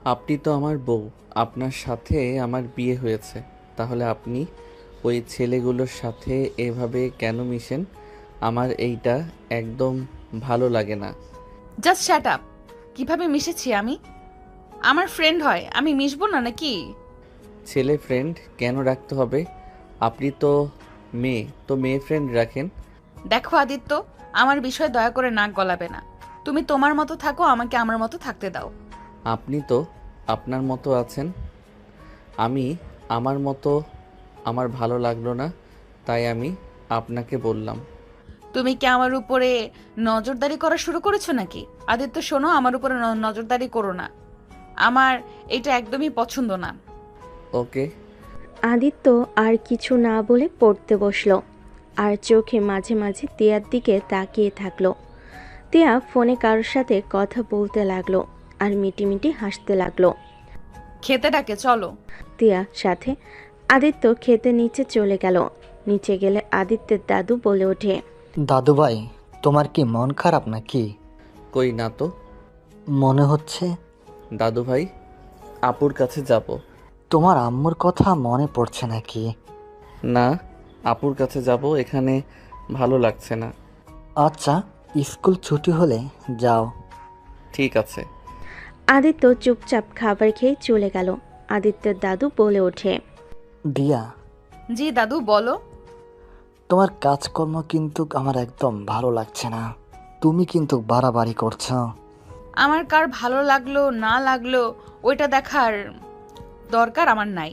আপনি তো আমার বউ, আপনার সাথে আমার বিয়ে হয়েছে, তাহলে আপনি ওই ছেলেগুলোর সাথে এভাবে কেন মিশেন? আমার এইটা একদম ভালো লাগে না। Just shut up. কিভাবে মিশেছি আমি? আমার ফ্রেন্ড হয়, আমি মিশবো না নাকি? ছেলে ফ্রেন্ড কেন রাখতে হবে? আপনি তো মেয়ে, তো মেয়ে ফ্রেন্ড রাখেন। দেখো আদিত্য, আমার বিষয়ে দয়া করে নাক গলাবে না। তুমি তোমার মতো থাকো, আমাকে আমার মতো থাকতে দাও। আপনি তো আপনার মতো আছেন, আমি আমার মতো। আমার ভালো লাগলো না, তাই আমি আপনাকে বললাম। তুমি কি আমার উপরে নজরদারি করা শুরু করেছো নাকি? আদিত্য শোনো, আমার উপরে নজরদারি করো না। আমার এটা একদমই পছন্দ না। ওকে। আদিত্য আর কিছু না বলে পড়তে বসলো, আর চোখে মাঝে মাঝে তিয়ার দিকে তাকিয়ে থাকলো। তিয়া ফোনে কারোর সাথে কথা বলতে লাগলো আর মিটিমিটি হাসতে লাগলো। খেতে ডাকে, চলো। তিয়া সাথে আদিত্য খেতে নিচে চলে গেল। নিচে গেলে আদিত্যের দাদু বলে ওঠে, দাদুভাই, তোমার কি মন খারাপ নাকি? কই না তো। মনে হচ্ছে দাদু ভাই, আপুর কাছে যাব। তোমার আম্মুর কথা মনে পড়ছে নাকি? না, আপুর কাছে যাব, এখানে ভালো লাগছে না। আচ্ছা, স্কুল ছুটি হলে যাও। ঠিক আছে। আদিত্য চুপচাপ খাবার খেয়ে চলে গেল। আদিত্যের দাদু বলে ওঠে, দিয়া, জি দাদু, বলো। তোমার কাজকর্ম কিন্তু আমার একদম ভালো লাগছে না। তুমি কিন্তু বাড়াবাড়ি করছো। আমার কার ভালো লাগলো না লাগলো ওইটা দেখার দরকার আমার নাই।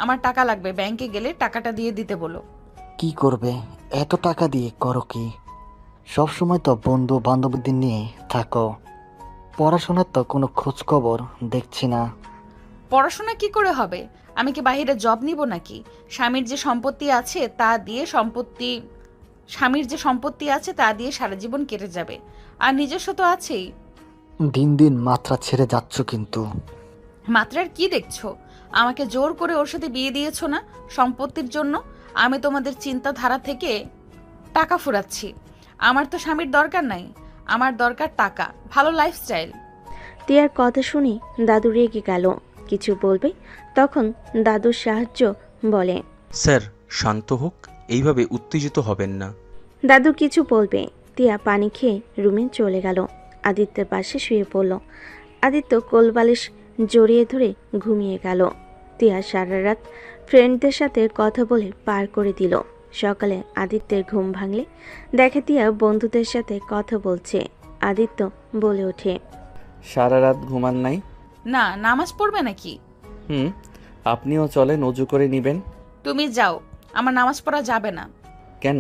আমার টাকা লাগবে, ব্যাংকে গেলে টাকাটা দিয়ে দিতে বলো। কি করবে এত টাকা দিয়ে? করো কি? সব সময় তো বন্ধু বান্ধবীদের নিয়ে থাকো। পড়াশোনার তো কোনো খোঁজ খবর দেখছি না। পড়াশোনা কি করে হবে? আমি কি বাইরে জব নিব নাকি? স্বামীর যে সম্পত্তি আছে তা দিয়ে স্বামীর যে সম্পত্তি আছে তা দিয়ে সারা জীবন কেটে যাবে। আর নিজস্ব তো আছেই। দিন দিন মাত্রা ছেড়ে যাচ্ছ কিন্তু। মাত্রার কি দেখছো? আমাকে জোর করে ওর সাথে বিয়ে দিয়েছো না সম্পত্তির জন্য? আমি তোমাদের চিন্তাধারা থেকে টাকা ফুরাচ্ছি। আমার তো স্বামীর দরকার নাই, আমার দরকার টাকা, ভালো লাইফস্টাইল। তিয়ার কথা শুনে দাদু রেগে গেল। কিছু বলবে তখন দাদুর সাহায্য বলে। স্যার, শান্ত হোক, এইভাবে উত্তেজিত হবেন না। দাদু কিছু বলবে, তিয়া পানি খেয়ে রুমে চলে গেল। আদিত্যের পাশে শুয়ে পড়ল। আদিত্য কোলবালিশ জড়িয়ে ধরে ঘুমিয়ে গেল। তিয়া সারা রাত ফ্রেন্ডদের সাথে কথা বলে পার করে দিল। সকালে আদিত্যের ঘুম ভাঙলে দেখে তিয়া বন্ধুদের সাথে কথা বলছে। আদিত্য বলে ওঠে, সারা রাত ঘুমান নাই? না, নামাজ পড়বে নাকি? হুম, আপনিও চলেন, অজু করে নিবেন। তুমি যাও, আমার নামাজ পড়া যাবে না। কেন?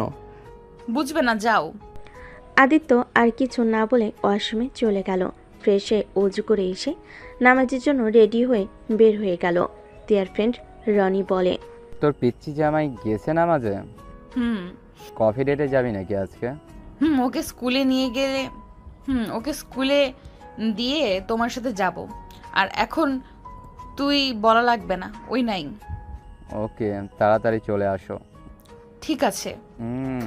বুঝবে না, যাও। আদিত্য আর কিছু না বলে ওয়াশরুমে চলে গেল। ফ্রেশ হয়ে অজু করে এসে নামাজের জন্য রেডি হয়ে বের হয়ে গেল। তিয়ার ফ্রেন্ড রনি বলে, তোর পিচ্চি জামাই গেছে নামাজে? হুম। কফি ডেটে যাবি নাকি আজকে? ওকে স্কুলে নিয়ে গেলে ওকে স্কুলে দিয়ে তোমার সাথে যাব। আর এখন তুই বলা লাগবে না, ওই নাই। ওকে, তাড়াতাড়ি চলে আসো। ঠিক আছে।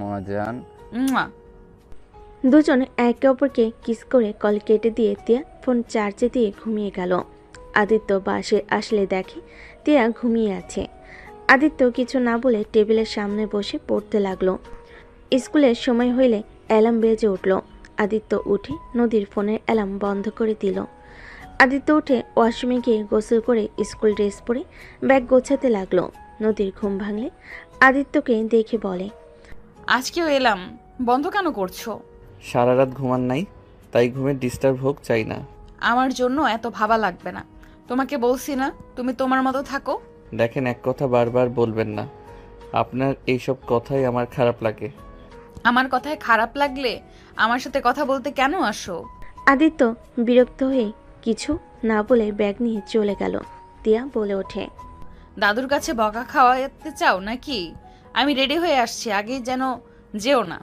মজান। মুয়া। দুজন একে অপরকে কিস করে কল কেটে দিয়ে তিয়া ফোন চার্জে দিয়ে ঘুমিয়ে গেল। আদিত্য বাসে আসলে দেখে তিয়া ঘুমিয়ে আছে। আদিত্য কিছু না বলে টেবিলের সামনে বসে পড়তে লাগলো। স্কুলের সময় হইলে অ্যালার্ম বেজে উঠল। আদিত্য উঠে নদীর ফোনের অ্যালার্ম বন্ধ করে দিল। আদিত্য উঠে ওয়াশরুমে গিয়ে গোসল করে স্কুল ড্রেস পরে ব্যাগ গোছাতে লাগলো। নদীর ঘুম ভাঙলে আদিত্যকে দেখে বলে, আজকেও এলাম, বন্ধ কেন করছো? সারা রাত ঘুমান নাই, তাই ঘুমের ডিস্টার্ব হোক চাই না। আমার জন্য এত ভাবা লাগবে না। তোমাকে বলছি না তুমি তোমার মতো থাকো। দেখেন, এক কথা বারবার বলবেন না। আপনার এইসব কথাই আমার খারাপ লাগে। আমার কথায় খারাপ লাগলে আমার সাথে কথা বলতে কেন আসো? আদিত্য বিরক্ত হয়ে কিছু না বলে ব্যাগ নিয়ে চলে গেল। তিয়া বলে ওঠে, দাদুর কাছে বকা খাওয়াতে চাও নাকি? আমি রেডি হয়ে আসছি, আগেই যেন যেও না।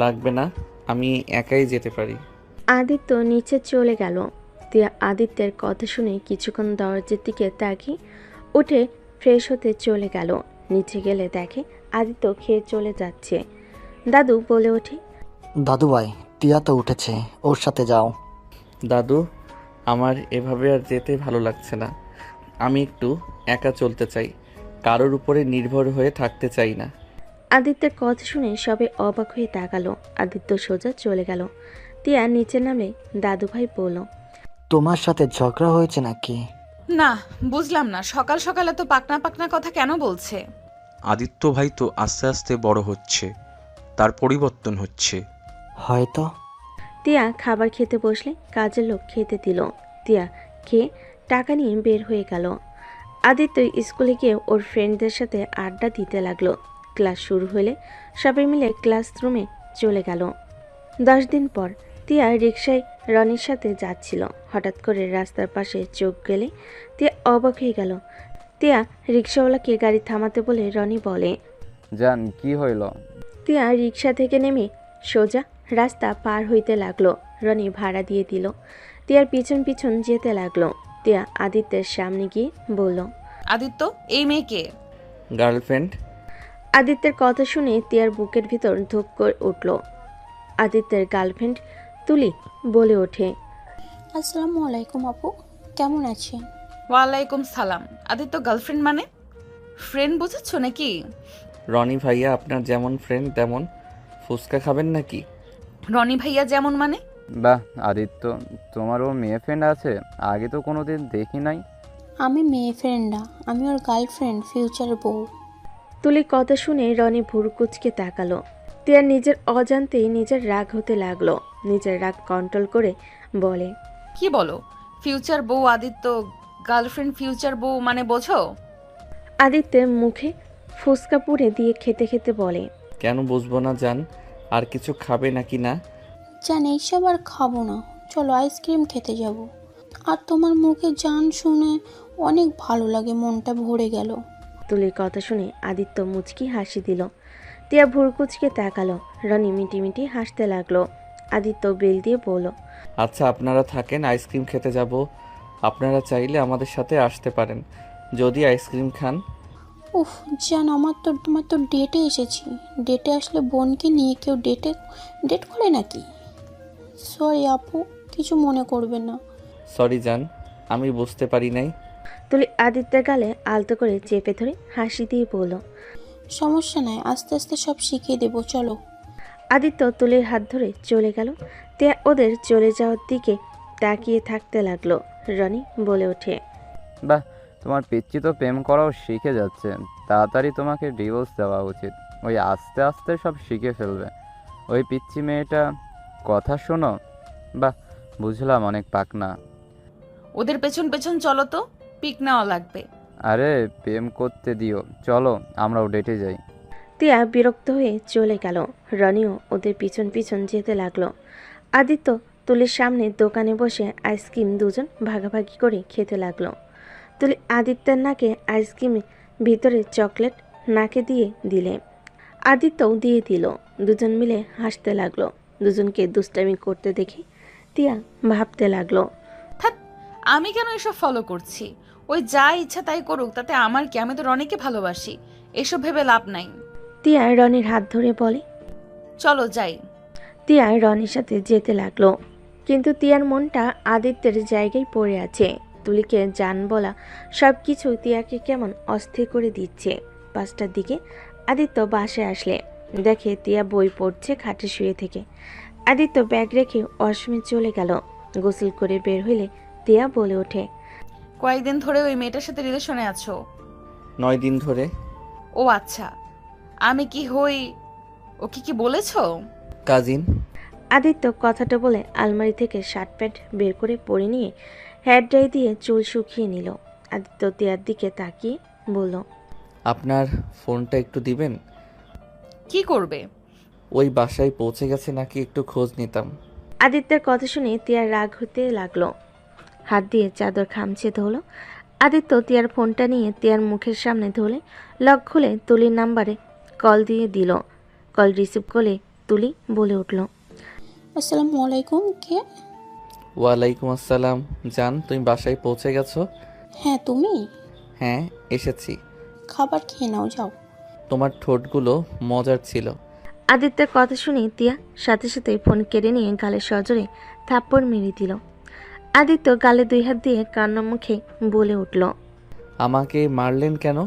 লাগবে না, আমি একাই যেতে পারি। আদিত্য নিচে চলে গেল। তিয়া আদিত্যের কথা শুনে কিছুক্ষণ দরজার দিকে তাকিয়ে উঠে ফ্রেশ হতে চলে গেল। নিচে গেলে দেখে আদিত্য খেয়ে চলে যাচ্ছে। দাদু বলে ওঠে, দাদুভাই, তিয়া তো উঠেছে, ওর সাথে যাও। দাদু, আমার এভাবে আর যেতে ভালো লাগছে না। আমি একটু একা চলতে চাই, কারোর উপরে নির্ভর হয়ে থাকতে চাই না। আদিত্যের কথা শুনে সবে অবাক হয়ে তাকালো। আদিত্য সোজা চলে গেল। তিয়া নিচে নামলে দাদুভাই বলল, তোমার সাথে ঝগড়া হয়েছে নাকি? না, বুঝলাম না, সকাল সকাল এত পাকনা পাকনা কথা কেন বলছে? আদিত্য ভাই তো আস্তে আস্তে বড় হচ্ছে, তার পরিবর্তন হচ্ছে। হয়তো। তিয়া খাবার খেতে বসলে কাজের লোক খেতে দিল। তিয়া খেয়ে টাকা নিয়ে বের হয়ে গেল। আদিত্য স্কুলে গিয়ে ওর ফ্রেন্ডদের সাথে আড্ডা দিতে লাগলো। ক্লাস শুরু হলে সবাই মিলে ক্লাসরুমে চলে গেল। 10 দিন পর তিয়া রিকশায় রনির সাথে যাচ্ছিল। হঠাৎ করে রাস্তার পাশে চোখ গেলে তিয়া অবাক হয়ে গেল। তিয়া রিকশাওয়ালাকে গাড়ি থামাতে বলে রনি বলে, জান, কি হইল? তিয়া রিকশা থেকে নেমে সোজা রাস্তা পার হইতে লাগলো। রনি ভাড়া দিয়ে দিল। তিয়ার পিছন পিছন যেতে লাগলো। তিয়া আদিত্যের সামনে গিয়ে বলল, আদিত্য, এই মেয়েকে? গার্লফ্রেন্ড। আদিত্যের কথা শুনে তিয়ার বুকের ভিতর ধুক করে উঠল। আদিত্যের গার্লফ্রেন্ড তুলি বলে ওঠে, আসসালামু আলাইকুম আপু, কেমন আছেন? ওয়ালাইকুম সালাম। আদিত্য গার্লফ্রেন্ড মানে? ফ্রেন্ড বুঝেছো নাকি? রনি ভাইয়া আপনার যেমন ফ্রেন্ড তেমন। ফুচকা খাবেন নাকি? রনি ভাইয়া যেমন মানে? বাহ আদিত্য, তোমারও মেয়ে ফ্রেন্ড আছে? আগে তো কোনোদিন দেখি নাই। আমি মেয়ে ফ্রেন্ড না, আমি ওর গার্লফ্রেন্ড, ফিউচার বউ। তুলির কথা শুনে রনি ভুরুকুচকে তাকালো। তিয়ার নিজের অজান্তেই নিজের রাগ হতে লাগলো। নিজের রাগ কন্ট্রোল করে বলে, কি বলো? ফিউচার বউ আদিত্য গার্লফ্রেন্ড, ফিউচার বউ মানে বোঝো? আদিত্যের মুখে ফুসকা পুড়ে দিয়ে খেতে খেতে বলে, কেন বুঝবো না জান? আর কিছু খাবে নাকি না? জান এইসব আর খাবো না, চলো আইসক্রিম খেতে যাব। আর তোমার মুখে জান শুনে অনেক ভালো লাগে, মনটা ভরে গেল। তুলির কথা শুনে আদিত্য মুচকি হাসি দিল। তিয়া ভুরকুচকে তাকালো। রনি মিটি মিটি হাসতে লাগলো। আদিত্য বেল দিয়ে বলল, আচ্ছা আপনারা থাকেন, আইসক্রিম খেতে যাব। আপনারা চাইলে আমাদের সাথে আসতে পারেন যদি আইসক্রিম খান। উফ জান, তোমার তো ডেটে এসেছি। ডেটে আসলে বোনকে নিয়ে কেউ ডেট করে নাকি? সরি আপু, কিছু মনে করবে না। সরি জান, আমি বুঝতে পারি নাই। তুলি আদিত্যের গালে আলতো করে চেপে ধরে হাসি দিয়ে বলল, সমস্যা নাই, আস্তে আস্তে সব শিখিয়ে দেবো, চলো। আদিত্য তুলির হাত ধরে চলে গেল। তিয়া ওদের চলে যাওয়ার দিকে তাকিয়ে থাকতে লাগলো। রনি বলে ওঠে, বাহ, তোমার পিচ্চি তো প্রেম করাও শিখে যাচ্ছে। তাড়াতাড়ি তোমাকে ডিভোর্স দেওয়া উচিত। ওই আস্তে আস্তে সব শিখে ফেলবে। ওই পিচ্চি মেয়েটা কথা শোনো। বাহ, বুঝলাম অনেক পাকনা। ওদের পেছন পেছন চলো তো, পিক নেওয়া লাগবে। আরে প্রেম করতে দিও, চলো আমরাও ডেটে যাই। তিয়া বিরক্ত হয়ে চলে গেল। রনিও ওদের পিছন পিছন যেতে লাগলো। আদিত্য তুলির সামনে দোকানে বসে আইসক্রিম দুজন ভাগাভাগি করে খেতে লাগলো। তুলি আদিত্যের নাকে আইসক্রিম ভিতরে চকলেট নাকে দিয়ে দিলে আদিত্যও দিয়ে দিল। দুজন মিলে হাসতে লাগলো। দুজনকে দুষ্টামি করতে দেখে তিয়া ভাবতে লাগলো, থাক, আমি কেন এসব ফলো করছি? ওই যা ইচ্ছা তাই করুক, তাতে আমার কি? আমি তো রনিকে ভালোবাসি, এসব ভেবে লাভ নাই। তিয়া রনির হাত ধরে বলে। চলো যাই। তিয়া রনির সাথে যেতে লাগলো, কিন্তু তিয়ার মনটা আদিত্যের জায়গায় পড়ে আছে। তুলিকে জান বলা সব কিছু তিয়াকে কেমন অস্থির করে দিচ্ছে। 5টার দিকে আদিত্য বাসায় আসলে দেখে তিয়া বই পড়ছে খাটে শুয়ে থেকে। আদিত্য ব্যাগ রেখে ওয়াশরুমে চলে গেল। গোসল করে বের হইলে তিয়া বলে ওঠে, কয়েকদিন ধরে ওই মেয়েটার সাথে রিলেশনে আছো? 9 দিন ধরে। ও আচ্ছা, আমি কি হই ওকে কি বলেছো? কাজিন। আদিত্য কথাটা বলে আলমারি থেকে শার্ট প্যান্ট বের করে পরে নিয়ে হেয়ার ড্রাই দিয়ে চুল শুকিয়ে নিল। আদিত্য তিয়ার দিকে তাকিয়ে বলল, আপনার ফোনটা একটু দিবেন? কি করবে? ওই বাসায় পৌঁছে গেছে নাকি একটু খোঁজ নিতাম। আদিত্যের কথা শুনে তিয়ার রাগ হতে লাগলো। হাত দিয়ে চাদর খামচে ধরলো। আদিত্য তিয়ার ফোনটা নিয়ে তিয়ার মুখের সামনে ধরে লক খুলে তুলির নাম্বারে কল দিয়ে দিল। কল রিসিভ করে তুলি বলে উঠল, আসসালামু আলাইকুম, কে? ওয়ালাইকুম আসসালাম। জান, তুমি বাসায় পৌঁছে গেছো? হ্যাঁ তুমি? হ্যাঁ এসেছি। খাবার খেয়ে নাও, যাও। তোমার ঠোঁটগুলো মজার ছিল। আদিত্যের কথা শুনে তিয়া সাথে সাথে ফোন কেড়ে নিয়ে গালে সজোরে থাপ্পড় মেরে দিল। আদিত্য গালে 2 হাত দিয়ে কান্না মুখে বলে উঠল। আমাকে মারলেন কেন?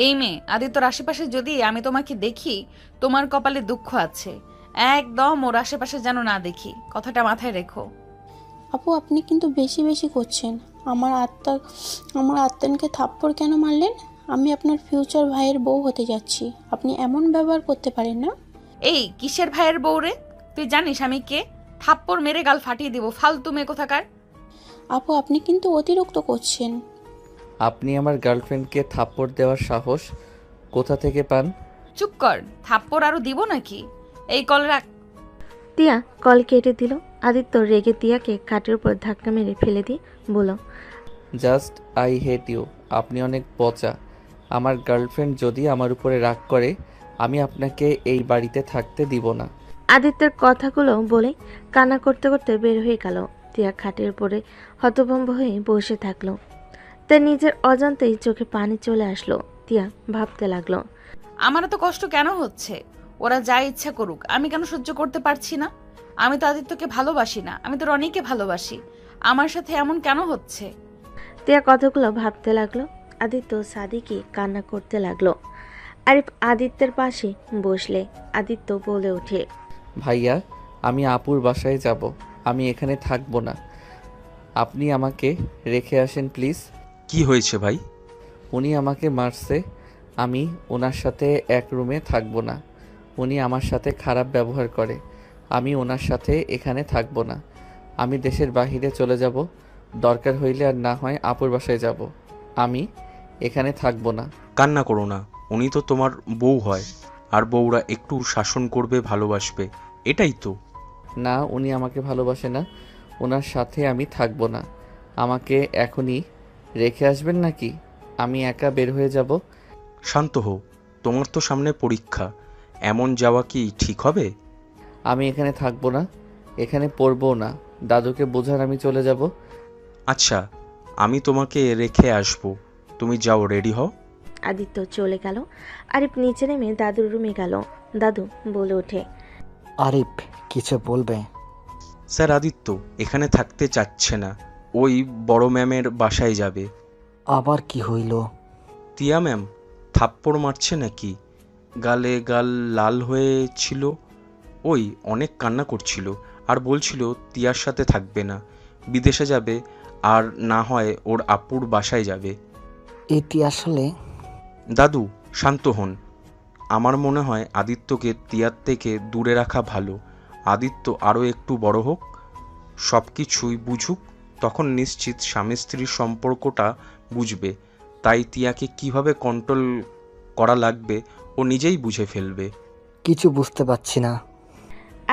এই মেয়ে, আদিত্যর আশেপাশে যদি আমি তোমাকে দেখি, তোমার কপালে দুঃখ আছে। একদম ওর আশেপাশে যেন না দেখি, কথাটা মাথায় রেখো। আপু আপনি কিন্তু বেশি বেশি করছেন। আমার আত্মানকে থাপ্পড় কেন মারলেন? আমি আপনার ফিউচার ভাইয়ের বউ হতে যাচ্ছি, আপনি এমন ব্যবহার করতে পারেন না। এই কিসের ভাইয়ের বউরে? তুই জানিস আমি কে? থাপ্পড় মেরে গাল ফাটিয়ে দিব, ফালতু মেয়ে কোথাকার। আপু আপনি কিন্তু অতিরিক্ত করছেন। আপনি আমার গার্লফ্রেন্ডকে থাপ্পড় দেওয়ার সাহস কোথা থেকে পান? চুপ কর, থাপ্পড় আরো দিব নাকি? এই কল রাখ। তিয়া কল কেটে দিল। আদিত্য রেগে তিয়াকে খাটের উপর ধাক্কা মেরে ফেলে দিয়ে বলল, জাস্ট আই হেট ইউ। আপনি অনেক পচা। আমার গার্লফ্রেন্ড যদি আমার উপরে রাগ করে, আমি আপনাকে এই বাড়িতে থাকতে দিব না। আদিত্যের কথাগুলো বলে কান্না করতে করতে বের হয়ে গেল। তিয়া খাটের উপরে হতভম্ব হয়ে বসে থাকলো। তার নিজের অজান্তেই চোখে পানি চলে আসলো। তিয়া ভাবতে লাগলো, আমার এত কষ্ট কেন হচ্ছে? ওরা যা ইচ্ছা করুক, আমি কেন সহ্য করতে পারছি না? আমি তো আদিত্যকে ভালোবাসি না, আমি তো রনিকে ভালোবাসি। আমার সাথে এমন কেন হচ্ছে? তিয়া কথাগুলো ভাবতে লাগলো। আদিত্য সাদিকে কান্না করতে লাগলো। আরিফ আদিত্যের পাশে বসলে আদিত্য বলে ওঠে, ভাইয়া, আমি আপুর বাসায় যাব। আমি এখানে থাকবো না। আপনি আমাকে রেখে আসেন প্লিজ। কি হয়েছে ভাই? উনি আমাকে মারছে। আমি ওনার সাথে এক রুমে থাকবো না। উনি আমার সাথে খারাপ ব্যবহার করে। আমি ওনার সাথে এখানে থাকবো না। আমি দেশের বাহিরে চলে যাব। দরকার হইলে আর না হয় আপুর বাসায় যাব। আমি এখানে থাকবো না। কান্না করো না, উনি তো তোমার বউ হয়, আর বউরা একটু শাসন করবে, ভালোবাসবে, এটাই তো। না, উনি আমাকে ভালোবাসে না। ওনার সাথে আমি থাকবো না। আমাকে এখনই রেখে আসবেন নাকি? আমি একা বের হয়ে যাব। শান্ত হও, তোমার তো সামনে পরীক্ষা, এমন যাওয়া কি ঠিক হবে? আমি এখানে থাকবো না, এখানে পড়বো না। দাদুকে বোঝান আমি চলে যাব। আচ্ছা, আমি তোমাকে রেখে আসবো, তুমি যাও, রেডি হও। আদিত্য চলে গেল। আরিফ নিচে নেমে দাদুর রুমে গেল। দাদু বলে ওঠে, আরিফ কিছু বলবে? স্যার, আদিত্য এখানে থাকতে চাচ্ছে না, ওই বড় ম্যামের বাসায় যাবে। আবার কি হইল? তিয়া ম্যাম থাপ্পড় মারছে নাকি? গালে গাল লাল হয়েছিল, ওই অনেক কান্না করছিল, আর বলছিল তিয়ার সাথে থাকবে না, বিদেশে যাবে, আর না হয় ওর আপুর বাসায় যাবে। এটি আসলে দাদু শান্ত হন, আমার মনে হয় আদিত্যকে তিয়ার থেকে দূরে রাখা ভালো। আদিত্য আরও একটু বড় হোক, সব কিছুই বুঝুক, তখন নিশ্চিত স্বামী স্ত্রীর সম্পর্কটা বুঝবে। তাই তিয়াকে কিভাবে কন্ট্রোল করা লাগবে ও নিজেই বুঝে ফেলবে। কিছু বুঝতে পারছি না।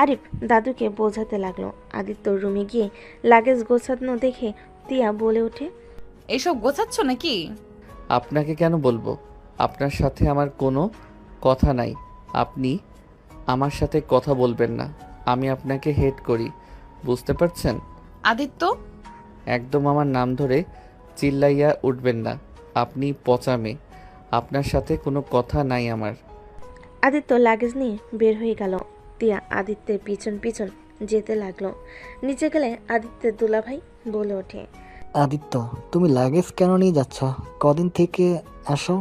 আরিফ দাদুকে বোঝাতে লাগলো। আদিত্য রুমে গিয়ে লাগেজ গোছানো দেখে তিয়া বলে ওঠে, এইসব গোছাচ্ছ নাকি? আপনাকে কেন বলবো? আপনার সাথে আমার কোনো কথা নাই। আপনি আমার সাথে কথা বলবেন না। আমি আপনাকে হেট করি, বুঝতে পারছেন? আদিত্য, একদম আমার নাম ধরে চিল্লাইয়া উঠবেন না। আপনি পচা মেয়ে। আপনার সাথে কোনো কথা নাই আমার। আদিত্য লাগেজ নিয়ে বের হয়ে গেল। তিয়া আদিত্যের পিছন পিছন যেতে লাগলো। নিচে গেলে আদিত্যের দুলাভাই বলে ওঠে, আদিত্য তুমি লাগেজ কেন নিয়ে যাচ্ছ? কদিন থেকে আসো।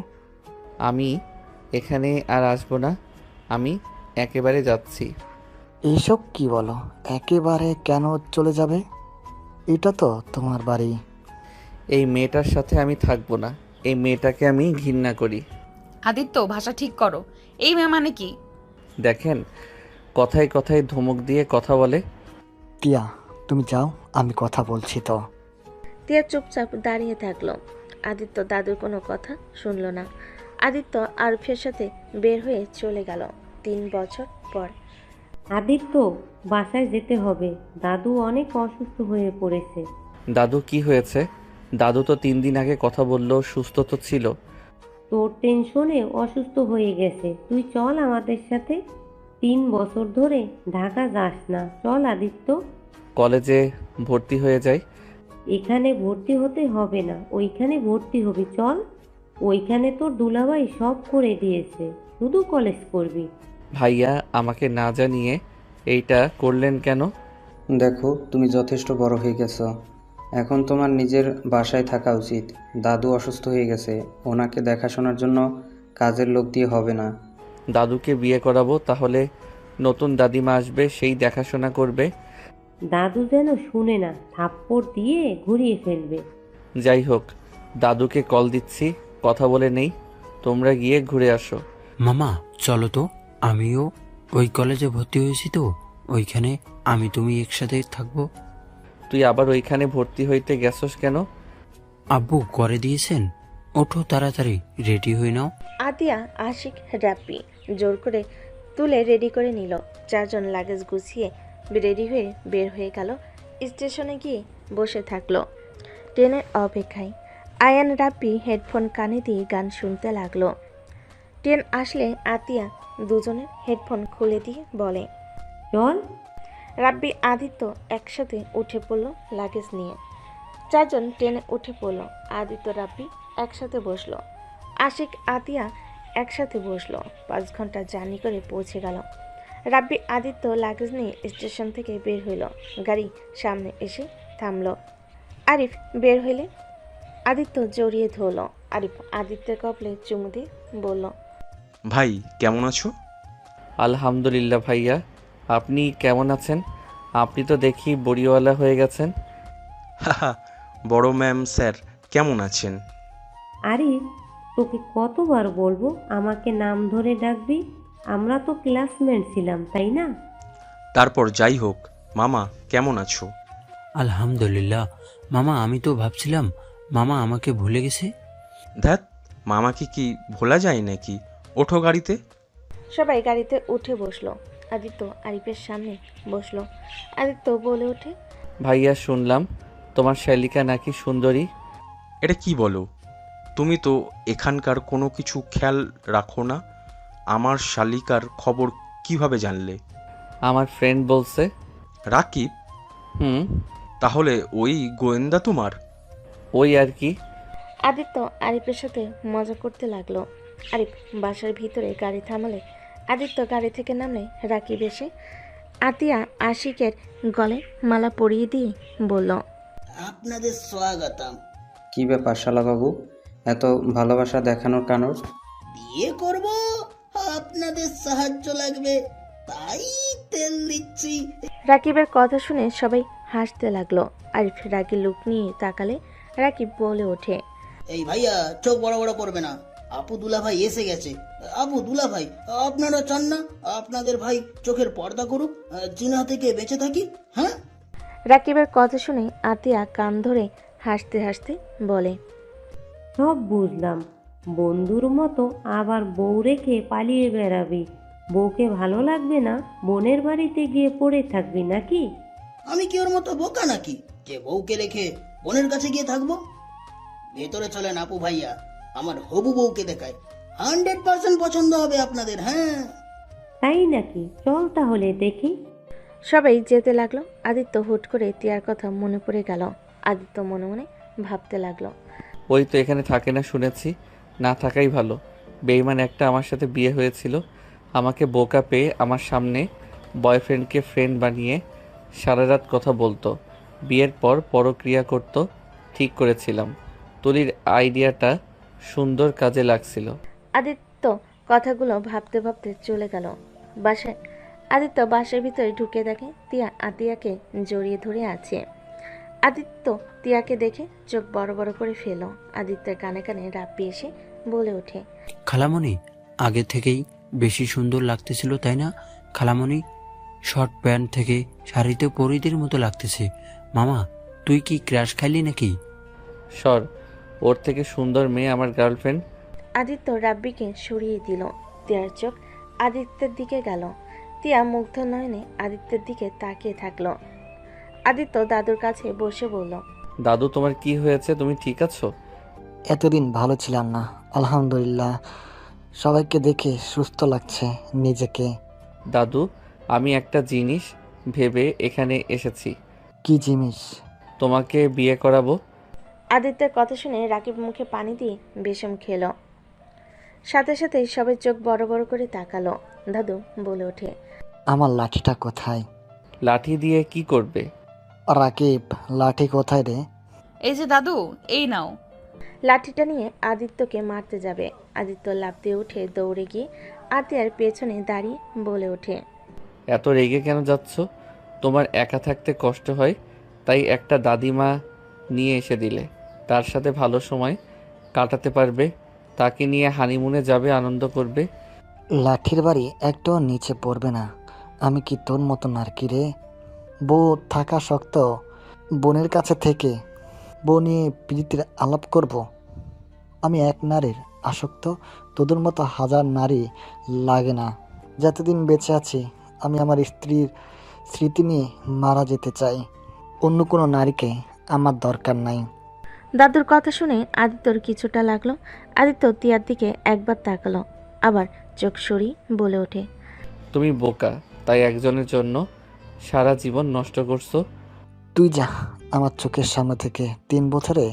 আমি এখানে আর আসবো না। আমি একেবারে যাচ্ছি। এইসব কি বলো? একেবারে কেন চলে যাবে? এটা তো তোমার বাড়ি। এই মেয়েটার সাথে আমি থাকবো না। এই মেয়েটাকে আমি ঘৃণা করি। আদিত্য ভাষা ঠিক করো। এই মেয়ে মানে কি? দেখেন, কথায় কথায় ধমক দিয়ে কথা বলে। টিয়া তুমি যাও, আমি কথা বলছি তো। তিয়া চুপচাপ দাঁড়িয়ে থাকলো। আদিত্য দাদুর কোনো কথা শুনলো না। আদিত্য আরফের সাথে বের হয়ে চলে গেল 3 বছর পর। আদিত্য, বাসায় যেতে হবে, দাদু অনেক অসুস্থ হয়ে পড়েছে। দাদু কি হয়েছে? দাদু তো 3 দিন আগে কথা বললো, সুস্থ তো ছিল। তোর টেনশনে অসুস্থ হয়ে গেছে, তুই চল আমাদের সাথে। 3 বছর ধরে ঢাকা যাস না, চল আদিত্য। কলেজে ভর্তি হয়ে যাই। এখানে ভর্তি হতে হবে না, ওইখানে ভর্তি হবি, চল। ওইখানে তোর দুলাভাই সব করে দিয়েছে, শুধু কলেজ করবি। ভাইয়া আমাকে না জানিয়ে এইটা করলেন কেন? দেখো তুমি যথেষ্ট বড় হয়ে গেছো, এখন তোমার নিজের বাসায় থাকা উচিত। দাদু অসুস্থ হয়ে গেছে, ওনাকে দেখাশোনার জন্য কাজের লোক দিয়ে হবে না। দাদুকে বিয়ে করাবো, তাহলে নতুন দাদিমা আসবে, সেই দেখাশোনা করবে। দাদু যেন শুনে না, থাপ্পড় দিয়ে ঘুরিয়ে ফেলবে। যাই হোক, দাদুকে কল দিচ্ছি, কথা বলে নেই। তোমরা গিয়ে ঘুরে আসো। মামা চলো তো, আমিও ওই কলেজে ভর্তি হয়েছি তো, ওইখানে আমি তুমি একসাথে থাকবো। তুই আবার ওইখানে ভর্তি হইতে গেছস কেন? আব্বু করে দিয়েছেন, ওঠো তাড়াতাড়ি, রেডি হয়ে নাও। আতিয়া, আশিক, রাব্বি জোর করে তুলে রেডি করে নিল। চারজন লাগেজ গুছিয়ে রেডি হয়ে বের হয়ে গেল। স্টেশনে গিয়ে বসে থাকলো ট্রেনের অপেক্ষায়। আয়ান রাব্বি হেডফোন কানে দিয়ে গান শুনতে লাগলো। ট্রেন আসলে আতিয়া দুজনের হেডফোন খুলে দিয়ে বলে, চল। রাব্বি আদিত্য একসাথে উঠে পড়লো লাগেজ নিয়ে। চারজন ট্রেনে উঠে পড়লো। আদিত্য রাব্বি একসাথে বসলো। আশিক আতিয়া একসাথে বসলো। 5 ঘন্টা জার্নি করে পৌঁছে গেল। রাব্বি আদিত্য লাগেজ নিয়ে স্টেশন থেকে বের হইল। গাড়ি সামনে এসে থামলো। আরিফ বের হইলে আদিত্য জড়িয়ে ধরল। আরিফ আদিত্যের কপালে চুমু দিয়ে বলল, ভাই কেমন আছো? আলহামদুলিল্লাহ ভাইয়া, আপনি কেমন আছেন? আপনি তো দেখি বড়িওয়ালা হয়ে গেছেন। হাহা, বড় ম্যাম স্যার কেমন আছেন? আরে তোকে কতবার বলবো আমাকে নাম ধরে ডাকবি? আমরা তো ক্লাসমেট ছিলাম, তাই না? তারপর যাই হোক, মামা কেমন আছো? আলহামদুলিল্লাহ। মামা আমি তো ভাবছিলাম মামা আমাকে ভুলে গেছে। ধ্যাত, মামাকে কি ভোলা যায় নাকি? ওঠো গাড়িতে। সবাই গাড়িতে উঠে বসলো। আদিত্য আরিফের সামনে বসলো। আদিত্য বলে ওঠে, ভাইয়া শুনলাম তোমার শালিকা নাকি সুন্দরী। এটা কি বলো? তুমি তো এখানকার কোনো কিছু খেয়াল রাখো না, আমার শালিকার খবর কিভাবে জানলে? আমার ফ্রেন্ড বলছে। রাকিব? হুম। তাহলে ওই গোয়েন্দা তোমার? ওই আর কি। আদিত্য আরিফের সাথে মজা করতে লাগলো। আরিফ বাসার ভিতরে গাড়ি থামালে আদিত্য গাড়ি থেকে নামলে রাকিব এসে আতিয়া আশিকের গলে মালা পরিয়ে দিয়ে বলল, আপনাদের স্বাগতম। কি ব্যাপার শালাবাবু, এত ভালোবাসা দেখানোর কারণ? বিয়ে করব, আপনাদের সাহায্য লাগবে, তাই তেল দিচ্ছি। রাকিবের কথা শুনে সবাই হাসতে লাগলো। আরিফ রাগী লুক নিয়ে তাকালে রাকিব বলে ওঠে, এই ভাইয়া চোখ বড় বড় করবে না, আপু দুলা ভাই এসে গেছে। আপু দুলা ভাই, আপনারা চান না আপনাদের ভাই চোখের পর্দা করুক, জিনা থেকে বেঁচে থাকি? হ্যাঁ। রাকিবের কথা শুনে আতিয়া কান ধরে হাসতে হাসতে বলে, সব বুঝলাম, বন্ধুর মতো আবার বউ রেখে পালিয়ে বেড়াবি। বউকে ভালো লাগবে না, বোনের বাড়িতে গিয়ে পড়ে থাকবি নাকি? আমি কি ওর মতো বোকা নাকি যে বউকে রেখে বোনের কাছে গিয়ে থাকবো? ভেতরে চলেন আপু ভাইয়া, আমার হবু বউকে দেখায়, 100% পছন্দ হবে আপনাদের। হ্যাঁ তাই নাকি? চল তাহলে দেখি। সবাই যেতে লাগলো। আদিত্য হুট করে তিয়ার কথা মনে পড়ে গেল। আদিত্য মনে মনে ভাবতে লাগলো, ওই তো এখানে থাকে না শুনেছি, না থাকাই ভালো। বেইমান একটা আমার সাথে বিয়ে হয়েছিল, আমাকে বোকা পেয়ে আমার সামনে বয়ফ্রেন্ডকে ফ্রেন্ড বানিয়ে সারা রাত কথা বলতো, বিয়ের পর পরক্রিয়া করতো। ঠিক করেছিলাম, তুলির আইডিয়াটা সুন্দর কাজে লাগছিল। আদিত্য কথাগুলো ভাবতে ভাবতে চলে গেল বাসায়। আদিত্য বাসার ভিতরে ঢুকে দেখে তিয়া আতিয়াকে জড়িয়ে ধরে আছে। আদিত্য তিয়াকে দেখে চোখ বড় বড় করে ফেল। আদিত্যের কানে কানে রাব্বি এসে বলে ওঠে, খালামণি আগে থেকেই বেশি সুন্দর লাগতেছিল তাই না? খালামণি শর্ট প্যান্ট থেকে শাড়িতে পরিদের মতো লাগতেছে। মামা তুই কি ক্র্যাশ খাইলি নাকি? সর, ওর থেকে সুন্দর মেয়ে আমার গার্লফ্রেন্ড। আদিত্য রাব্বিকে সরিয়ে দিল। তিয়ার চোখ আদিত্যের দিকে গেল। তিয়া মুগ্ধ নয়নে আদিত্যের দিকে তাকিয়ে থাকলো। আদিত্য দাদুর কাছে বসে বলল, দাদু তোমার কি হয়েছে, তুমি ঠিক আছো? এতদিন ভালো ছিলাম না, আলহামদুলিল্লাহ সবাইকে দেখে সুস্থ লাগছে নিজেকে। দাদু, আমি একটা জিনিস ভেবে এখানে এসেছি। কি জিনিস? তোমাকে বিয়ে করাবো। আদিত্যের কথা শুনে রাকিব মুখে পানি দিয়ে বিষম খেল। সাথে সাথে সবাই চোখ বড় বড় করে তাকালো। দাদু বলে ওঠে, আমার লাঠিটা কোথায়? লাঠি দিয়ে কি করবে? রাকিব লাঠি কোথায় রে? এই যে দাদু, এই নাও। লাঠিটা নিয়ে আদিত্যকে মারতে যাবে। আদিত্য লাফ দিয়ে উঠে দৌড়ে গিয়ে আতিয়ার পেছনে দাঁড়িয়ে বলে ওঠে, এত রেগে কেন যাচ্ছ? তোমার একা থাকতে কষ্ট হয়, তাই একটা দাদিমা নিয়ে এসে দিলে। তার সাথে ভালো সময় কাটাতে পারবে, তাকে নিয়ে হানিমুনে যাবে, আনন্দ করবে। লাঠির বাড়ি একটাও নিচে পড়বে না। আমি কি তোর মতো নারকি রে? বউ থাকা শক্ত, বোনের কাছে থেকে বউ নিয়ে প্রীতির আলাপ করব? আমি এক নারীর আসক্ত, তোদের মতো হাজার নারী লাগে না। যতদিন বেঁচে আছি আমি আমার স্ত্রীর স্মৃতি নিয়ে মারা যেতে চাই। অন্য কোনো নারীকে আমার দরকার নাই। দাদুর কথা শুনে আদিত্যর কিছুটা লাগলো। আদিত্য তিয়ার দিকে একবার তাকালো, আবার চোখ সরিয়ে বলে ওঠে, তুমি বোকা, তাই একজনের জন্য সারা জীবন নষ্ট করছো। তুই যা আমার চোখের সামনে থেকে। 3 বছরে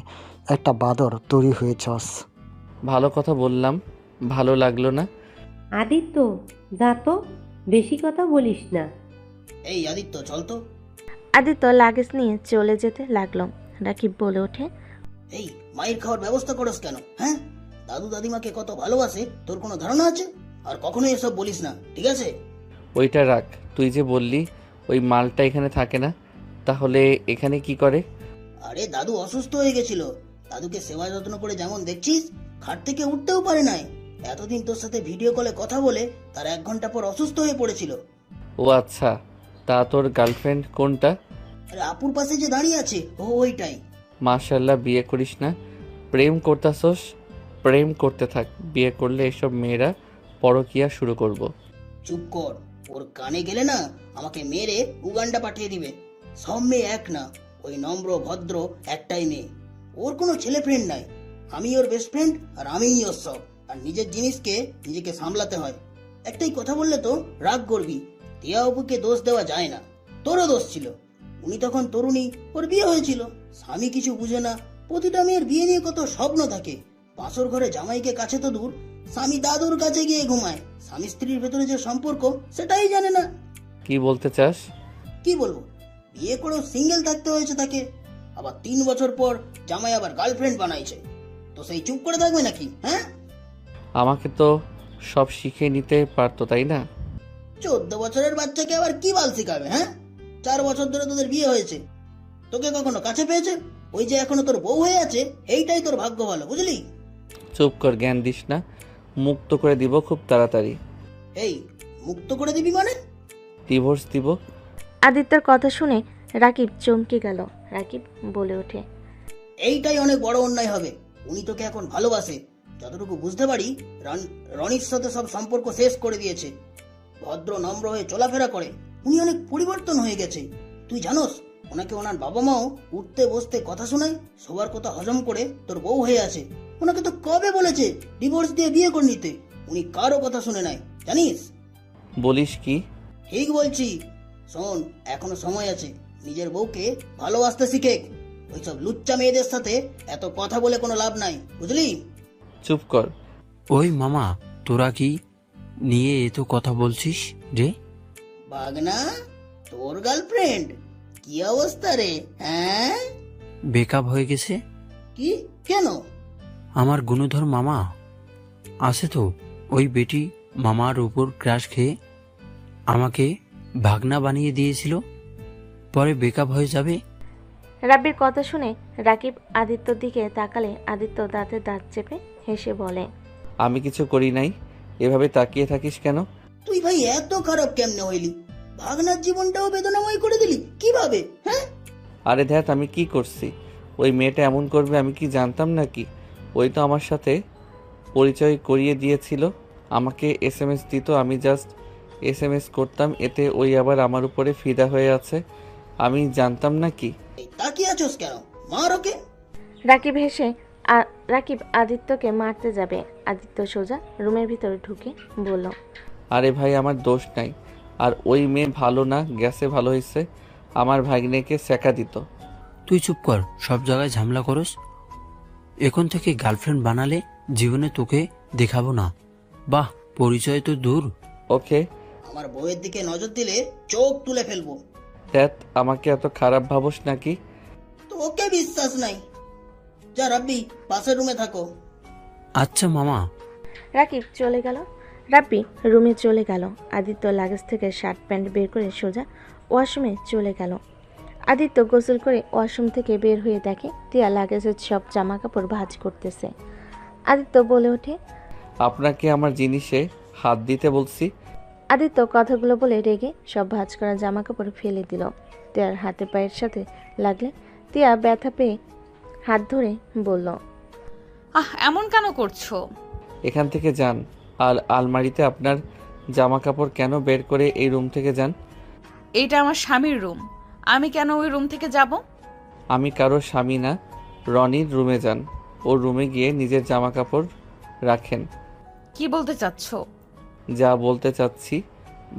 একটা বাদর তৈরি হয়েছস। ভালো কথা বললাম, ভালো লাগলো না? আদিত্য, যা তো, বেশি কথা বলিস না। এই আদিত্য, চল তো। আদিত্য লাগেজ নিয়ে চলে যেতে লাগলো। রাকিব বলে ওঠে, এই মায়ের খাওয়ার ব্যবস্থা করস কেন? হ্যাঁ, দাদু দাদিমাকে কত ভালোবাসে তোর কোনো ধারণা আছে? আর কখনোই এসব বলিস না, ঠিক আছে? ওইটা রাখ। তুই যে বললি ওই মালটা এখানে থাকে না, তাহলে এখানে কি করে? আরে দাদু অসুস্থ হয়ে গেছিল। দাদুকে সেবা যত্ন করে যেমন দেখছিস, খাট থেকে উঠতেও পারে নাই। এতদিন তোর সাথে ভিডিও কলে কথা বলে তার 1 ঘন্টা পর অসুস্থ হয়ে পড়েছিল। ও আচ্ছা, তা তোর গার্লফ্রেন্ড কোনটা? আরে আপুর পাশে যে দাঁড়িয়ে আছে, ওইটাই। মাশাল্লাহ, বিয়ে করিস না, প্রেম করতাছস? প্রেম করতে থাক, বিয়ে করলে এসব মেয়েরা পরকিয়া শুরু করব। চুপ কর, ওর কানে গেলে না আমাকে মেরে উগান্ডা পাঠিয়ে দিবে। সব মেয়ে এক না, ওই নম্র ভদ্র একটাই মেয়ে। ওর কোনো ছেলে ফ্রেন্ড নাই। আমি ওর বেস্ট ফ্রেন্ড, আর আমিই ওর সব। আর নিজের জিনিসকে নিজেকে সামলাতে হয়। একটাই কথা বললে তো রাগ করবি। টিয়া অপুকে দোষ দেওয়া যায় না, তোরও দোষ ছিল। উনি তখন তরুণী, ওর বিয়ে হয়েছিল। স্বামী কিছু বুঝে না। প্রতিটা মেয়ের বিয়ে নিয়ে কত স্বপ্ন থাকে। বাসর ঘরে জামাইকে কাছে তো দূর, স্বামী দাদুর কাছে গিয়ে ঘুমায়। স্বামী স্ত্রীর ভেতরে যে সম্পর্ক সেটাই জানে না। কি বলতে চাস? কি বলবো, বিয়ে করেও সিঙ্গেল থাকতে হয়েছে তাকে। আবার 3 বছর পর জামাই আবার গার্লফ্রেন্ড বানাইছে। তো সেই চুপ করে থাকবে নাকি? হ্যাঁ, আমাকে তো সব শিখে নিতে পারতো, তাই না? 14 বছরের বাচ্চাকে আবার কি বাল শিখাবে? হ্যাঁ, 4 বছর ধরে তোদের বিয়ে হয়েছে, তোকে কখনো কাছে পেয়েছে? ওই যে এখনো তোর বউ হয়ে আছে, এইটাই তোর ভাগ্য ভালো, বুঝলি? চুপ কর, জ্ঞান দিস না। মুক্ত করে দিব খুব তাড়াতাড়ি। এই মুক্ত করে দিবি মানে? ডিভোর্স দিব। আদিত্যর কথা শুনে রাকিব চমকে গেল। রাকিব বলে ওঠে, এইটাই অনেক বড় অন্যায় হবে। উনি তোকে এখন ভালোবাসে। যতটুকু বুঝতে পারি, রনির সাথে সব সম্পর্ক শেষ করে দিয়েছে। ভদ্র নম্র হয়ে চলাফেরা করে। উনি অনেক পরিবর্তন হয়ে গেছে। তুই জানোস, ওনাকে ওনার বাবা মাও উঠতে বসতে কথা শোনায়, সবার কথা হজম করে তোর বউ হয়ে আছে। ওনাকে তো কবে বলেছে ডিভোর্স দিয়ে বিয়ে করে নিতে। উনি কারো কথা শুনে নাই, জানিস? বলিস কি? ঠিক বলছি। শোন, এখনো সময় আছে। নিজের বউকে ভালোবাসতে শিখে। ওইসব লুচ্চা মেয়েদের সাথে এত কথা বলে কোনো লাভ নাই, বুঝলি? চুপ কর। ওই মামা, তোরা কি নিয়ে এত কথা বলছিস রে? বাগনা, তোর গার্লফ্রেন্ড কি অবস্থা রে? হ্যাঁ, বেকআপ হয়ে গেছে। কি? কেন? আমার গুণধর মামা আছে তো, ওই বেটি মামার উপর ক্রাশ খেয়ে আমাকে ভাগনা বানিয়ে দিয়েছিল, পরে বেকআপ হয়ে যাবে। রাব্বির কথা শুনে রাকিব আদিত্যর দিকে তাকালে আদিত্য দাঁতে দাঁত চেপে হেসে বলে, আমি কিছু করি নাই, এভাবে তাকিয়ে থাকিস কেন? তুই ভাই এত খারাপ কেমনে হইলি? ভাগনার জীবনটাও বেদনাময় করে দিলি কিভাবে? হ্যাঁ, আরে ধ্যাত, আমি কি করছি? ওই মেয়েটা এমন করবে আমি কি জানতাম নাকি? ওই তো আমার সাথে পরিচয় করিয়ে দিয়েছিল, আমাকে SMS দিত, আমি জাস্ট SMS করতাম, এতে ওই আবার আমার উপরে ফিদা হয়ে আছে। আমি জানতাম নাকি? এই তাকিয়ে আছোস কেন? মার ওকে। রাকিব হেসে রাকিব আদিত্যকে মারতে যাবে। আদিত্য সোজা রুমের ভিতরে ঢুকে বলল, আরে ভাই, আমার দোষ নাই। আর ওই মেয়ে ভালো না, গেছে ভালো হয়েছে, আমার ভাগ্নেকে সেকা দিত। তুই চুপ কর, সব জায়গায় ঝামেলা করস। এখন থেকে গার্লফ্রেন্ড বানালে জীবনে তোকে দেখাবো না। বাহ, পরিচয় তো দূর। ওকে, আমার বউয়ের দিকে নজর দিলে চোখ তুলে ফেলবো। ধ্যাত, আমাকে এত খারাপ ভাবস নাকি? তো ওকে বিশ্বাস নাই, যা রাব্বি, পাশের রুমে থাকো। আচ্ছা মামা। রাকিব চলে গেল। রাব্বি রুমে চলে গেল। আদিত্য লাগেজ থেকে শার্ট প্যান্ট বের করে সোজা ওয়াশরুমে চলে গেল। আদিত্য গোসল করে ওয়াশরুম থেকে বের হয়ে দেখে তিয়া লাগেজের সব জামা কাপড় ভাঁজ করতেছে। আদিত্য বলে ওঠে, আপনাকে আমার জিনিসে হাত দিতে বলছি। আদিত্য কথাগুলো বলে রেগে সব ভাঁজ করা জামা কাপড় ফেলে দিল। তিয়ার হাতে পায়ের সাথে লাগলে তিয়া ব্যথা পেয়ে হাত ধরে বলল, এমন কেন করছো? এখান থেকে যান। আর আলমারিতে আপনার জামা কাপড় কেন বের করে এই রুম থেকে যান? এইটা আমার স্বামীর রুম, আমি কেন ওই রুম থেকে যাব? আমি কারো স্বামী না। রনির রুমে যান। ওর রুমে গিয়ে নিজের জামা কাপড় রাখেন। কি বলতে চাচ্ছ? যা বলতে চাচ্ছি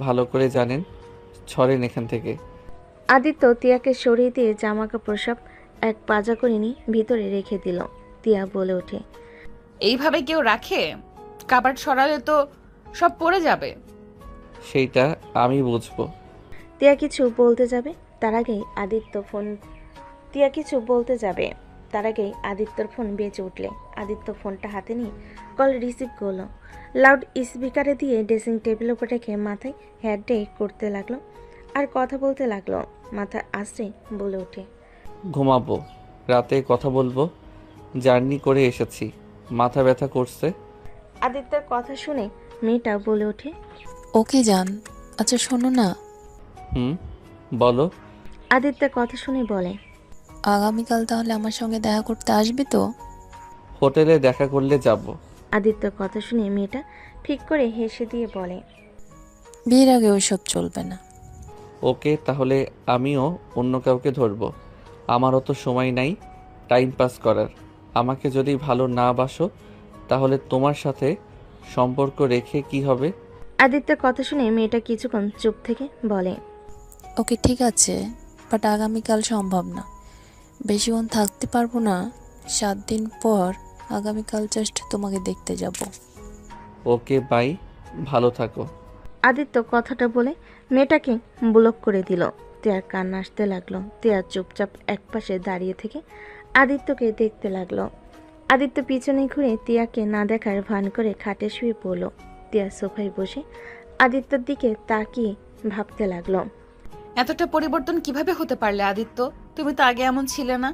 ভালো করে জানেন। ছড়েন এখান থেকে। আদিত্য তিয়াকে সরিয়ে দিয়ে জামা কাপড় সব এক পাজা করে নিয়ে ভিতরে রেখে দিল। তিয়া বলে ওঠে, এইভাবে কেউ রাখে? কাবার্ড সরালে তো সব পড়ে যাবে। সেইটা আমি বুঝবো। তিয়া কিছু বলতে যাবে তার আগেই আদিত্যর ফোন বেজে উঠলে আদিত্য ফোনটা হাতে নিয়ে কল রিসিভ করলো। লাউড স্পিকারে দিয়ে ড্রেসিং টেবিল উপর রেখে মাথায় হেয়ার ডে করতে লাগলো আর কথা বলতে লাগলো। মাথা আশ্রে বলে ওঠে, ঘুমাবো, রাতে কথা বলবো। জার্নি করে এসেছি, মাথা ব্যথা করছে। আদিত্যর কথা শুনে মেয়েটা বলে ওঠে, ওকে যান। আচ্ছা শোনো না, বলো। আদিত্যের কথা শুনে বলে, আগামীকাল তাহলে আমার সঙ্গে দেখা করতে আসবে তো? হোটেলে দেখা করলে যাব। আদিত্যর কথা শুনে মেয়েটা ঠিক করে হেসে দিয়ে বলে, বিয়ের আগে ওইসব চলবে না। ওকে, তাহলে আমিও অন্য কাউকে ধরবো। আমারও তো সময় নাই টাইম পাস করার। আমাকে যদি ভালো না বাসো তাহলে তোমার সাথে সম্পর্ক রেখে কি হবে? আদিত্যের কথা শুনে মেয়েটা কিছুক্ষণ চুপ থেকে বলে, ওকে ঠিক আছে, বাট আগামীকাল সম্ভব না, বেশিক্ষণ থাকতে পারবো না। 7 দিন পর আগামীকাল জাস্ট তোমাকে দেখতে যাব। ওকে বাই, ভালো থাকো। আদিত্য কথাটা বলে মেয়েটাকে ব্লক করে দিল। তিয়ার কান্না আসতে লাগলো। তিয়া চুপচাপ একপাশে দাঁড়িয়ে থেকে আদিত্যকে দেখতে লাগলো। আদিত্য পিছনে ঘুরে তিয়াকে না দেখার ভান করে খাটে শুয়ে পড়ল। তিয়া সোফায় বসে আদিত্যর দিকে তাকিয়ে ভাবতে লাগলো, এতটা পরিবর্তন কিভাবে হতে পারলে আদিত্য? তুমি তো আগে এমন ছিলে না।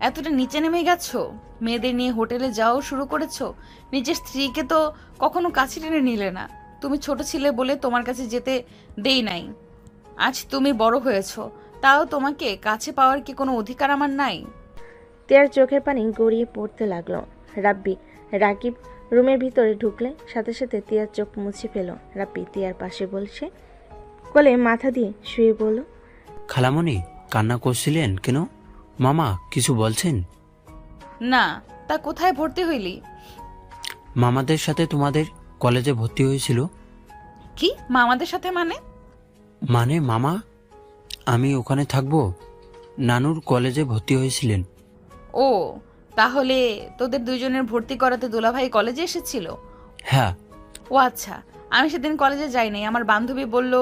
এতটা নিচে নেমে গেছো। মেয়েদের নিয়ে হোটেলে যাওয়া শুরু করেছো। নিজের স্ত্রীকে তো কখনো কাছে টেনে নিলে না। তুমি ছোট ছিলে বলে তোমার কাছে যেতে দেই নাই। আজ তুমি বড় হয়েছো, তাও তোমাকে কাছে পাওয়ার কি কোনো অধিকার আমার নাই? তিয়ার চোখের পানি গড়িয়ে পড়তে লাগলো। রাকিব রুমের ভিতরে ঢুকলে সাথে সাথে তিয়ার চোখ মুছে ফেল। রাব্বি তিয়ার পাশে বলছে, কোলে মাথা দিয়ে শুয়ে বলল, খালামণি কান্না করছিলেন কেন? মামা কিছু বলছেন? না, তা কোথায় ভর্তি হইলি? মামাদের সাথে তোমাদের কলেজে ভর্তি হয়েছিল। কি মামাদের সাথে? মানে মামা আমি ওখানে থাকবো। নানুর কলেজে ভর্তি হয়েছিলেন। ও, তাহলে তোদের দুইজনের ভর্তি করাতে দুলাভাই কলেজে এসেছিল? হ্যাঁ। ও আচ্ছা, আমি সেদিন কলেজে যাই নাই, আমার বান্ধবী বলল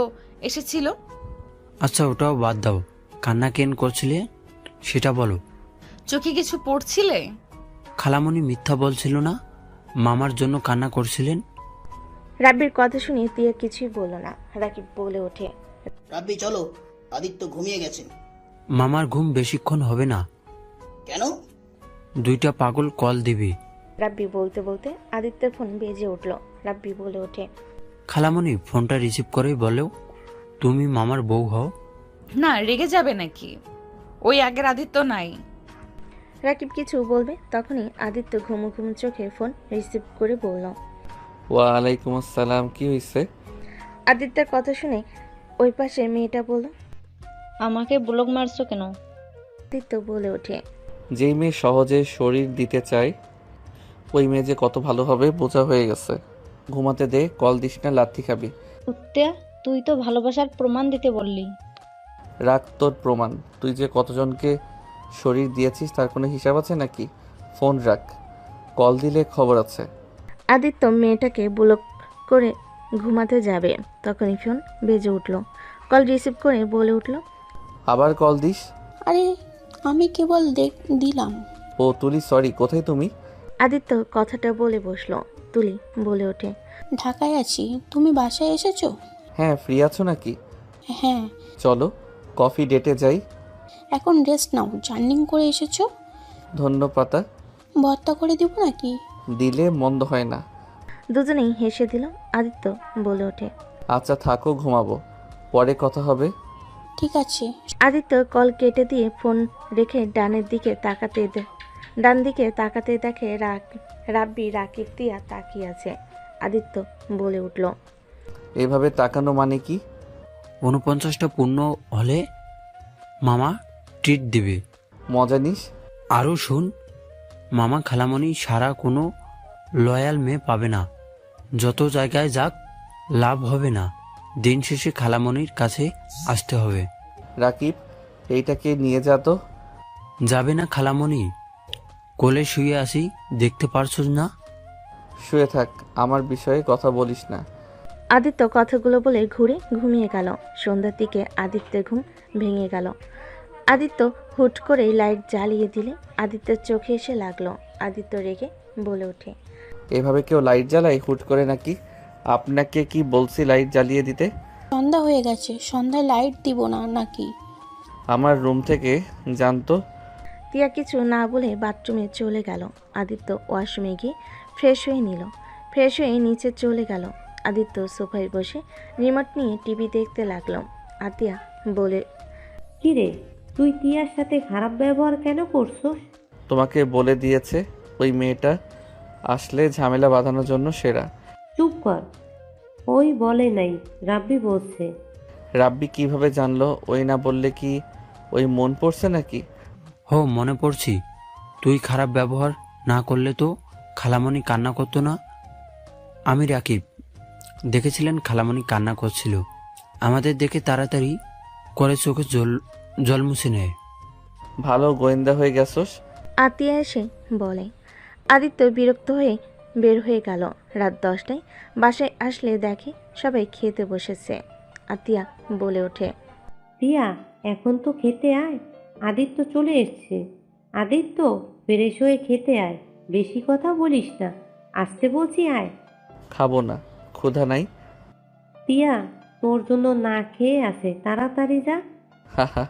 এসেছিল। আচ্ছা ওটাও বাদ দাও, কান্না কেন করছিলে সেটা বলো। চোখে কিছু পড়ছিলে? খালামণি মিথ্যা বলছিল না, মামার জন্য কান্না করছিলেন। রাব্বির কথা শুনে তিয়া কিছুই বলল না। রাকিব বলে ওঠে, রাব্বি চলো, আদিত্য ঘুমিয়ে গেছে। মামার ঘুম বেশিক্ষণ হবে না। কেন? 2টা পাগল কল দিবি। রাব্বি বলতে বলতে আদিত্যের ফোন বেজে উঠল। রাব্বি বলে ওঠে, খালামণি ফোনটা রিসিভ করে বলো তুমি মামার বউ হও। না, রেগে যাবে নাকি? ওই আগের আদিত্য নাই। রাকিব কিছু বলবে তখনই আদিত্য ঘুমু ঘুমু চোখে ফোন রিসিভ করে বলল, ওয়ালাইকুম আসসালাম, কি হয়েছে? আদিত্যের কথা শুনে ওই পাশে মেয়েটা বলল, আমাকে ব্লক মারছো কেন? আদিত্য বলে ওঠে, যেই মেয়ে সহজে শরীর দিতে চায় ওই মেয়ে যে কত ভালো হবে বোঝা হয়ে গেছে। ঘুমাতে দে, কল দিস না, লাথি খাবি। উত্তেয়া, তুই তো ভালোবাসার প্রমাণ দিতে বললি। রাখ তোর প্রমাণ। তুই যে কতজনকে শরীর দিয়েছিস তার কোনো হিসাব আছে নাকি? ফোন রাখ, কল দিলে খবর আছে। আদিত্য মেয়েটাকে ব্লক করে ঘুমাতে যাবে তখনই ফোন বেজে উঠল। কল রিসিভ করে বলে উঠল, আবার কল দিস? আরে আমি কেবল দিলাম। ও তুলি, সরি, কোথায় তুমি? আদিত্য কথাটা বলে বসলো। তুলি বলে ওঠে, ঢাকায় আছি, তুমি বাসায় এসেছো? হ্যাঁ, ফ্রি আছো নাকি? হ্যাঁ। চলো কফি ডেটে যাই। এখন রেস্ট নাও, জার্নিং করে এসেছো। ধন্যপাতা ভর্তা করে দিব নাকি? দিলে মন্দ হয় না। দুজনেই হেসে দিল। আদিত্য বলে ওঠে, আচ্ছা থাকো, ঘুমাবো, পরে কথা হবে। ঠিক আছে। আদিত্য কল কেটে দিয়ে ফোন রেখে ডান দিকে তাকাতে দেখে রাব্বি, রাকিব, তিয়া তাকিয়ে আছে। আদিত্য বলে উঠল, এভাবে তাকানো মানে কি? 49টা পূর্ণ হলে মামা ট্রিট দিবে। মজা নিস। আরও শুন, মামা খালামণি সারা কোনো লয়াল মেয়ে পাবে না। যত জায়গায় যাক লাভ হবে না, দিন শেষে খালামণির কাছে আসতে হবে। রাকিব, এইটাকে নিয়ে যা তো। যাবে না খালামণি? কোলে শুয়ে আসি, দেখতে পারছো না? শুয়ে থাক, আমার বিষয়ে কথা বলিস না। আদিত্য কথাগুলো বলে ঘুরে ঘুমিয়ে গেল। সন্ধ্যার দিকে আদিত্যের ঘুম ভেঙে গেল। আদিত্য হুট করেই লাইট জ্বালিয়ে দিলে আদিত্যের চোখে এসে লাগলো। আদিত্য রেগে বলে ওঠে, এভাবে কেউ লাইট জ্বালায় হুট করে নাকি? আপনাকে কি বলছি লাইট জ্বালিয়ে দিতে? সন্ধ্যা হয়ে গেছে, সন্ধ্যায় লাইট দিব না নাকি? আমার রুম থেকে জানতো। তিয়া কিছু না বলে বাথরুমে চলে গেল। আদিত্য ওয়াশরুমে গিয়ে ফ্রেশ হয়ে নিল। ফ্রেশ হয়ে নিচে চলে গেল। আদিত্য সোফায় বসে রিমোট নিয়ে টিভি দেখতে লাগলো। আতিয়া বলে, কিরে, তুই টিয়ার সাথে খারাপ ব্যবহার কেন করছস? তোমাকে বলে দিয়েছে ওই মেয়েটা আসলে ঝামেলা বাঁধানোর জন্য সেরা। চুপ কর, ওই বলে নাই, রাব্বি বলছে। রাব্বি কিভাবে জানলো? ওই না বললে কি ওই মন পড়ছে নাকি? হো, মনে পড়ছি। তুই খারাপ ব্যবহার না করলে তো খালামণি কান্না করতো না। আমি রাকিব, দেখেছিলেন খালামণি কান্না করছিল। আমাদের দেখে তাড়াতাড়ি করে চোখে জল মুছে নেয়। ভালো গোয়েন্দা হয়ে গেছস। আতিয়া এসে বলে। আদিত্য বিরক্ত হয়ে বের হয়ে গেল। রাত 10টায় বাসায় আসলে দেখে সবাই খেতে বসেছে। আতিয়া বলে ওঠে, টিয়া, এখন তো খেতে আয়, আদিত্য চলে এসছে। আদিত্য, ফ্রেশ হয়ে খেতে আয়, বেশি কথা বলিস না, আসতে বলছি আয়। খাবো না, ক্ষুধা নাই। টিয়া, তোর জন্য না খেয়ে আছে, তাড়াতাড়ি যা। হাহা,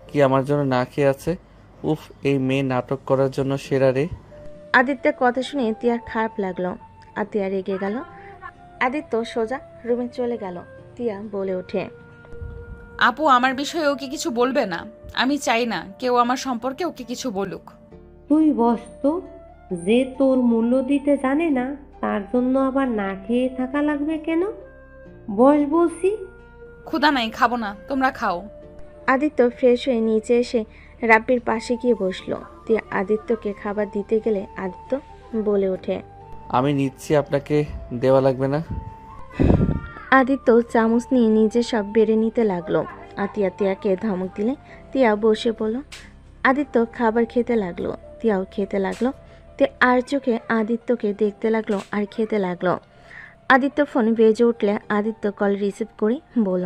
কি আমার জন্য না খেয়ে আছে? উফ, এই মেয়ে নাটক করার জন্য সেরা রে। আদিত্যের কথা শুনে তিয়ার খারাপ লাগলো। আতিয়া রেগে গেল। আদিত্য সোজা রুমে চলে গেল। তিয়া বলে ওঠে, আপু, আমার বিষয়ে ওকে কিছু বলবে না। আমি চাই না কেউ আমার সম্পর্কে ওকে কিছু বলুক। তুই বস তো, যে তোর মূল্য দিতে জানে না তার জন্য আবার না খেয়ে থাকা লাগবে কেন? বস বলছি। ক্ষুধা নাই, খাবো না, তোমরা খাও। আদিত্য ফ্রেশ হয়ে নিচে এসে রাব্বির পাশে গিয়ে বসলো। তিয়া আদিত্যকে খাবার দিতে গেলে আদিত্য বলে ওঠে, আমি নিচ্ছি, আপনাকে দেওয়া লাগবে না। আদিত্য চামচ নিয়ে নিজে সব বেড়ে নিতে লাগলো। আতিয়া তিয়াকে ধমক দিলে তিয়া বসে পড়ল। আদিত্য খাবার খেতে লাগলো। তিয়াও খেতে লাগলো। তিয়া আর চোখে আদিত্যকে দেখতে লাগলো আর খেতে লাগলো। আদিত্য ফোন বেজে উঠলে আদিত্য কল রিসিভ করে বলল,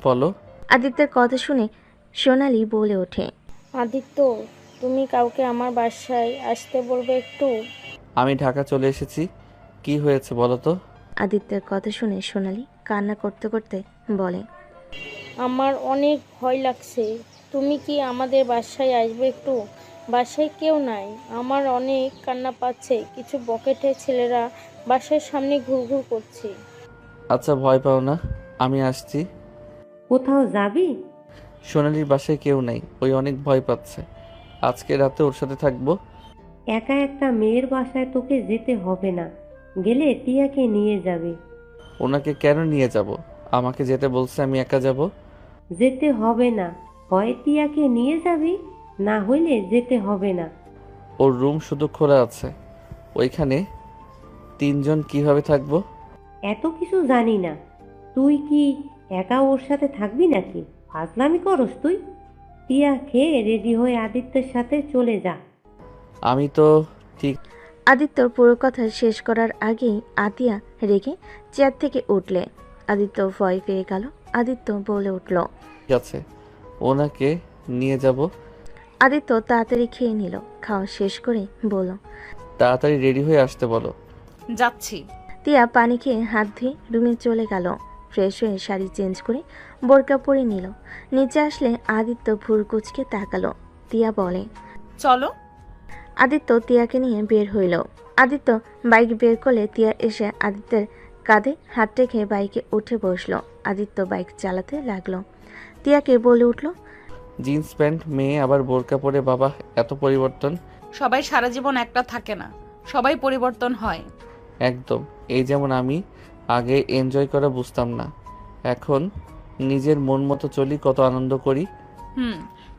বলো। আদিত্যের কথা শুনে সোনালি বলে ওঠে, আদিত্য, তুমি কাউকে আমার বাসায় আসতে বলবে একটু। আমি ঢাকা চলে এসেছি, কি হয়েছে বলো তো? আদিত্যের কথা শুনে সোনালি কান্না করতে করতে বলে, আমার অনেক ভয় লাগছে, তুমি কি আমাদের বাসায় আসবে একটু? বাসায় কেউ নাই, আমার অনেক কান্না পাচ্ছে, কিছু বকেটে ছেলেরা বাসার সামনে ঘুরঘুর করছে। আচ্ছা, ভয় পাও না, আমি আসছি। কোথাও যাবি? সোনালির বাসায় কেউ নেই, ওই অনেক ভয় পাচ্ছে। আজকে রাতে ওর সাথে থাকবো। একা একটা মেয়ের বাসায় তোকে যেতে হবে না, গেলে টিয়াকে নিয়ে যাবে। ওনাকে কেন নিয়ে যাব? আমাকে যেতে বলছে, আমি একা যাব। যেতে হবে না, হয় টিয়াকে নিয়ে যাবি, না হইলে যেতে হবে না। ওর রুম শুধু খোলা আছে, ওইখানে 3 জন কিভাবে থাকবো? এত কিছু জানি না, তুই কি একা ওর সাথে থাকবি নাকি? ফাজলামি করস তুই? টিয়া খেয়ে রেডি হয়ে আদিত্যের সাথে চলে যা। আমি তো ঠিক। আদিত্যর পুরো কথা শেষ করার আগেই আতিয়া রেগে চেয়ার থেকে উঠলে। আদিত্য ভয় পেয়ে গেল। আদিত্য বলে উঠল, ঠিক আছে, ওনাকে নিয়ে যাব। আদিত্য তাড়াতাড়ি খেয়ে নিল। খাওয়া শেষ করে বলল, তাড়াতাড়ি রেডি হয়ে আসতে বলো। যাচ্ছি। তিয়া পানি খেয়ে হাত ধুয়ে রুমে চলে গেল। ফ্রেশ হয়ে শাড়ি চেঞ্জ করে বোরকা পরে নিল। নিচে আসলে আদিত্য ভুর কুচকে তাকালো। তিয়া বলে, চলো। আদিত্য তিয়াকে নিয়ে বের হইল। আদিত্য বাইক বের করলে তিয়া এসে আদিত্যের কাঁধে হাত রেখে বাইকে উঠে বসলো। আদিত্য বাইক চালাতে লাগলো। তিয়াকে বলে উঠল, জিন্স প্যান্ট মেয়ে আবার বোরকা পরে, বাবা এত পরিবর্তন। সবাই সারা জীবন একটা থাকে না, সবাই পরিবর্তন হয়। একদম। এই যেমন আমি আগে এনজয় করা বুঝতাম না, এখন নিজের মন মতো চলি, কত আনন্দ করি।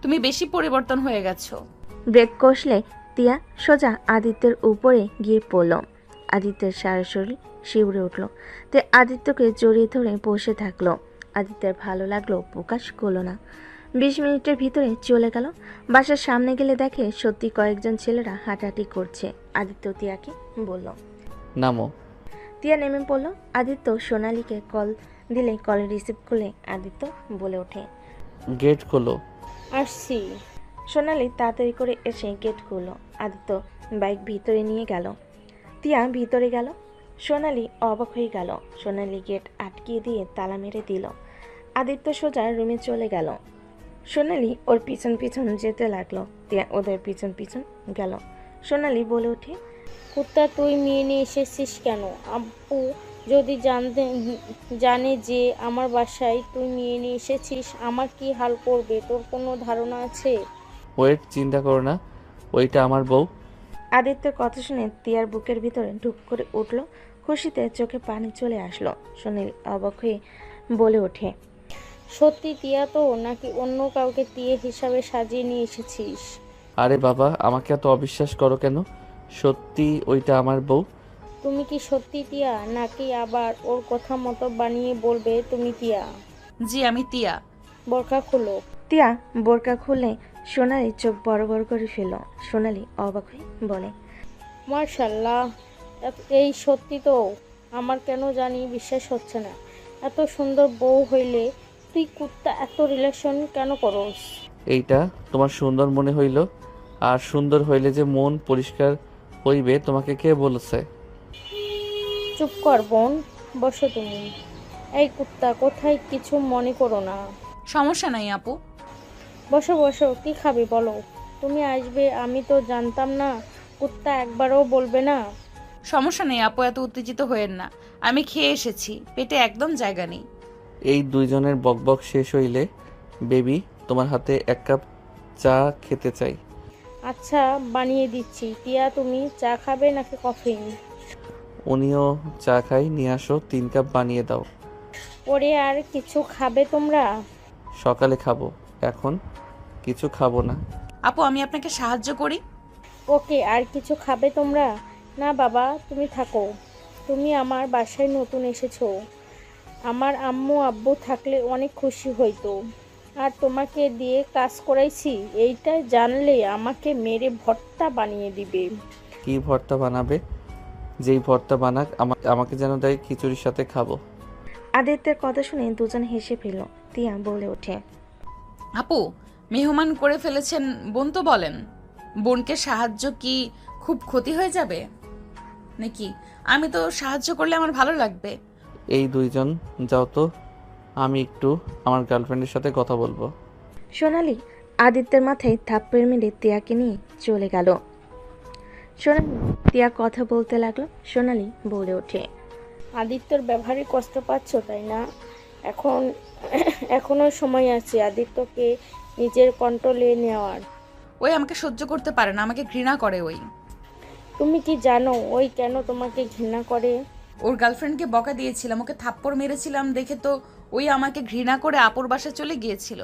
তুমি বেশি পরিবর্তন হয়ে গেছো। ব্রেক কষলে তিয়া সোজা আদিত্যের উপরে গিয়ে পড়ল। আদিত্যের সারা শরীর শিউরে উঠল। তে আদিত্যকে জড়িয়ে ধরে বসে থাকলো। আদিত্যের ভালো লাগলো প্রকাশ করলো না। 20 মিনিটের ভিতরে চলে গেল। বাসার সামনে গেলে দেখে সত্যি কয়েকজন ছেলেরা হাঁটাহাঁটি করছে। আদিত্য তিয়াকে বলল, নামো। তিয়া নেমে পড়ল। আদিত্য সোনালীকে কল দিলে কল রিসিভ করলে আদিত্য বলে ওঠে, গেট খোলো। আসছি। সোনালী তাড়াতাড়ি করে এসে গেট খুলল। আদিত্য বাইক ভিতরে নিয়ে গেল। তিয়া ভিতরে গেল। সোনালী অবাক হয়ে গেল। সোনালী গেট আটকিয়ে দিয়ে তালা মেরে দিল। আদিত্য সোজা রুমে চলে গেল। সোনালী ওর পিছন পিছন যেতে লাগলো। তিয়া ওদের পিছন পিছন গেল। সোনালী বলে ওঠে, কুত্তা তুই মেয়ে নিয়ে এসেছিস কেন? আব্বু যদি জানে যে আমার বাসায় তুই মেয়ে নিয়ে এসেছিস, আমার কি হাল করবে তোর কোনো ধারণা আছে? ওয়েট, চিন্তা করো না, ওইটা আমার বউ। আদিত্যের কথা শুনে তিয়ার বুকের ভিতরে ঢুক করে উঠল। খুশিতে চোখে পানি চলে আসলো। সোনালী অবাক হয়ে বলে ওঠে, সত্যি তিয়া তো, নাকি অন্য কাউকে তিয়া হিসাবে সাজিয়ে নিয়ে এসেছিস? আরে বাবা, আমাকে এত অবিশ্বাস করো কেন? সত্যি ওইটা আমার বউ। তুমি কি সত্যি তিয়া, নাকি আবার ওর কথা মতো বানিয়ে বলবে তুমি তিয়া? জি, আমি তিয়া। বোরকা খুলো। তিয়া বোরকা খুলে সোনালী চোখ বড় বড় করে ফেলল। সোনালী অবাক হয়ে বলে, মার্শাল্লাহ, এই সত্যি তো? আমার কেন জানি বিশ্বাস হচ্ছে না। এত সুন্দর বউ হইলে তুই কুত্তা এত রিলেশন কেন করস? এইটা তোমার সুন্দর মনে হইল? আর সুন্দর হইলে যে মন পরিষ্কার হইবে তোমাকে কে বলেছে? চুপ কর বোন, বসো তুমি। এই কুত্তা কোথায়, কিছু মনে করো না। সমস্যা নাই আপু। বসো বসো, কি খাবে বলো? তুমি আসবে আমি তো জানতাম না। কুত্তা একবারও বলবে না? সমস্যা নেই আপু, এত উত্তেজিত হয়েন না। আমি খেয়ে এসেছি, পেটে একদম জায়গা নেই। এই দুইজনের বকবক শেষ হইলে বেবি তোমার হাতে 1 কাপ চা খেতে চাই। আচ্ছা, বানিয়ে দিচ্ছি। টিয়া, তুমি চা খাবে নাকি কফি? উনিও চা খাই, নিয়ে আসো 3 কাপ বানিয়ে দাও। পরে আর কিছু খাবে তোমরা? সকালে খাবো, এখন কিছু খাবো না। আপু, আমি আপনাকে সাহায্য করি। ওকে, আর কিছু খাবে তোমরা? না বাবা, তুমি থাকো। তুমি আমার বাসায় নতুন এসেছো। আমার আম্মু আব্বু থাকলে অনেক খুশি হইতো। আর তোমাকে দিয়ে কাজ করাইছি, এইটা জানলে আমাকে মেরে ভর্তা বানিয়ে দিবে। কি ভর্তা বানাবে? যেই ভর্তা বানাক আমাকে যেন দেয়, খিচুড়ির সাথে খাবো। আদিত্যের কথা শুনে দুজন হেসে ফেলল। তিয়া বলে ওঠে, আপু, মেহমান করে ফেলেছেন বোন তো বলেন। বোনকে সাহায্য কি খুব ক্ষতি হয়ে যাবে নাকি? আমি তো সাহায্য করলে আমার ভালো লাগবে। এই দুইজন যাও তো, আমি একটু আমার গার্লফ্রেন্ডের সাথে কথা বলবো। সোনালী আদিত্যের মাথায় থাপ্পড় মেরে তিয়াকে নিয়ে চলে গেল। সোনালী তিয়া কথা বলতে লাগলো। সোনালী বলে ওঠে, আদিত্যর ব্যবহারে কষ্ট পাচ্ছ তাই না? এখনো সময় আছে আদিত্যকে নিজের কন্ট্রোলে নেওয়ার। ওই আমাকে সহ্য করতে পারে না, আমাকে ঘৃণা করে। ওই তুমি কি জানো ওই কেন তোমাকে ঘৃণা করে? ওর গার্লফ্রেন্ডকে বকা দিয়েছিলাম, ওকে থাপ্পড় মেরেছিলাম দেখে তো ওই আমাকে ঘৃণা করে আপুর বাসায় চলে গিয়েছিল।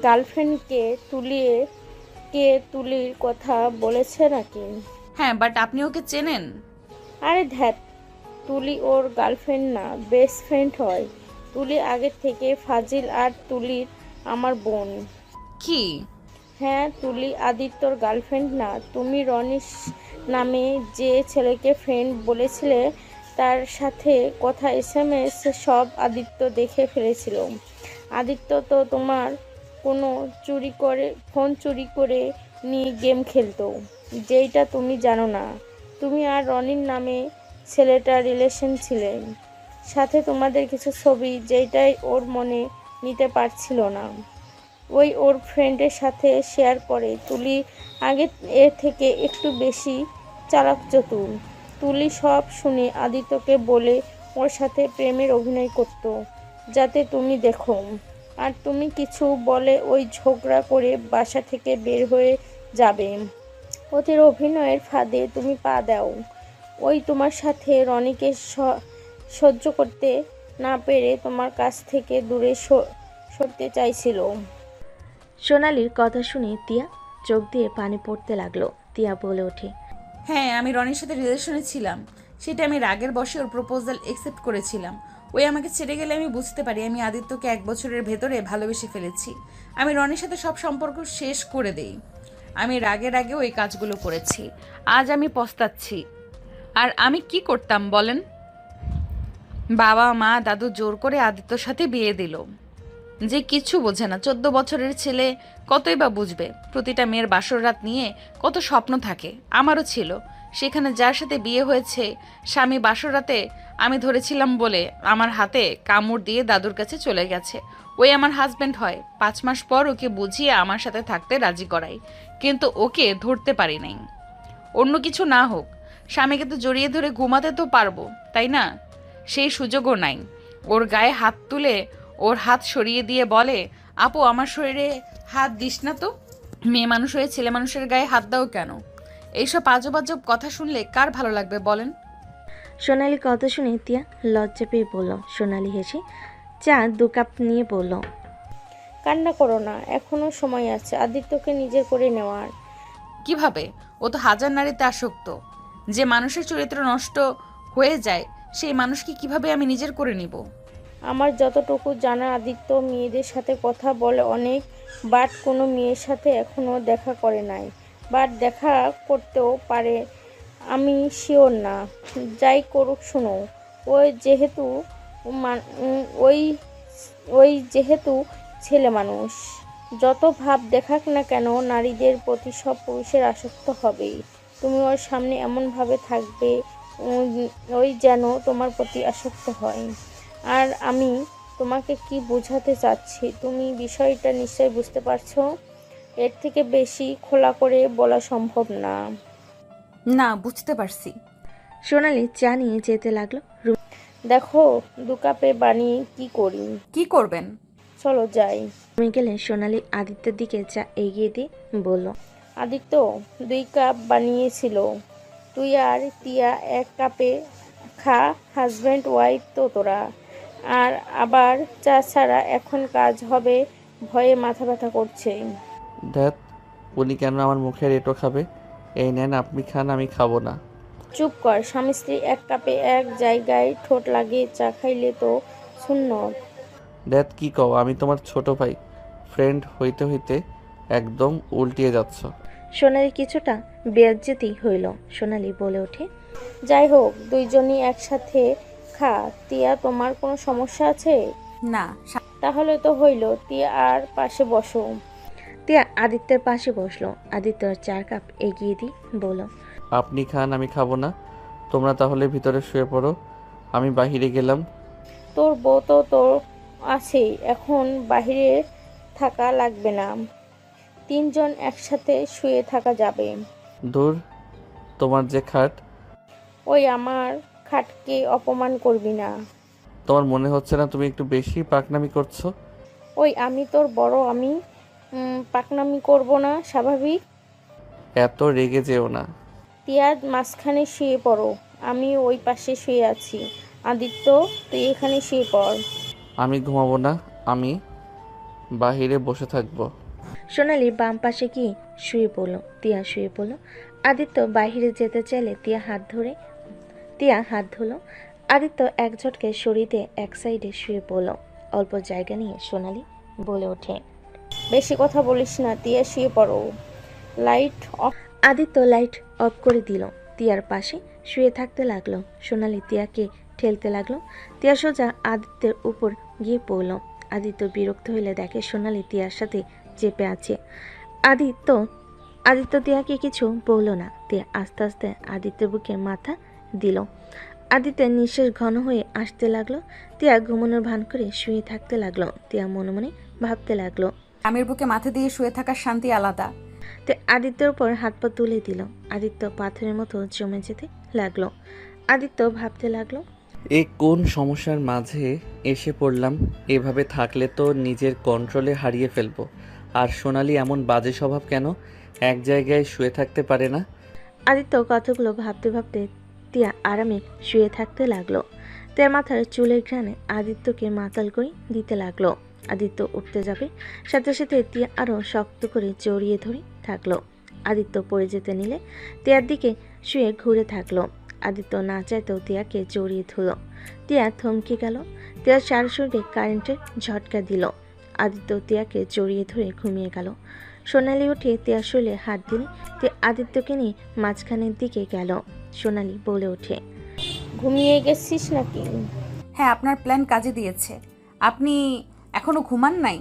গার্লফ্রেন্ডকে তুলির কথা বলেছে নাকি? হ্যাঁ, বাট আপনি ওকে চেনেন? আরে ধ্যাত, তুলি ওর গার্লফ্রেন্ড না, বেস্ট ফ্রেন্ড হয়। তুলি আগে থেকে ফাজিল, আর তুলির আমার বোন। কি? হ্যাঁ, তুলি আদিত্যর গার্লফ্রেন্ড না। তুমি রনিশ নামে যে ছেলেকে ফ্রেন্ড বলেছিলে, তার সাথে কথা SMS সব আদিত্য দেখে ফেলেছিল। আদিত্য তো তোমার কোনো ফোন চুরি করে নিয়ে গেম খেলতো, যেইটা তুমি জানো না। তুমি আর রনির নামে ছেলেটা রিলেশন ছিলেন, সাথে তোমাদের কিছু ছবি, যেইটাই ওর মনে নিতে পারছিল না, ওই ওর ফ্রেন্ডের সাথে শেয়ার করে। তুলি আগে এর থেকে একটু বেশি চালাক চতুর। তুলি সব শুনে আদিত্যকে বলে ওর সাথে প্রেমের অভিনয় করত, যাতে তুমি দেখো। আর তুমি কিছু বলে ওই ঝগড়া করে বাসা থেকে বের হয়ে যাবে। ওদের অভিনয়ের ফাঁদে তুমি পা দাও। ওই তোমার সাথে রনিকে সহ্য করতে না পেরে তোমার কাছ থেকে দূরে সরতে চাইছিল। সোনালির কথা শুনে তিয়া চোখ দিয়ে পানি পড়তে লাগলো। তিয়া বলে ওঠে, হ্যাঁ, আমি রনির সাথে রিলেশনে ছিলাম। সেটা আমি রাগের বশে ওর প্রপোজাল অ্যাকসেপ্ট করেছিলাম। ওই আমাকে ছেড়ে গেলে আমি বুঝতে পারি আমি আদিত্যকে 1 বছরের ভেতরে ভালোবেসে ফেলেছি। আমি রনির সাথে সব সম্পর্ক শেষ করে দেই। আমি রাগে ওই কাজগুলো করেছি। আজ আমি পস্তাচ্ছি। আর আমি কি করতাম বলেন? বাবা মা দাদু জোর করে আদিত্যর সাথে বিয়ে দিল, যে কিছু বোঝে না। 14 বছরের ছেলে কতই বা বুঝবে। প্রতিটা মেয়ের বাসর রাত নিয়ে কত স্বপ্ন থাকে, আমারও ছিল। সেখানে যার সাথে বিয়ে হয়েছে, স্বামী বাসর রাতে আমি ধরেছিলাম বলে আমার হাতে কামড় দিয়ে দাদুর কাছে চলে গেছে। ওই আমার হাজব্যান্ড হয়। 5 মাস পর ওকে বুঝিয়ে আমার সাথে থাকতে রাজি করাই, কিন্তু ওকে ধরতে পারি নাই। অন্য কিছু না হোক, স্বামীকে তো জড়িয়ে ধরে ঘুমাতে তো পারবো, তাই না? সেই সুযোগও নাই। ওর গায়ে হাত তুলে ওর হাত সরিয়ে দিয়ে বলে, আপু আমার শরীরে হাত দিস না তো। মেয়ে মানুষ হয়ে ছেলে মানুষের গায়ে হাত দাও কেন? এইসব আজব কথা শুনলে কার ভালো লাগবে বলেন? সোনালি কথা শুনে তিয়া লজ্জা পেয়ে বলল। সোনালি হেসে চা 2 কাপ নিয়ে বলল, কান্না করো না, এখনো সময় আছে আদিত্যকে নিজের করে নেওয়ার। কিভাবে? ও তো হাজার নারীতে আসক্ত। যে মানুষের চরিত্র নষ্ট হয়ে যায়, সেই মানুষকে কিভাবে আমি নিজের করে নিব? আমার যতটুকু জানা, আদিত্য মেয়েদের সাথে কথা বলে অনেক, বাট কোনো মেয়ের সাথে এখনো দেখা করে নাই। বাট দেখা করতেও পারে, আমি শিওর না। যাই করুক শোনো, ওই যেহেতু যেহেতু ছেলে মানুষ, যত ভাব দেখাক না কেন, নারীদের প্রতি সব পুরুষের আসক্ত হবেই। তুমি ওর সামনে এমনভাবে থাকবে ওই যেন তোমার প্রতি আসক্ত হয়। আর আমি তোমাকে কি বোঝাতে চাচ্ছি তুমি বিষয়টা নিশ্চয়ই বুঝতে পারছো। এর থেকে বেশি খোলা করে বলা সম্ভব না। না, বুঝতে পারছি। সোনালি চা নিয়ে যেতে লাগলো। দেখো 2 কাপে বানিয়ে কি করি। কি করবেন? চলো যাই। রুমে গেলে সোনালি আদিত্যের দিকে চা এগিয়ে দিয়ে বলল, আদিত্য 2 কাপ বানিয়েছিল, তুই আর তিয়া 1 কাপে খা। হাজব্যান্ড ওয়াইফ তো তোরা। আর আবার চা ছাড়া এখন কাজ হবে ভয়ে মাথা ব্যথা করছে। ধ্যাত, উনি কেন আমার মুখের এঁটো খাবে? এই নেন, আপনি খান, আমি খাবো না। চুপ কর। স্বামী স্ত্রী 1 কাপে 1 জায়গায় ঠোঁট লাগিয়ে চা খাইলে তো সুন্নত। ধ্যাত, কি কও? আমি তোমার ছোট ভাই। ফ্রেন্ড হইতে হইতে একদম উল্টিয়ে যাচ্ছ। সোনালি কিছুটা বেজ্জতি হইল। সোনালি বলে ওঠে, যাই হোক, 2 জনই একসাথে খা। তিয়া, তোমার কোনো সমস্যা আছে? না। তাহলে তো হইল। তিয়া আর পাশে বসো। তিয়া আদিত্যের পাশে বসলো। আদিত্য 4 কাপ এগিয়ে দিয়ে বলল, আপনি খান, আমি খাবো না। তোমরা তাহলে ভিতরে শুয়ে পড়ো, আমি বাহিরে গেলাম। তোর বউ তো তোর আছেই, এখন বাহিরে থাকা লাগবে না। 3 জন একসাথে শুয়ে থাকা যাবে। দূর, তোমার যে খাট। ওই আমার খাটকে অপমান করবি না। তোমার মনে হচ্ছে না তুমি একটু বেশি পাকনামি করছো? ওই আমি তোর বড়, আমি পাকনামি করব না স্বাভাবিক? এত রেগে যেও না। তিয়া মাঝখানে শুয়ে পড়ো, আমি ওই পাশে শুয়ে আছি। আদিত্য, তুই এখানে শুয়ে পড়। আমি ঘুমাবো না, আমি বাহিরে বসে থাকবো। সোনালি বাম পাশে গিয়ে শুয়ে পড়ল। তিয়া শুয়ে পড়ল। আদিত্য বাহিরে যেতে চাইলে তিয়া হাত ধুলো। আদিত্য এক ঝটকে শরীরে এক সাইডে শুয়ে পড়ল। অল্প জায়গা নিয়ে সোনালি বলে ওঠে, বেশি কথা বলিস না, তিয়া শুয়ে পড়ো। Light off. Aditya light off করে দিল। তিয়ার পাশে শুয়ে থাকতে লাগলো। সোনালি তিয়াকে ঠেলতে লাগলো। তিয়া সোজা আদিত্যের উপর গিয়ে পড়ল। আদিত্য বিরক্ত হইলে দেখে সোনালি তিয়ার সাথে চেপে আছে। আদিত্য তিয়াকে কিছু বলল না। তিয়া আস্তে আস্তে আদিত্যের বুকে মাথা দিল। আদিত্যের নিঃশ্বাস ঘন হয়ে আসতে লাগলো। তিয়া ঘুমানোর ভান করে শুয়ে থাকতে লাগলো। তিয়া মনে মনে ভাবতে লাগলো, স্বামীর বুকে মাথা দিয়ে শুয়ে থাকার শান্তি আলাদা। তে আদিত্যের উপর হাত পা তুলে দিল। আদিত্য পাথরের মতো জমে যেতে লাগলো। আদিত্য ভাবতে লাগলো, এ কোন সমস্যার মাঝে এসে পড়লাম? এভাবে থাকলে তো নিজের কন্ট্রোলে হারিয়ে ফেলবো। আর সোনালি এমন বাজে স্বভাব কেন? এক জায়গায় শুয়ে থাকতে পারে না? আদিত্য কথাগুলো ভাবতে ভাবতে তিয়া আরামে শুয়ে থাকতে লাগলো। তিয়ার মাথার চুলের ঘ্রাণে আদিত্যকে মাতাল করে দিতে লাগলো। আদিত্য উঠতে যাবে, সাথে সাথে তিয়া আরো শক্ত করে জড়িয়ে ধরে থাকলো। আদিত্য পড়ে যেতে নিলে তিয়ার দিকে শুয়ে ঘুরে থাকলো। আদিত্য না চাইতেও তিয়াকে জড়িয়ে ধরল। তিয়া থমকে গেল। তিয়ার সারা শরীরে কারেন্টের ঝটকা দিল। আদিত্য তিয়াকে জড়িয়ে ধরে ঘুমিয়ে গেল। সোনালি উঠে তিয়ার শরীরে হাত দিলে তিয়া আদিত্যকে নিয়ে মাঝখানের দিকে গেল। সোনালি বলে ওঠে, ঘুমিয়ে গেছিস নাকি? হ্যাঁ, আপনার প্ল্যান কাজে দিয়েছে। আপনি এখনো ঘুমান নাই?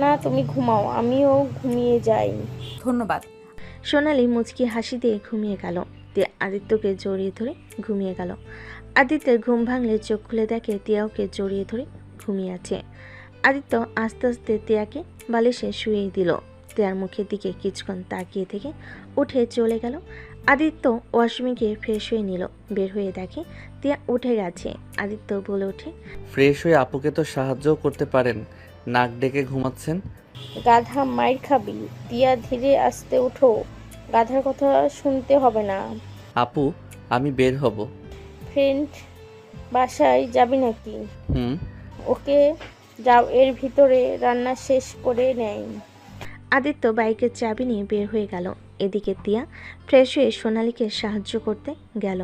না, তুমি ঘুমাও, আমিও ঘুমিয়ে যাই। ধন্যবাদ। সোনালি মুচকি হাসি দিয়ে ঘুমিয়ে গেল। তিয়া আদিত্যকে জড়িয়ে ধরে ঘুমিয়ে গেল। আদিত্যের ঘুম ভাঙলে চোখ খুলে দেখে তিয়া ওকে জড়িয়ে ধরে ঘুমিয়ে আছে। আদিত্য আস্তে আস্তে তিয়াকে বালিশে শুয়ে দিল। তিয়ার মুখের দিকে কিছুক্ষণ তাকিয়ে থেকে উঠে চলে গেল। আদিত্য ওয়াশরুমে গিয়ে ফ্রেশ হয়ে নিল। বের হয়ে দেখে তিয়া উঠে গেছে। আদিত্য বলে ওঠে, ফ্রেশ হয়ে আপুকে তো সাহায্যও করতে পারেন, নাক ডেকে ঘুমাচ্ছেন। গাধা, মাইর খাবি। তিয়া, ধীরে আস্তে উঠো, গাধার কথা শুনতে হবে না। আপু, আমি বের হব। ফ্রেন্ড বাসায় যাবি নাকি? হুম। ওকে যাও, এর ভিতরে রান্না শেষ করে নেই। আদিত্য বাইকের চাবি নিয়ে বের হয়ে গেল। এদিকে তিয়া ফ্রেশ হয়ে সোনালীকে সাহায্য করতে গেল।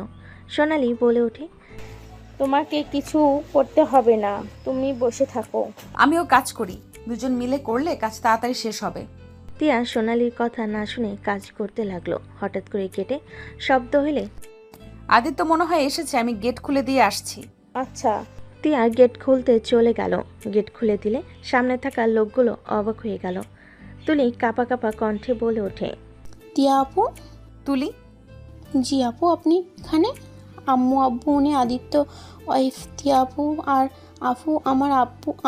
সোনালী বলে ওঠে, তোমাকে কিছু করতে হবে না, তুমি বসে থাকো। আমিও কাজ করি, দুজন মিলে করলে কাজ তাড়াতাড়ি শেষ হবে। তিয়া সোনালীর কথা না শুনে কাজ করতে লাগলো। হঠাৎ করে গেটে শব্দ হইলে আদিত্য মনে হয় এসেছে, আমি গেট খুলে দিয়ে আসছি। আচ্ছা। তিয়া গেট খুলতে চলে গেল। গেট খুলে দিলে সামনে থাকা লোকগুলো অবাক হয়ে গেল। তুলি কাপা কাপা কণ্ঠে বলে ওঠে, তিয়া আপু। তুলি? জি আপু, আপনি এখানে? আম্মু আব্বু উনি আদিত্য ওয়াইফ তিয়া আপু, আর আপু আমার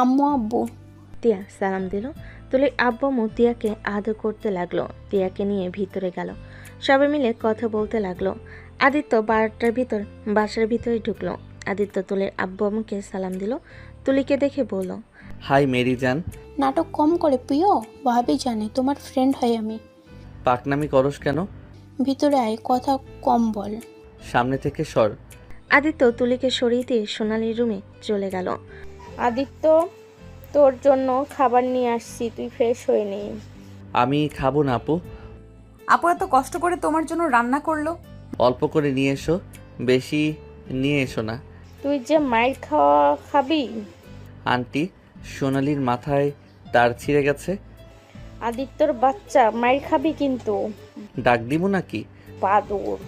আম্মু আব্বু। তিয়া সালাম দিল। তুলির আব্বু তিয়াকে আদর করতে লাগলো। তিয়াকে নিয়ে ভিতরে গেল। সবাই মিলে কথা বলতে লাগলো। আদিত্য বাসার ভিতরে ঢুকলো। আদিত্য তুলির আব্বু আম্মুকে সালাম দিল। তুলিকে দেখে বলল, হাই মেরি জান। নাটক কম করে প্রিয়, ভাবি জানে তোমার ফ্রেন্ড হয় আমি। পাকনামি করস কেন? ভিতরে আয়, কথা কম বল। সামনে থেকে সর। আদিত্য তুলিকে সরিয়ে দিয়ে সোনালীর রুমে চলে গেল। আদিত্য, তোর জন্য খাবার নিয়ে আসছি, তুই ফ্রেশ হয়ে নে। আমি খাবো না আপু। আপু এত কষ্ট করে তোমার জন্য রান্না করলো। অল্প করে নিয়ে এসো, বেশি নিয়ে এসো না। তুই যে মাইর খাবি। আন্টি, সোনালির মাথায় তার ছিঁড়ে গেছে। আদিত্যর বাচ্চা, মাইর খাবি কিন্তু। ডাক দিব নাকি? বাদুর।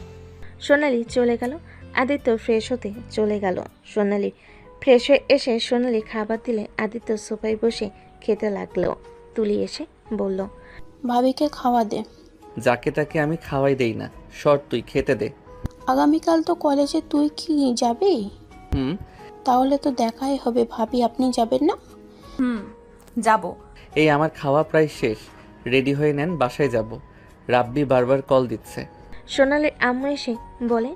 সোনালী চলে গেল। আদিত্য ফ্রেশ হতে চলে গেল। সোনালী ফ্রেশ হয়ে এসে সোনালী খাবার দিলে আদিত্য সোফায় বসে খেতে লাগলো। তুলি এসে বলল, ভাবিকে খাওয়া দে। যাকে তাকে আমি খাওয়াই দেই না, সর তুই, খেতে দে। আগামীকাল তো কলেজে, তুই কি যাবি? হুম। তাহলে তো দেখাই হবে। ভাবি আপনি যাবেন না? যাব। এই আমার খাওয়া প্রায় শেষ, রেডি হয়ে নেন, বাসায় যাব। রাব্বি বারবার কল দিচ্ছে। সোনালীর আম্মু এসে বলে,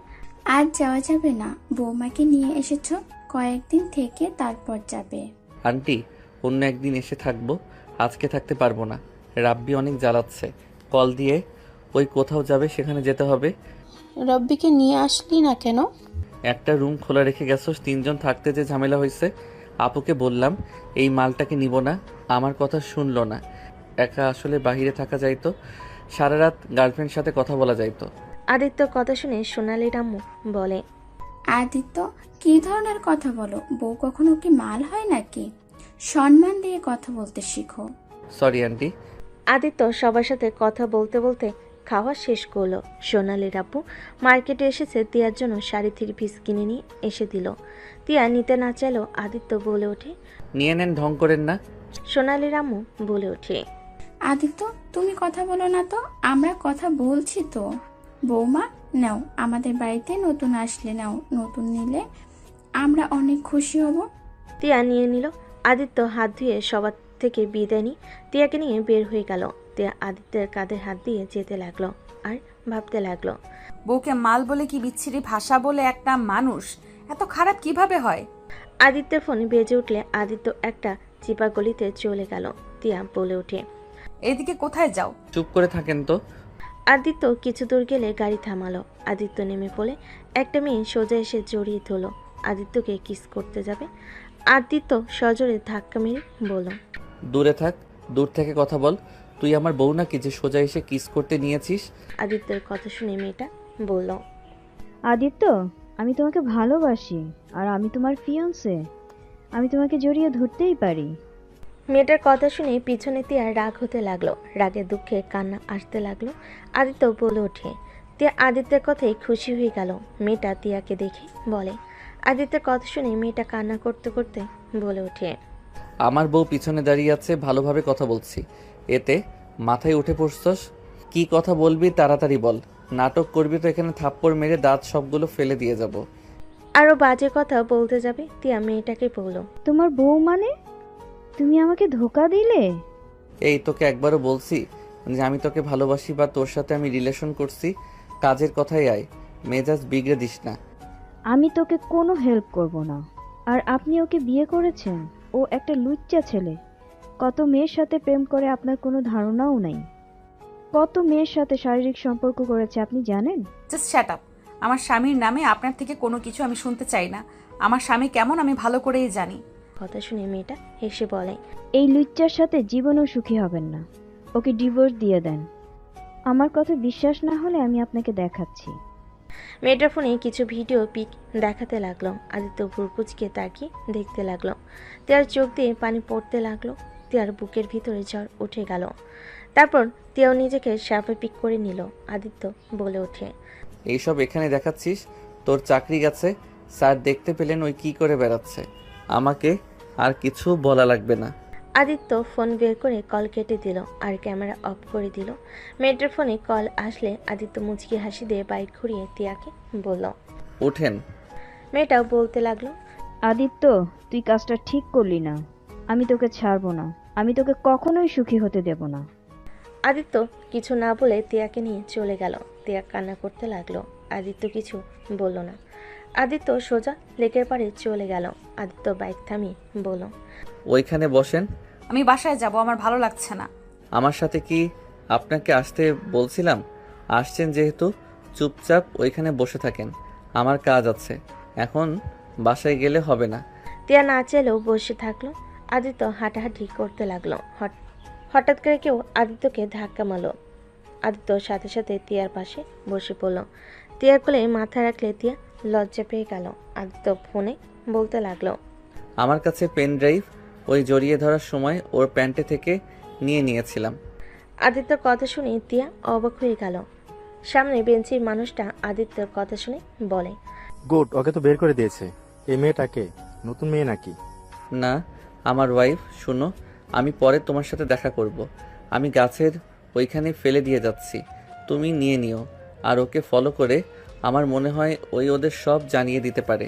আজ যাওয়া যাবে না, বৌমাকে নিয়ে এসেছো, কয়েকদিন থেকে তারপর যাবে। আন্টি, অন্য একদিন এসে থাকবো, আজকে থাকতে পারবো না। রাব্বি অনেক জ্বালাচ্ছে, কল দিয়ে ওই কোথাও যাবে, সেখানে যেতে হবে। রব্বিকে নিয়ে আসলি না কেন? একটা রুম খোলা রেখে গেছোস, 3 জন থাকতে যে ঝামেলা হয়েছে। আপুকে বললাম এই মালটাকে নিব না, আমার কথা শুনলো না। একা আসলে বাহিরে থাকা যাইতো, সারা রাত গার্লফ্রেন্ড সাথে কথা বলা যাইতো। আদিত্য কথা শুনে সোনালীর আম্মু বলে, আদিত্য, কি ধরনের কথা বলো? বউ কখনো কি মাল হয় নাকি? সম্মান দিয়ে কথা বলতে শিখো। Sorry aunty. আদিত্য সবার সাথে কথা বলতে বলতে খাওয়া শেষ করলো। সোনালির আপু মার্কেটে এসেছে, তিয়ার জন্য শাড়ি 3 পিস কিনে নিয়ে এসে দিল। তিয়া নিতে না চাইলেও আদিত্য বলে ওঠে, নিয়ে নেন, ঢং করেন না। সোনালির আম্মু বলে ওঠে, আদিত্য তুমি কথা বলো না তো, আমরা কথা বলছি তো। বৌমা নাও, আমাদের বাড়িতে নতুন আসলে নাও, নতুন নিলে আমরা অনেক খুশি হব। তিয়া নিয়ে নিল। আদিত্য হাত ধুয়ে সবার থেকে বিদায় নিয়ে তিয়াকে নিয়ে বের হয়ে গেল। তিয়া আদিত্যের কাঁধে হাত দিয়ে যেতে লাগলো আর ভাবতে লাগলো, বউকে মাল বলে কি বিচ্ছিরি ভাষা বলে একটা মানুষ এত খারাপ কিভাবে হয়? আদিত্যের ফোন বেজে উঠলে আদিত্য একটা চিপা গলিতে চলে গেল। তিয়া বলে ওঠে, এদিকে কোথায় যাও? চুপ করে থাকেন তো। আদিত্য কিছু দূর গেলে গাড়ি থামালো। আদিত্য নেমে পড়ে একটা মেয়ে সোজা এসে জড়িয়ে ধরল। আদিত্যকে কিস করতে যাবে। আদিত্য সজোরে ধাক্কা মেরে বলল, দূরে থাক, দূর থেকে কথা বল। তুই আমার বউ নাকি যে সোজা এসে কিস করতে নিয়েছিস? আদিত্যের কথা শুনে মেয়েটা বলল, আদিত্য, আমি তোমাকে ভালোবাসি আর আমি তোমার ফিয়ান্সে। আমি তোমাকে জড়িয়ে ধরতেই পারি। মেয়েটার কথা শুনে পিছনে তিয়া রাগ হতে লাগলো। রাগে দুঃখে কান্না আসতে লাগলো। আদিত্য বলে ওঠে। তিয়া আদিত্যের কথাই খুশি হয়ে গেল। মেয়েটা তিয়াকে দেখে বলে। আদিত্যের কথা শুনে মেয়েটা কান্না করতে করতে বলে ওঠে, আমার বউ পিছনে দাঁড়িয়ে আছে, ভালোভাবে কথা বলছি, এতে মাথায় উঠে পড়ছস? কি কথা বলবি তাড়াতাড়ি বল। নাটক করবি তো এখানে থাপ্পড় মেরে দাঁত সবগুলো ফেলে দিয়ে যাব। আরো বাজে কথা বলতে যাবে তিয়া মেয়েটাকে বলল, তোমার বউ মানে? তুমি আমাকে ধোকা দিলে। এই তোকে একবারও বলছি যে আমি তোকে ভালোবাসি বা তোর সাথে আমি রিলেশন করছি? কাজের কথাই আয়, মেজাজ বিগড়ে দিস না। আমি তোকে কোনো হেল্প করব না। আর আপনি ওকে বিয়ে করেছেন, ও একটা লুচ্চা ছেলে। কত মেয়ের সাথে প্রেম করে আপনার কোনো ধারণাও নাই। কত মেয়ের সাথে শারীরিক সম্পর্ক করেছে আপনি জানেন? Just shut up. আমার স্বামীর নামে আপনার থেকে কোনো কিছু আমি শুনতে চাই না। আমার স্বামী কেমন আমি ভালো করেই জানি। কথা শুনে মেয়েটা হেসে বলে, এই লুচ্চার সাথে জীবনেও সুখী হবেন না। ওকে ডিভোর্স দিয়ে দেন। আমার কথা বিশ্বাস না হলে আমি আপনাকে দেখাচ্ছি। মেয়েটার ফোনে কিছু ভিডিও পিক দেখাতে লাগলো। আদিত্য ভুরকুচকে তাকিয়ে দেখতে লাগলো। তিয়ার চোখ দিয়ে পানি পড়তে লাগলো। তিয়ার বুকের ভিতরে ঝড় উঠে গেল। তারপর তিয়াও নিজেকে স্বাভাবিক করে নিল। আদিত্য বলে ওঠে, এইসব এখানে দেখাচ্ছিস? তোর চাকরি গেছে। স্যার দেখতে পেলেন ওই কি করে বেড়াচ্ছে। আমাকে আর কিছু বলা লাগবে না। আদিত্য ফোন বের করে কল কেটে দিল আর ক্যামেরা অফ করে দিল। মেয়েটার ফোনে কল আসলে আদিত্য মুচকি হাসি দিয়ে বাইক ঘুরিয়ে তিয়াকে বলল, ওঠেন। মেয়েটাও বলতে লাগলো, আদিত্য, তুই কাজটা ঠিক করলি না। আমি তোকে ছাড়বো না। আমি তোকে কখনোই সুখী হতে দেব না। আদিত্য কিছু না বলে তিয়াকে নিয়ে চলে গেল। তিয়া কান্না করতে লাগলো। আদিত্য কিছু বলল না। আদিত্য সোজা লেকের পাড়ে চলে গেল। আদিত্য বাইক থামিয়ে বলল, ওইখানে বসেন। আমি বাসায় যাব, আমার ভালো লাগছে না। আমার সাথে কি আপনাকে আসতে বলছিলাম? আসছেন যেহেতু চুপচাপ ওইখানে বসে থাকেন, আমার কাজ আছে। এখন বাসায় গেলে হবে না। তিয়া না চাইলেও বসে থাকলো। আদিত্য হাঁটাহাঁটি করতে লাগলো। হঠাৎ করে কেউ আদিত্যকে ধাক্কা মারল। আদিত্য সাথে সাথে তিয়ার পাশে বসে পড়ল। তিয়ার কোলে মাথা রাখলে তিয়া লজ্জা পেয়ে গেল। আদিত্য ফোনে বলতে লাগলো, আমার কাছে পেন ড্রাইভ ওই জড়িয়ে ধরার সময় ওর প্যান্টে থেকে নিয়ে নিয়েছিলাম। আদিত্যর কথা শুনে তিয়া অবাক হয়ে গেল। সামনে বেঞ্চির মানুষটা আদিত্যর কথা শুনে বলে, গুড, ওকে তো বের করে দিয়েছে। এই মেয়েটাকে নতুন মেয়ে নাকি? না, আমার ওয়াইফ। শুনো, আমি পরে তোমার সাথে দেখা করব। আমি গাছের ওইখানে ফেলে দিয়ে যাচ্ছি, তুমি নিয়ে নিও। আর ওকে ফলো করে আমার মনে হয় ওই ওদের সব জানিয়ে দিতে পারে।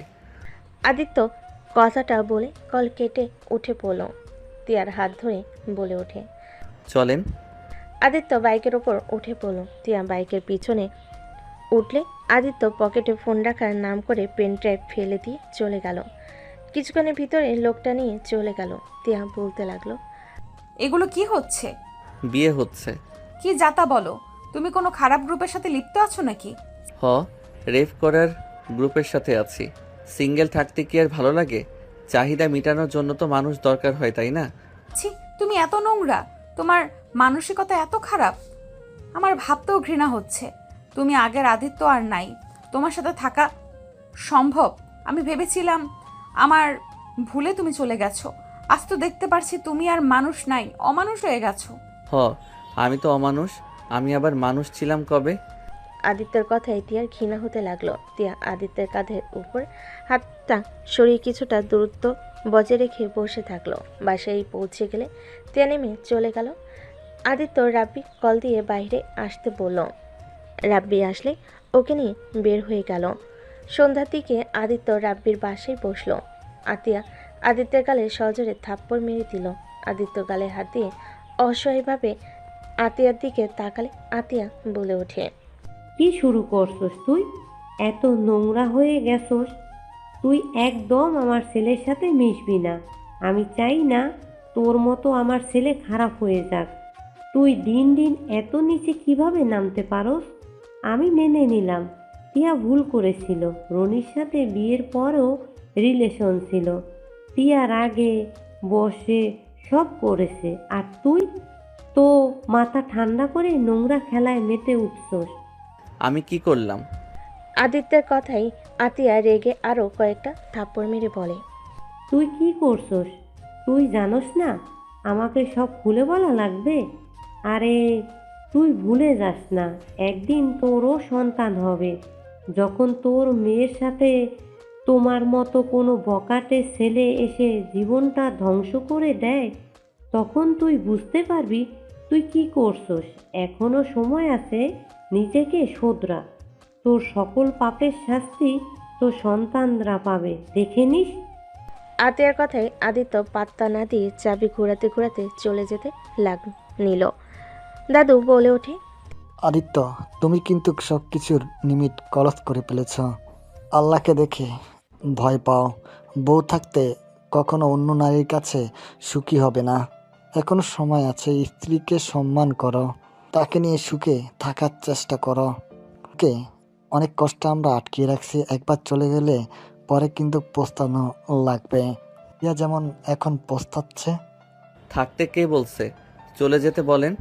আদিত্য কথাটা বলে কল কেটে উঠে পড়ল। তিয়ার হাত ধরে বলে ওঠে, চলেন। আদিত্য বাইকের ওপর উঠে পড়ল। তিয়া বাইকের পিছনে উঠলে আদিত্য পকেটে ফোন রাখার নাম করে পেন ড্রাইভ ফেলে দিয়ে চলে গেল। কিছুক্ষণের ভিতরে লোকটা নিয়ে চলে গেল। তিয়া বলতে লাগলো, এগুলো কি হচ্ছে? বিয়ে হচ্ছে। কি যাতা বলো? তুমি কোনো খারাপ গ্রুপের সাথে লিপ্ত আছো নাকি? হ, রেভ করার গ্রুপের সাথে আছি। সিঙ্গেল থাকতে কি আর ভালো লাগে? চাহিদা মেটানোর জন্য তো মানুষ দরকার হয়, তাই না? ছি, তুমি এত নোংরা, তোমার মানসিকতা এত খারাপ, আমার ভাবতেও ঘৃণা হচ্ছে। তুমি আগের আদিত্য আর নাই, তোমার সাথে থাকা সম্ভব? আমি ভেবেছিলাম আমার ভুলে তুমি চলে গেছো। আজ তো দেখতে পারছি তুমি আর মানুষ নাই, অমানুষ হয়ে গেছো। হ, আমি তো অমানুষ। আমি আবার মানুষ ছিলাম কবে? আদিত্যর কথায় তিয়ার ঘৃণা হতে লাগলো। তিয়া আদিত্যের কাঁধের উপর হাতটা সরিয়ে কিছুটা দূরত্ব বজায় রেখে বসে থাকলো। বাসায় পৌঁছে গেলে তিয়া নেমে চলে গেল। আদিত্য রাব্বি কল দিয়ে বাইরে আসতে বলল। রাব্বি আসলে ওকে নিয়ে বের হয়ে গেল। সন্ধ্যার দিকে আদিত্য রাব্বির বাসায় বসলো। আতিয়া আদিত্যের গালে সজোরে থাপ্পড় মেরে দিল। আদিত্য গালে হাত দিয়ে অসহায়ভাবে আতিয়ার দিকে তাকালে আতিয়া বলে ওঠে, কি শুরু করছস তুই? এত নোংরা হয়ে গেছস। তুই একদম আমার ছেলের সাথে মিশবি না। আমি চাই না তোর মতো আমার ছেলে খারাপ হয়ে যাক। তুই দিন দিন এত নিচে কিভাবে নামতে পারস? আমি মেনে নিলাম টিয়া ভুল করেছিল। রনির সাথে বিয়ের পরও রিলেশন ছিল। টিয়ার আগে বসে সব করেছে, আর তুই তো মাথা ঠান্ডা করে নোংরা খেলায় মেতে উঠছস। আমি কি করলাম? আদিত্যের কথাই আতিয়া রেগে আরো কয়েকটা থাপ্পড় মেরে বলে, তুই কি করছস? তুই জানোস না আমাকে সব খুলে বলা লাগবে? আরে তুই ভুলে যাস না, একদিন তোরও সন্তান হবে। যখন তোর মেয়ের সাথে তোমার মতো কোনো বকাটে ছেলে এসে জীবনটা ধ্বংস করে দেয়, তখন তুই বুঝতে পারবি তুই কি করছস। এখনো সময় আছে, নিজেকে শোধরা। তোর সকল পাপের শাস্তি তোর সন্তানরা পাবে, দেখে নিস। আতিয়ার কথায় আদিত্য পাত্তা না দিয়ে চাবি ঘোরাতে ঘোরাতে চলে যেতে নিল। দাদু বলে ওঠে, আদিত্য, তুমি কিন্তু সব কিছুর নিমিট ক্রস করে ফেলেছ। আল্লাহকে দেখে ভয় পাও। বউ থাকতে কখনো অন্য নারীর কাছে সুখী হবে না। এখনো সময় আছে, স্ত্রীকে সম্মান করো, তাকে নিয়ে সুখে থাকার চেষ্টা করো। ওকে অনেক কষ্ট আমরা আটকিয়ে রাখছি, একবার চলে গেলে পরে কিন্তু পস্তানো লাগবে। ইয়া যেমন এখন পস্তাচ্ছে। থাকতে কে বলছে? চলে যেতে বলেন।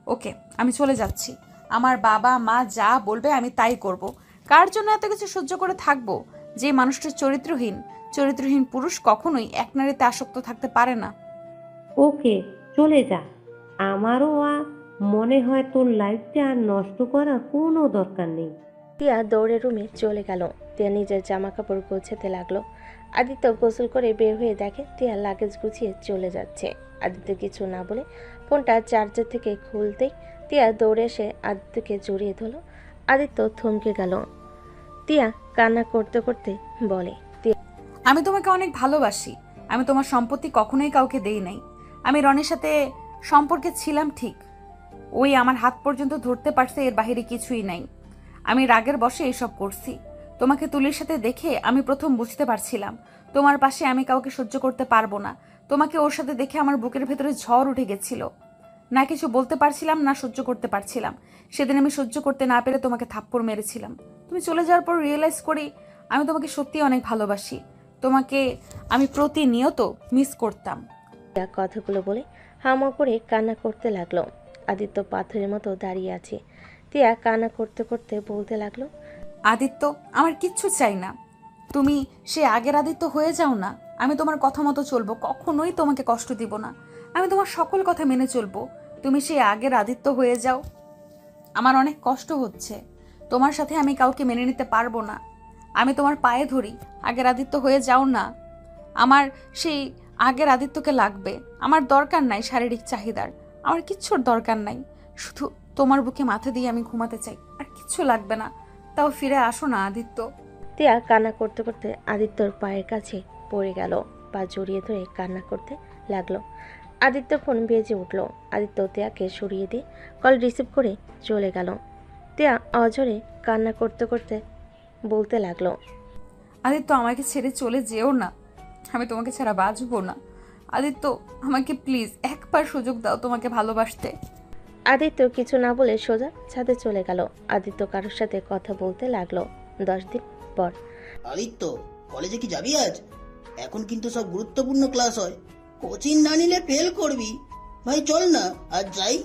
ওকে, আমি চলে যাচ্ছি। আমার বাবা মা যা বলবে আমি তাই করব। কার জন্য এত কিছু সহ্য করে থাকবো? যে মানুষটা চরিত্রহীন পুরুষ কখনোই এক নারীতে আসক্ত থাকতে পারে না। ওকে চলে যা। আমারও মনে হয় তোর লাইফটা আর নষ্ট করার কোনো দরকার নেই। টিয়া দৌড়ে রুমে চলে গেল। টিয়া নিজের জামা কাপড় গোছাতে লাগলো। আদিত্য গোসল করে বের হয়ে দেখে টিয়া লাগেজ গুছিয়ে চলে যাচ্ছে। আদিত্য কিছু না বলে ফোনটা চার্জার থেকে খুলতেই টিয়া দৌড়ে এসে আদিত্যকে জড়িয়ে ধরল। আদিত্য থমকে গেল। টিয়া কান্না করতে করতে বলে, আমি তোমাকে অনেক ভালোবাসি। আমি তোমার সম্পত্তি কখনোই কাউকে দেই নাই। আমি রনির সাথে সম্পর্কে ছিলাম ঠিক, ওই আমার হাত পর্যন্ত ধরতে পারছে, এর বাহিরে কিছুই নাই। আমি রাগের বশে এসব করছি। তোমাকে তুলির সাথে দেখে আমি প্রথম বুঝতে পারছিলাম তোমার পাশে আমি কাউকে সহ্য করতে পারবো না। তোমাকে ওর সাথে দেখে আমার বুকের ভেতরে ঝড় উঠে গেছিল। না কিছু বলতে পারছিলাম না সহ্য করতে পারছিলাম। সেদিন আমি সহ্য করতে না পেরে তোমাকে থাপ্পড় মেরেছিলাম। তুমি চলে যাওয়ার পর রিয়েলাইজ করি আমি তোমাকে সত্যি অনেক ভালোবাসি। তোমাকে আমি প্রতিনিয়ত মিস করতাম। কথাগুলো বলে হামা করে কান্না করতে লাগলো। আদিত্য পাথরের মতো দাঁড়িয়ে আছে। টিয়া কান্না করতে করতে বলতে লাগলো, আদিত্য, আমার কিচ্ছু চাই না। তুমি সে আগের আদিত্য হয়ে যাও না। আমি তোমার কথা মতো চলবো, কখনোই তোমাকে কষ্ট দিব না। আমি তোমার সকল কথা মেনে চলবো। তুমি সে আগের আদিত্য হয়ে যাও। আমার অনেক কষ্ট হচ্ছে, তোমার সাথে আমি কাউকে মেনে নিতে পারবো না। আমি তোমার পায়ে ধরি, আগের আদিত্য হয়ে যাও না। আমার সেই আগের আদিত্যকে লাগবে। আমার দরকার নাই শারীরিক চাহিদার, আমার কিচ্ছুর দরকার নাই। শুধু তোমার বুকে মাথা দিয়ে আমি ঘুমাতে চাই, আর কিচ্ছু লাগবে না। তাও ফিরে আসো না আদিত্য। টিয়া কান্না করতে করতে আদিত্যর পায়ের কাছে পড়ে গেল। পা জড়িয়ে ধরে কান্না করতে লাগলো। আদিত্য ফোন বেজে উঠল। আদিত্য টিয়াকে সরিয়ে দিয়ে কল রিসিভ করে চলে গেল। টিয়া অঝরে কান্না করতে করতে বলতে লাগলো, আদিত্য, আমাকে ছেড়ে চলে যেও না। আমি তোমাকে ছাড়া বাঁচবো না। আদিত্য, আমাকে প্লিজ একবার সুযোগ দাও তোমাকে ভালোবাসতে। আদিত্য কিছু না বলে সোজা ছাদে চলে গেল। আদিত্য কারোর সাথে কথা বলতে লাগলো। 10 দিন পর, আদিত্য, কলেজে কি যাবি আজ? এখন কিন্তু সব গুরুত্বপূর্ণ ক্লাস হয়, কোচিং না নিলে ফেল করবি। ভাই চল না আজ যাই।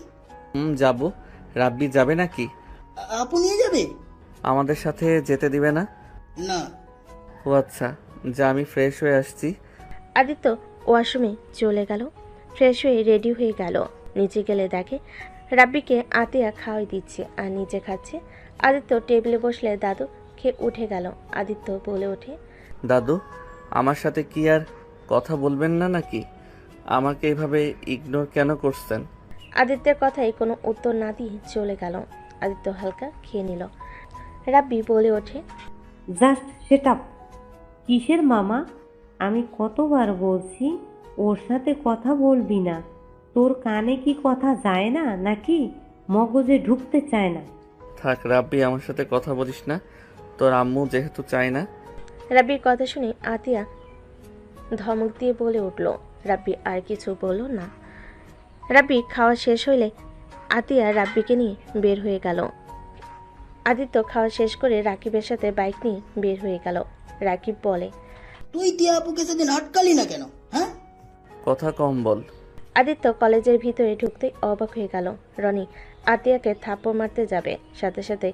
যাবো। রাব্বি যাবে নাকি? আপু নিয়ে যাবে? আমাদের সাথে যেতে দিবে না? না। ও আচ্ছা, যা, আমি ফ্রেশ হয়ে আসছি। আদিত্য ওয়াশরুমে চলে গেল। ফ্রেশ হয়ে রেডি হয়ে গেল। নিচে গেলে দেখে রাব্বিকে আতিয়া খাওয়াই দিচ্ছে আর নিজে খাচ্ছে। আদিত্য টেবিলে বসলে দাদু খেয়ে উঠে গেল। আদিত্য বলে ওঠে, দাদু আমার সাথে কি আর কথা বলবেন না নাকি? আমাকে এভাবে ইগনোর কেন করছেন? আদিত্যের কথায় কোনো উত্তর না দিয়ে চলে গেল। আদিত্য হালকা খেয়ে নিল। রাব্বি বলে ওঠে, জাস্ট সেট আপ। কিসের মামা? আমি কতবার বলছি ওর সাথে কথা বলবি না। তোর কানে কি কথা যায় না নাকি মগজে ঢুকতে চায় না? থাক রাব্বি, আমার সাথে কথা বলিস না, তোর আম্মু যেহেতু চায় না। রাব্বির কথা শুনে আতিয়া ধমক দিয়ে বলে উঠল। রাব্বি আর কিছু বলল না। রাব্বি খাওয়া শেষ হইলে আতিয়া রাব্বিকে নিয়ে বের হয়ে গেল। আদিত্য খাওয়া শেষ করে রাকিবের সাথে বাইক নিয়ে বের হয়ে গেল। রাকিব বলে, তুই তিয়া আপুকে সেদিন আটকালি না কেন? হ্যাঁ, কথা কম বল। আদিত্য কলেজের ভিতরে ঢুকতেই অবাক হয়ে গেল। রনি আতিয়াকে থাপ্পড় মারতে যাবে, সাথে সাথে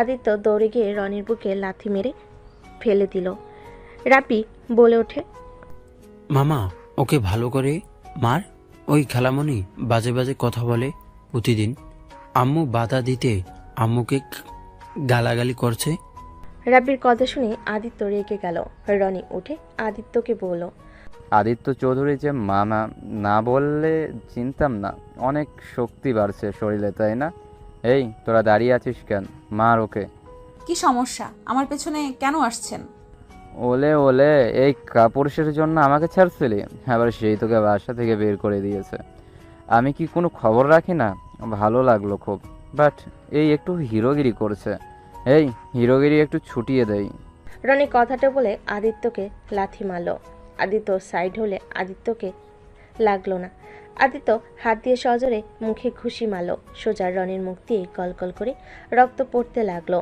আদিত্য দৌড়ে গিয়ে রনির বুকে লাথি মেরে ফেলে দিল। রাব্বি বলে ওঠে, মামা ওকে ভালো করে মার। ওই খালামণি বাজে বাজে কথা বলে প্রতিদিন। আম্মু বাধা দিতে আম্মুকে গালাগালি করছে। রাব্বির কথা শুনে আদিত্য রেগে গেল। রনি উঠে আদিত্যকে বলল, আদিত্য চৌধুরী যে মামা না বললে চিনতাম না। অনেক শক্তি বাড়ছে শরীরে, তাই না? এই তোরা দাঁড়িয়ে আছিস কেন? মার ওকে। কি সমস্যা? আমার পেছনে কেন আসছেন? ওলে ওলে, এই কাপুরুষের জন্য আমাকে ছাড়ছিলি, আবার সেই তোকে বাসা থেকে বের করে দিয়েছে। আমি কি কোনো খবর রাখি না? ভালো লাগলো খুব, বাট এই একটু হিরোগিরি করছে। এই হিরোগিরি একটু ছুটিয়ে দেই। রনি কথাটা বলে আদিত্যকে লাথি মারল। আদিত্য সাইড হলে আদিত্যকে লাগলো না। আদিত্য হাত দিয়ে সজোরে মুখে ঘুষি মারল। সোজা রনির মুখ দিয়ে কলকল করে রক্ত পড়তে লাগলো।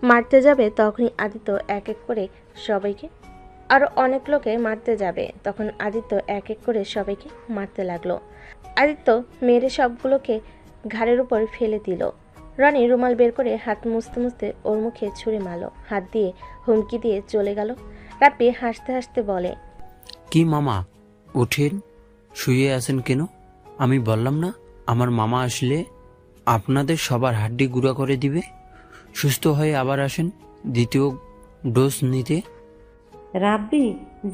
মারতে যাবে তখনই আদিত্য এক এক করে সবাইকে, আরো অনেক লোকে মারতে যাবে তখন আদিত্য এক এক করে সবাইকে মারতে লাগলো। আদিত্য মেরে সবগুলোকে ঘাড়ের উপর ফেলে দিল। রনি রুমাল বের করে হাত মুছতে মুছতে ওর মুখে ছুঁড়ে মারল। হাত দিয়ে হুমকি দিয়ে চলে গেল। রাব্বি হাসতে হাসতে বলে, কি মামা ওঠেন, শুয়ে আছেন কেন? আমি বললাম না আমার মামা আসলে আপনাদের সবার হাড্ডি গুঁড়া করে দিবে। সুস্থ হয়ে আবার আসেন দ্বিতীয় ডোজ নিতে। রাব্বি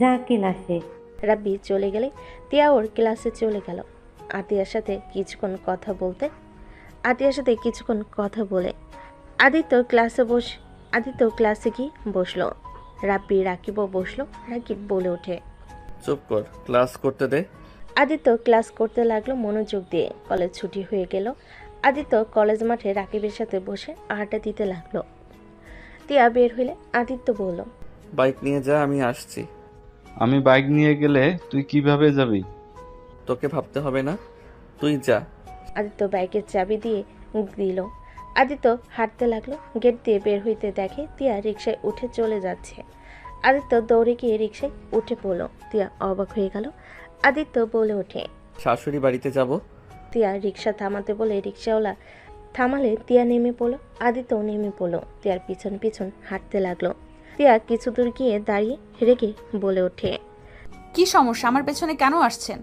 যা ক্লাসে। রাব্বি চলে গেলে তিয়া ওর ক্লাসে চলে গেল। আতিয়ার সাথে কিছুক্ষণ কথা বলে আদিত্য ক্লাসে গিয়ে বসলো। রাব্বি রাকিবও বসলো। রাকিব বলে ওঠে, চুপ কর, ক্লাস করতে দে। আদিত্য ক্লাস করতে লাগলো মনোযোগ দিয়ে। কলেজ ছুটি হয়ে গেল। আদিত্য কলেজ মাঠে রাকিবের সাথে বসে আড্ডা দিতে লাগলো। তিয়া বের হইলে আদিত্য বলল, বাইক নিয়ে যা, আমি আসছি। আমি বাইক নিয়ে গেলে তুই কিভাবে যাবি? তোকে ভাবতে হবে না, তুই যা। আদিত্য বাইকের চাবি দিয়ে দিল। আদিত্য হাঁটতে লাগলো। গেট দিয়ে বের হইতে দেখে তিয়া রিকশায় উঠে চলে যাচ্ছে। আদিত্য দৌড়ে গিয়ে রিকশায় উঠে পড়ল। তিয়া অবাক হয়ে গেল। আদিত্য বলে ওঠে, শাশুড়ি বাড়িতে যাব। তিয়া রিকশা থামাতে বলে রিকশাওয়ালা থামালে তিয়া নেমে পড়লো। আদিত্যও নেমে পড়লো। তিয়ার পিছন পিছন হাঁটতে লাগলো। তিয়া কিছু দূর গিয়ে দাঁড়িয়ে রেগে বলে ওঠে, কি সমস্যা? আমার পেছনে কেন আসছেন?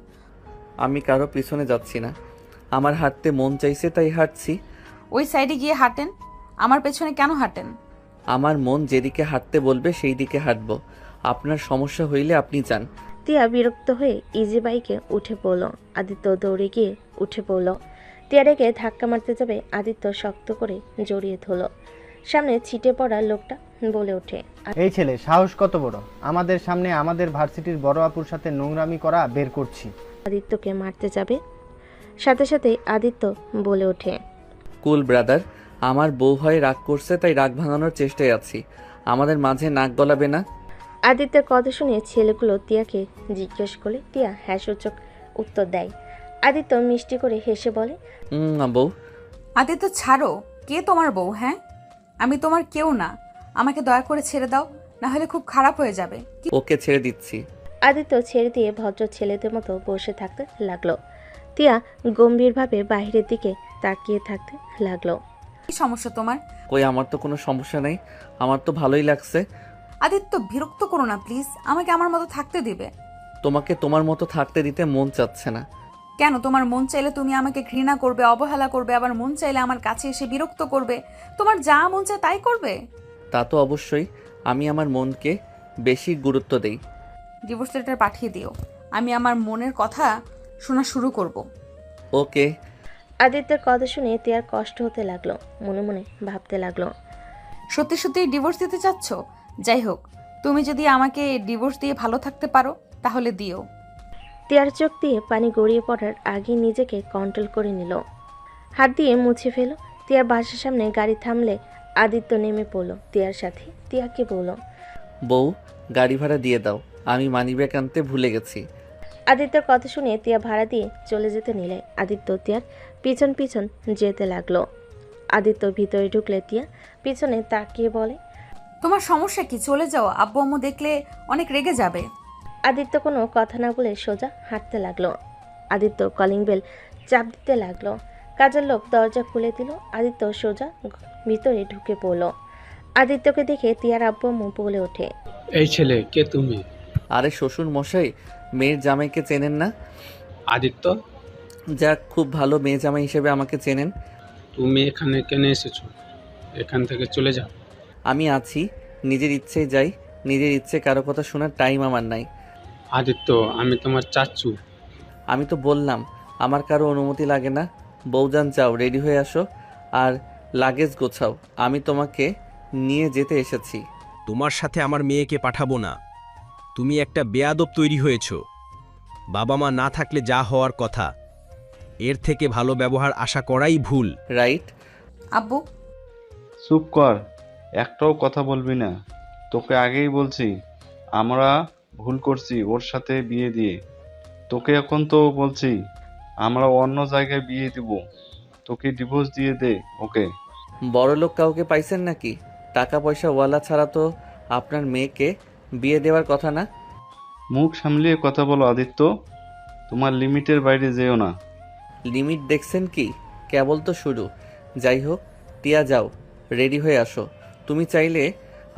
আমি কারো পিছনে যাচ্ছি না, আমার হাঁটতে মন চাইছে তাই হাঁটছি। ওই সাইডে গিয়ে হাঁটেন, আমার পেছনে কেন হাঁটেন? আমার মন যেদিকে হাঁটতে বলবে সেই দিকে হাঁটবো। আপনার সমস্যা হইলে আপনি যান। তিয়া বিরক্ত হয়ে ইজি বাইকে উঠে পড়ল। আদিত্য দৌড়ে গিয়ে উঠে পড়ল। তিয়ারেকে ধাক্কা মারতে যাবে আদিত্য শক্ত করে জড়িয়ে ধরল। সামনে ছিটে পড়া লোকটা বলে ওঠে, এই ছেলে সাহস কত বড়, আমাদের সামনে আমাদের ভার্সিটির বড় আপুর সাথে নোংরামি করা বের করছি। আদিত্যকে মারতে যাবে। সাথে সাথে আদিত্য বলে ওঠে, কুল ব্রাদার, আমার বউ হয় রাগ করছে তাই রাগ ভাঙানোর চেষ্টায় আছি, আমাদের মাঝে নাক গলাবে না। আদিত্যের কথা শুনে ছেলেগুলো তিয়াকে জিজ্ঞেস করলে তিয়া হ্যাঁসূচক উত্তর দেয়। আদিত্য মিষ্টি করে হেসে বলে, বউ। আদিত্য ছাড়ো, কে তোমার বউ? হ্যাঁ, আমি তোমার কেউ না, আমাকে দয়া করে ছেড়ে দাও, না হলে খুব খারাপ হয়ে যাবে। ওকে ছেড়ে দিচ্ছি। আদিত্য ছেড়ে দিয়ে ভদ্র ছেলেদের মতো বসে থাকতে লাগলো। তিয়া গম্ভীরভাবে বাইরের দিকে তাকিয়ে থাকতে লাগলো। কি সমস্যা তোমার? কই, আমার তো কোনো সমস্যা নেই, আমার তো ভালোই লাগছে। আদিত্য বিরক্ত করো না প্লিজ, আমাকে আমার মতো থাকতে দিবে। তোমাকে তোমার মতো থাকতে দিতে মন চাচ্ছে না। কেন তোমার মন চাইলে তুমি আমাকে ঘৃণা করবে, অবহেলা করবে, আবার মন চাইলে আমার কাছে এসে বিরক্ত করবে, তোমার যা মন চায় তাই করবে? তা তো অবশ্যই, আমি আমার মনকে বেশি গুরুত্ব দেই। ডিভোর্স লেটার পাঠিয়ে দিও, আমি আমার মনের কথা শোনা শুরু করব। ওকে। আদিত্যের কথা শুনে তিয়ার কষ্ট হতে লাগলো, মনে মনে ভাবতে লাগলো, সত্যি সত্যি ডিভোর্স দিতে চাচ্ছ? যাই হোক, তুমি যদি আমাকে ডিভোর্স দিয়ে ভালো থাকতে পারো তাহলে দিও। তিয়ার চোখ দিয়ে পানি গড়িয়ে পড়ার আগে নিজেকে কন্ট্রোল করে নিল, হাত দিয়ে মুছে ফেলো। তিয়ার বাসার সামনে গাড়ি থামলে আদিত্য নেমে পড়লো তিয়ার সাথে। তিয়াকে বলল, বউ, গাড়ি ভাড়া দিয়ে দাও, আমি মানিব্যাগ আনতে ভুলে গেছি। আদিত্যর কথা শুনে তিয়া ভাড়া দিয়ে চলে যেতে নিলে আদিত্য তিয়ার পিছন পিছন যেতে লাগলো। আদিত্য ভিতরে ঢুকলে তিয়া পিছনে তাকিয়ে বলে, তোমার সমস্যা কি? চলে যাও, আব্বু আম্মু দেখলে অনেক রেগে যাবে। আদিত্য কোনো কথা না বলে সোজা হাঁটতে লাগলো। আদিত্য কলিং বেল চাপ দিতে লাগলো। কাজের লোক দরজা খুলে দিল। আদিত্য সোজা ভিতরে ঢুকে পড়ল। আদিত্যকে দেখে তিয়ার আব্বু আম্মু বলে ওঠে, এই ছেলে কে তুমি? আরে শ্বশুর মশাই, মেয়ের জামাইকে চেনেন না? আদিত্য? যাক, খুব ভালো, মেয়ে জামাই হিসেবে আমাকে চেনেন। তুমি এখানে কেন এসেছো? এখান থেকে চলে যাও। আমি আছি, নিজের ইচ্ছে যাই, নিজের ইচ্ছে কারো কথা শোনার টাইম আমার নাই। আদিত্য, আমি তোমার চাচ্চু। আমি তো বললাম আমার কারো অনুমতি লাগে না। বউজান, যাও, রেডি হয়ে আসো আর লাগেজ গোছাও, আমি তোমাকে নিয়ে যেতে এসেছি। তোমার সাথে আমার মেয়েকে পাঠাবো না। তুমি একটা বেয়াদব তৈরি হয়েছো। বাবা মা না থাকলে যা হওয়ার কথা, এর থেকে ভালো ব্যবহার আশা করাই ভুল। রাইট? আব্বু চুপ কর, একটাও কথা বলবি না। তোকে আগেই বলছি আমরা ভুল করছি ওর সাথে বিয়ে দিয়ে। তোকে এখন তো বলছি আমরা অন্য জায়গায় বিয়ে দিব। তোকে ডিভোর্স দিয়ে দে ওকে। বড়লোক কাউকে পাইছেন নাকি? টাকা পয়সা ওয়ালা ছাড়া তো আপনার মেয়েকে বিয়ে দেওয়ার কথা না। মুখ সামলিয়ে কথা বলো আদিত্য, তোমার লিমিটের বাইরে যেও না। লিমিট দেখছেন কি? কেবল তো শুরু। যাই হোক, টিয়া যাও, রেডি হয়ে আসো। তুমি চাইলে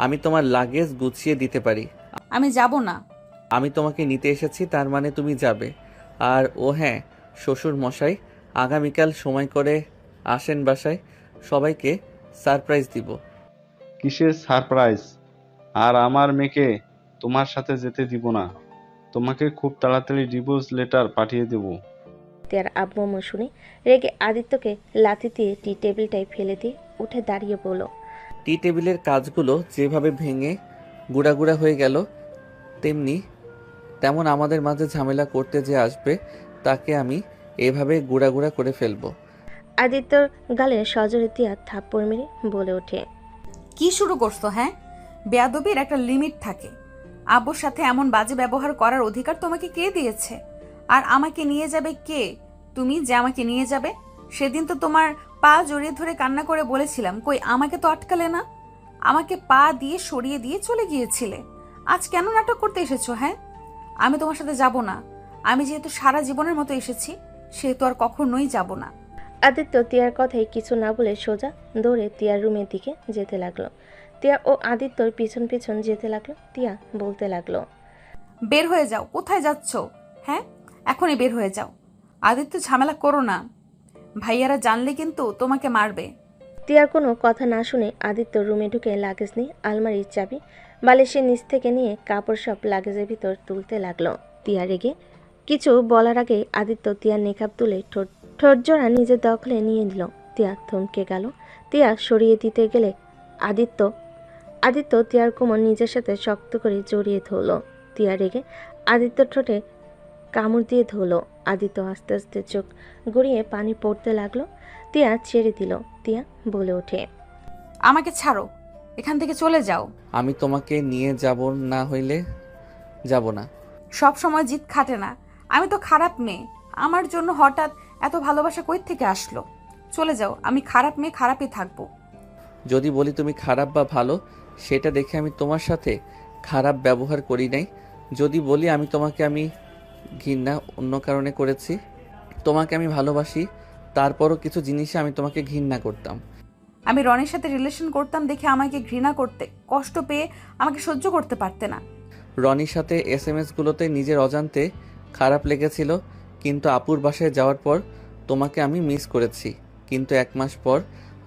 আমি তোমার লাগেজ গুছিয়ে দিতে পারি। আমি যাব না। আমি তোমাকে নিতে এসেছি, তার মানে তুমি যাবে। আর ও হ্যাঁ, শ্বশুর মশাই, আগামীকাল সময় করে আসেন বাসায়, সবাইকে সারপ্রাইজ দিব। কিসের সারপ্রাইজ? আর আমার মেয়েকে তোমার সাথে যেতে দিব না। তোমাকে খুব তাড়াতাড়ি ডিভোর্স লেটার পাঠিয়ে দেব। তিয়ার আব্বু আম্মু শুনে রেগে আদিত্যকে লাথি দিয়ে টি টেবিলটাই ফেলে দিয়ে উঠে দাঁড়িয়ে বলল, টি টেবিলের কাজগুলো যেভাবে ভেঙে গুঁড়া হয়ে গেল, তেমন আমাদের মাঝে ঝামেলা করতে যে আসবে তাকে আমি এভাবে গুঁড়া করে ফেলবো। আদিত্যর গালে সজোরে তিয়া থাপ্পড় মেরে বলে ওঠে, কি শুরু করছো? হ্যাঁ, বেয়াদবির একটা লিমিট থাকে। আব্বুর সাথে এমন বাজে ব্যবহার করার অধিকার তোমাকে কে দিয়েছে? আর আমাকে নিয়ে যাবে কে? তুমি যে আমাকে নিয়ে যাবে, সেদিন তো তোমার পা জড়িয়ে ধরে কান্না করে বলেছিলাম, কই আমাকে তো আটকালে না, আমাকে পা দিয়ে সরিয়ে দিয়ে চলে গিয়েছিলে। আজ কেন নাটক করতে এসেছো? হ্যাঁ, আমি তোমার সাথে যাব না। আমি যেহেতু সারা জীবনের মতো এসেছি, সেহেতু আর কখনোই যাব না। আদিত্য তিয়ার কথায় কিছু না বলে সোজা দৌড়ে তিয়ার রুমের দিকে যেতে লাগলো। তিয়া ও আদিত্যর পিছন পিছন যেতে লাগলো। তিয়া বলতে লাগলো, বের হয়ে যাও। কোথায় যাচ্ছ? হ্যাঁ, এখনই বের হয়ে যাও। আদিত্য, ঝামেলা করো না, ভাইয়ারা জানলে কিন্তু তোমাকে মারবে। তিয়ার কোনো কথা না শুনে আদিত্য রুমে ঢুকে লাগেজ নিয়ে আলমারির চাবি বালিশের নিচ থেকে নিয়ে কাপড় সব লাগেজের ভিতর তুলতে লাগলো। তিয়া রেগে কিছু বলার আগে আদিত্য তিয়ার নেকাব তুলে ঠোঁট জোড়া নিজের দখলে নিয়ে নিল। তিয়া থমকে গেল। তিয়া সরিয়ে দিতে গেলে আদিত্য তিয়ার কোমর নিজের সাথে শক্ত করে জড়িয়ে ধরল। তিয়া রেগে আদিত্য ঠোঁটে কামড় দিয়ে ধরল। আদিত্য আস্তে আস্তে চোখ গড়িয়ে পানি পড়তে লাগলো। তিয়া ছেড়ে দিল। তিয়া বলে ওঠে, আমাকে ছাড়ো, এখান থেকে চলে যাও। আমি তোমাকে নিয়ে যাব না হইলে যাব না। সব সময় জিদ খাটে না। আমি তো খারাপ মেয়ে, আমার জন্য হঠাৎ এত ভালোবাসা কই থেকে আসলো? চলে যাও, আমি খারাপ মেয়ে, খারাপই থাকবো। যদি বলি তুমি খারাপ বা ভালো, সেটা দেখে আমি তোমার সাথে খারাপ ব্যবহার করি নাই। যদি বলি আমি ঘৃণা অন্য কারণে করেছি, তোমাকে আমি ভালোবাসি, তারপরও কিছু জিনিসে আমি তোমাকে ঘৃণা করতাম। আমি রনির সাথে রিলেশন করতাম দেখে আমাকে ঘৃণা করতে, কষ্ট পেয়ে আমাকে সহ্য করতে পারতে না। রনির সাথে SMS গুলোতে নিজের অজান্তে খারাপ লেগেছিল, কিন্তু আপুর বাসায় যাওয়ার পর তোমাকে আমি মিস করেছি। কিন্তু 1 মাস পর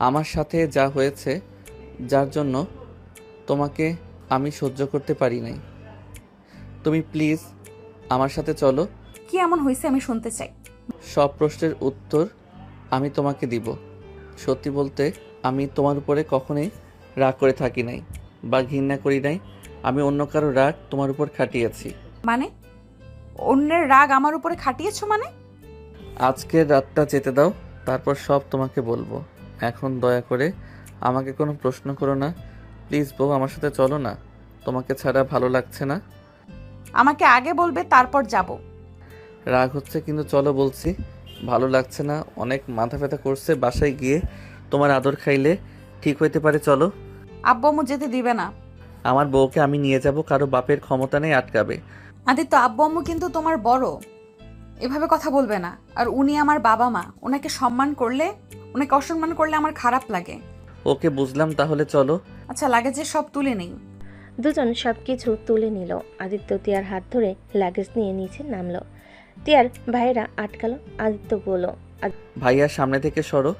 আমার সাথে যা হয়েছে, যার জন্য তোমাকে আমি সহ্য করতে পারি নাই। তুমি প্লিজ আমার সাথে চলো। কি এমন হয়েছে আমি শুনতে চাই। সব প্রশ্নের উত্তর আমি তোমাকে দিব। সত্যি বলতে আমি তোমার উপরে কখনোই রাগ করে থাকি নাই বা ঘৃণা করি নাই। আমি অন্য কারো রাগ তোমার উপর খাটিয়েছি। মানে অন্যের রাগ আমার উপরে খাটিয়েছো মানে? আজকের রাতটা যেতে দাও, তারপর সব তোমাকে বলবো। এখন দয়া করে আমাকে কোনো প্রশ্ন করো না প্লিজ বউ, আমার সাথে চলো না। তোমাকে ছাড়া ভালো লাগছে না। আমাকে আগে বলবে তারপর যাব। রাগ হচ্ছে কিন্তু চলো বলছি। ভালো লাগছে না, অনেক মাথা ব্যথা করছে। বাসায় গিয়ে তোমার আদর খাইলে ঠিক হইতে পারে। চলো। আব্বু আম্মু যেতে দিবে না। আমার বউকে আমি নিয়ে যাব, কারো বাপের ক্ষমতা নেই আটকাবে। আদিত্য, আব্বু আম্মু কিন্তু তোমার বড়, এভাবে কথা বলবে না। আর উনি আমার বাবা মা, ওনাকে অসম্মান করলে আমার খারাপ লাগে। ওকে বুঝলাম, তাহলে চলো। আচ্ছা, লাগেজে সব তুলে নেই। দুজন সবকিছু তুলে নিল। আদিত্য তিয়ার হাত ধরে লাগেজ নিয়ে নিচে নামলো। তিয়ার ভাইয়েরা আটকালো। আদিত্য বলল, ভাইয়া সামনে থেকে সরো,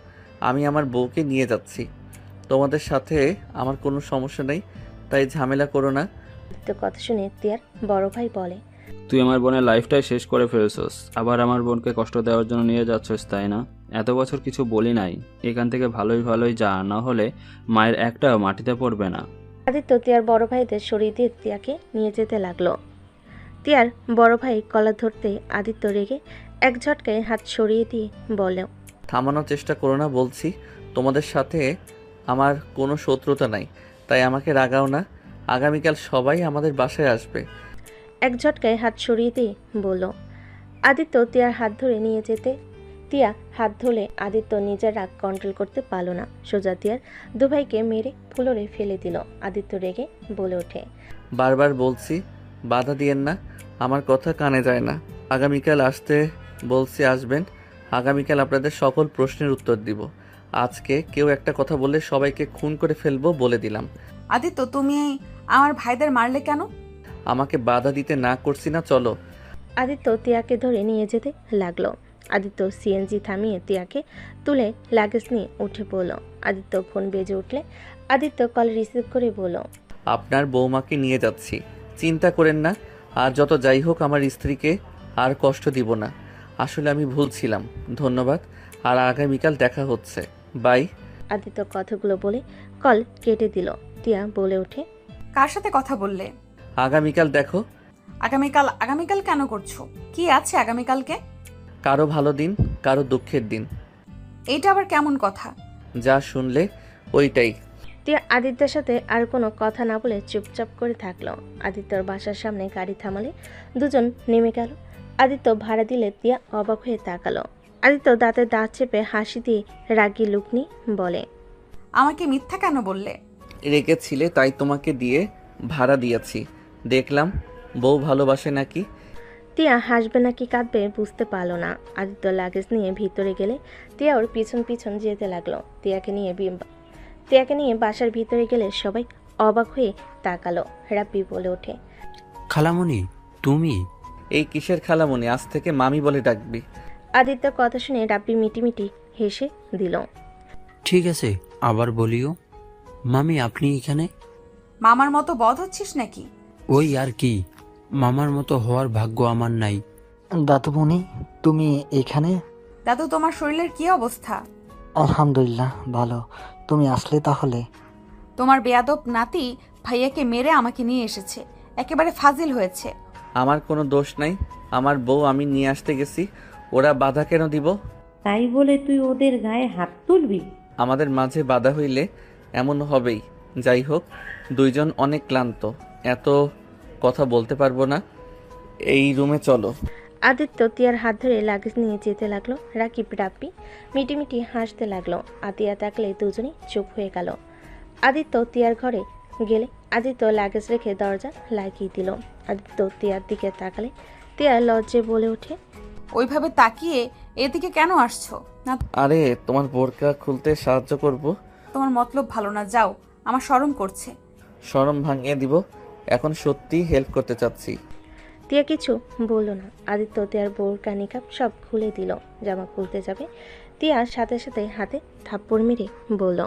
আমি আমার বউকে নিয়ে যাচ্ছি। তোমাদের সাথে আমার কোনো সমস্যা নেই, তাই ঝামেলা করো না। আদিত্য কথা শুনে তিয়ার বড় ভাই বলে, তুই আমার বোনের লাইফটাই শেষ করে ফেলছস, আবার আমার বোনকে কষ্ট দেওয়ার জন্য নিয়ে যাচ্ছস, তাই না? এত বছর কিছু বলি নাই, এখান থেকে ভালোই ভালোই যা, না হলে মায়ের একটাও মাটিতে পড়বে না। আদিত্য তিয়ার বড় ভাইদের সরিয়ে দিয়ে তিয়াকে নিয়ে যেতে লাগলো। তিয়ার বড় ভাই কলা ধরতে আদিত্য রেগে এক ঝটকায় হাত সরিয়ে দিয়ে বলল, থামানোর চেষ্টা করো না বলছি। তোমাদের সাথে আমার কোনো শত্রুতা নাই, তাই আমাকে রাগাও না। আগামীকাল সবাই আমাদের বাসায় আসবে। এক ঝটকায় হাত সরিয়ে দিয়ে বলল। আদিত্য তিয়ার হাত ধরে নিয়ে যেতে তিয়া হাত ধরলে আদিত্য নিজের রাগ কন্ট্রোল করতে পারল না। সোজা তিয়ার দুভাইকে মেরে ফ্লোরে ফেলে দিল। আদিত্য রেগে বলে ওঠে, বারবার বলছি বাধা দিয়েন না, আমার কথা কানে যায় না। আগামীকাল আসতে বলছি, আসবেন। আগামীকাল আপনাদের সকল প্রশ্নের উত্তর দিব। আজকে কেউ একটা কথা বললে সবাইকে খুন করে ফেলবো বলে দিলাম। আদিত্য, তুমি আমার ভাইদের মারলে কেন? আমাকে বাধা দিতে না করছি না, চলো। আদিত্য তিয়াকে ধরে নিয়ে যেতে লাগলো। আদিত্য সিএনজি থামিয়ে তিয়াকে তুলে লাগেজ নিয়ে উঠে পড়ল। আদিত্য ফোন বেজে উঠলে আদিত্য কল রিসিভ করে বলল, আপনার বৌমাকে নিয়ে যাচ্ছি, চিন্তা করেন না। আর যত যাই হোক আমার স্ত্রীকে আর কষ্ট দিব না। আসলে আমি ভুল ছিলাম। ধন্যবাদ, আর আগামীকাল দেখা হচ্ছে, বাই। আদিত্য কথাগুলো বলে কল কেটে দিল। তিয়া বলে ওঠে, কার সাথে কথা বললে? আগামীকাল দেখো। আগামীকাল কেন করছো? কি আছে আগামীকালকে? কারো ভালো দিন, কারো দুঃখের দিন। এইটা আবার কেমন কথা? যা শুনলে ওইটাই। তিয়া আদিত্যের সাথে আর কোনো কথা না বলে চুপচাপ করে থাকলো। আদিত্যর বাসার সামনে গাড়ি থামালে দুজন নেমে গেল। আদিত্য ভাড়া দিলে তিয়া অবাক হয়ে তাকালো। আদিত্য দাঁতে দাঁত চেপে হাসি দিয়ে রাগী লুক নিয়ে বলে, আমাকে মিথ্যা কেন বললে? রেগেছিলে তাই তোমাকে দিয়ে ভাড়া দিয়েছি। দেখলাম বউ ভালোবাসে নাকি। তিয়া হাসবে নাকি কাঁদবে বুঝতে পারলো না। আদিত্য লাগেজ নিয়ে ভিতরে গেলে তিয়া ওর পিছন পিছন যেতে লাগলো। তিয়াকে নিয়ে বাসার ভিতরে গেলে সবাই অবাক হয়ে তাকালো। রাব্বি বলে ওঠে, খালামণি তুমি? এই কিসের খালামণি, আজ থেকে মামি বলে ডাকবি। আদিত্য কথা শুনে রাব্বি মিটিমিটি হেসে দিল। ঠিক আছে, আবার বলিও। মামি আপনি এখানে? মামার মতো বদ হচ্ছিস নাকি? ওই আর কি, মামার মতো হওয়ার ভাগ্য আমার নাই। দাদুমণি তুমি এখানে? দাদু, তোমার শরীরের কি অবস্থা? আলহামদুলিল্লাহ ভালো। তুমি আসলে তাহলে? তোমার বেয়াদব নাতি ভাইয়াকে মেরে আমাকে নিয়ে এসেছে, একেবারে ফাজিল হয়েছে। আমার কোনো দোষ নাই, আমার বউ আমি নিয়ে আসতে গেছি, ওরা বাধা কেন দিব? তাই বলে তুই ওদের গায়ে হাত তুলবি? আমাদের মাঝে বাধা হইলে এমন হবেই। যাই হোক, দুইজন অনেক ক্লান্ত, এত কথা বলতে পারবো না। এই রুমে চলো। আদিত্য তিয়ার হাত ধরে লাগেজ নিয়ে যেতে লাগলো। রাকিব রাব্বি মিটিমিটি হাসতে লাগলো। আতিয়া তাকলে দুজনেই চুপ হয়ে গেল। আদিত্য তিয়ার ঘরে গেলে আদিত্য লাগেজ রেখে দরজা লাগিয়ে দিল। আদিত্য তিয়ার দিকে তাকালে তিয়া লজ্জে বলে ওঠে, ওইভাবে তাকিয়ে এদিকে কেন আসছো? না, আরে তোমার বোরকা খুলতে সাহায্য করব। তোমার মতলব ভালো না, যাও, আমার শরম করছে। শরম ভাঙিয়ে দিব, এখন সত্যি হেল্প করতে চাচ্ছি। তিয়া কিছু বলল না। আদিত্য তিয়ার বোরকা নিকাব সব খুলে দিল। জামা খুলতে যাবে, তিয়া সাথে সাথে হাতে থাপ্পড় মেরে বলল,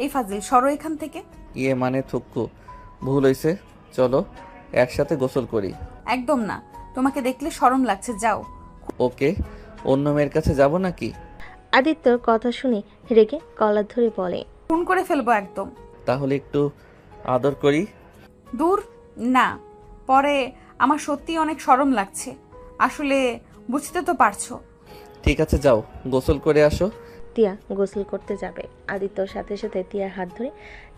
এই ফাজিল, সরো এখান থেকে। ইয়ে মানে থুক্কু, ভুল হয়েছে, চলো একসাথে গোসল করি। একদম না, তোমাকে দেখলে শরম লাগছে, যাও। ওকে, অন্য মেয়ের কাছে যাব নাকি? আদিত্যর কথা শুনে রেগে কলার ধরে বলে, ফোন করে ফেলবো একদম। তাহলে একটু আদর করি। দূর, না, পরে আমার সত্যি অনেক শরম লাগছে। আসলে বুঝতে তো পারছো। ঠিক আছে, যাও গোসল করে আসো। তিয়া গোসল করতে যাবে। আদিত্যর সাথে সাথে তিয়ার হাত ধরে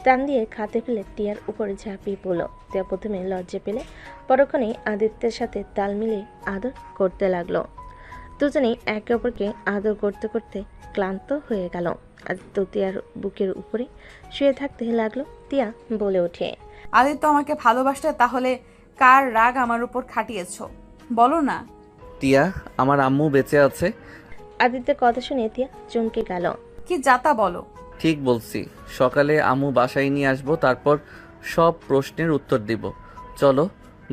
টান দিয়ে খাতে ফেলে তিয়ার উপরে ঝাঁপিয়ে পড়ল। তিয়া প্রথমে লজ্জা পেলে, পরক্ষণেই আদিত্যের সাথে তাল মিলিয়ে আদর করতে লাগলো। দুজনেই একে অপরকে আদর করতে করতে ক্লান্ত হয়ে গেল। আদিত্য তিয়ার বুকের উপরে শুয়ে থাকতে লাগলো। তিয়া বলে ওঠে, আদিত্য আমাকে ভালোবাসতে তাহলে কার রাগ আমার উপর খাটিয়েছো বলো না। তিয়া, আমার আম্মু বেঁচে আছে। আদিত্যের কথা শুনে তিয়া চমকে গেল। কি যাতা বলো? ঠিক বলছি, সকালে আম্মু বাসায় নিয়ে আসবো, তারপর সব প্রশ্নের উত্তর দিব। চলো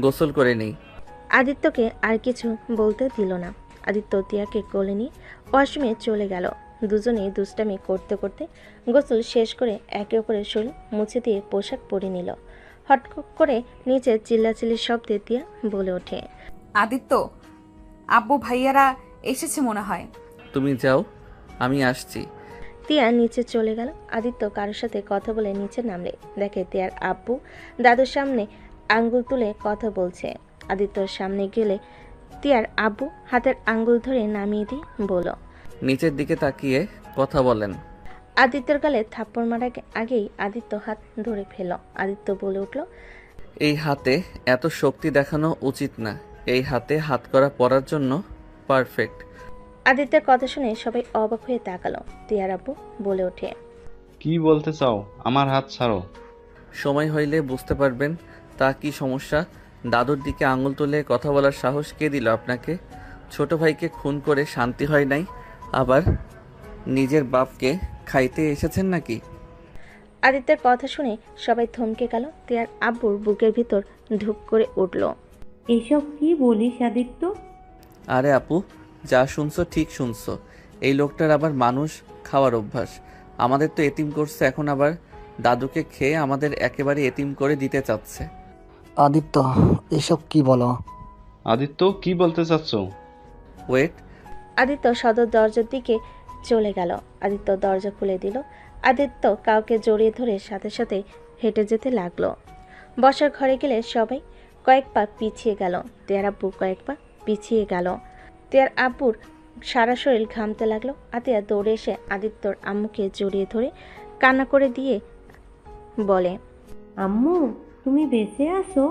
গোসল করে নেই। আদিত্যকে আর কিছু বলতে দিল না। আদিত্য তিয়াকে কোলে নিয়ে ওয়াশরুমে চলে গেল। দুজনেই দুষ্টামি করতে করতে গোসল শেষ করে একে অপরের শরীর মুছে দিয়ে পোশাক পরে নিল। হট করে নিচে চিল্লাচিল্লির শব্দে তিয়া বলে ওঠে, আদিত্য, আব্বু ভাইয়ারা এসেছে মনে হয়। তুমি যাও, আমি আসছি। তিয়া নিচে চলে গেল। আদিত্য কারোর সাথে কথা বলে নিচে নামলে দেখে তিয়ার আব্বু দাদুর সামনে আঙ্গুল তুলে কথা বলছে। আদিত্যর সামনে গেলে তিয়ার আব্বু হাতের আঙ্গুল ধরে নামিয়ে দিয়ে বলল, নিচের দিকে তাকিয়ে কথা বলেন। আদিত্যর গালে থাপ্পড় মারার আগেই আদিত্য হাত ধরে ফেল। আদিত্য বলে উঠল, এই হাতে এত শক্তি দেখানো উচিত না। এই হাতে হাত করা পরার জন্য পারফেক্ট। আদিত্যের কথা শুনে সবাই অবাক হয়ে তাকালো। তিয়ার আব্বু বলে ওঠে, কি বলতে চাও? আমার হাত ছাড়ো। সময় হইলে বুঝতে পারবেন। তা কি সমস্যা? দাদুর দিকে আঙুল তুলে কথা বলার সাহস কে দিল আপনাকে? ছোট ভাইকে খুন করে শান্তি হয় নাই, আবার নিজের বাপকে খাইতে এসেছেন নাকি? আদিত্যের কথা শুনে সবাই থমকে গেল। তিয়ার আব্বুর বুকের ভিতর ঢুক করে উঠল। এসব কি বলিস আদিত্য? আরে আপু, যা শুনছো ঠিক শুনছো। এই লোকটার আবার মানুষ খাওয়ার অভ্যাস। আমাদের তো এতিম করছে, এখন আবার দাদুকে খেয়ে আমাদের একেবারে এতিম করে দিতে চাচ্ছে। আদিত্য, এসব কি বলো? আদিত্য, কি বলতে চাচ্ছ? ওয়েট। আদিত্য সদর দরজার দিকে চলে গেল। আদিত্য দরজা খুলে দিল। আদিত্য কাউকে জড়িয়ে ধরে সাথে সাথে হেঁটে যেতে লাগলো। বসার ঘরে গেলে সবাই কয়েক পা পিছিয়ে গেল। তিয়ার আব্বু কয়েক পা পিছিয়ে গেল। তিয়ার আব্বুর সারা শরীর ঘামতে লাগলো। আতিয়া দৌড়ে এসে আদিত্যর আম্মুকে জড়িয়ে ধরে কান্না করে দিয়ে বলে, আম্মু, তুমি বেঁচে আছো?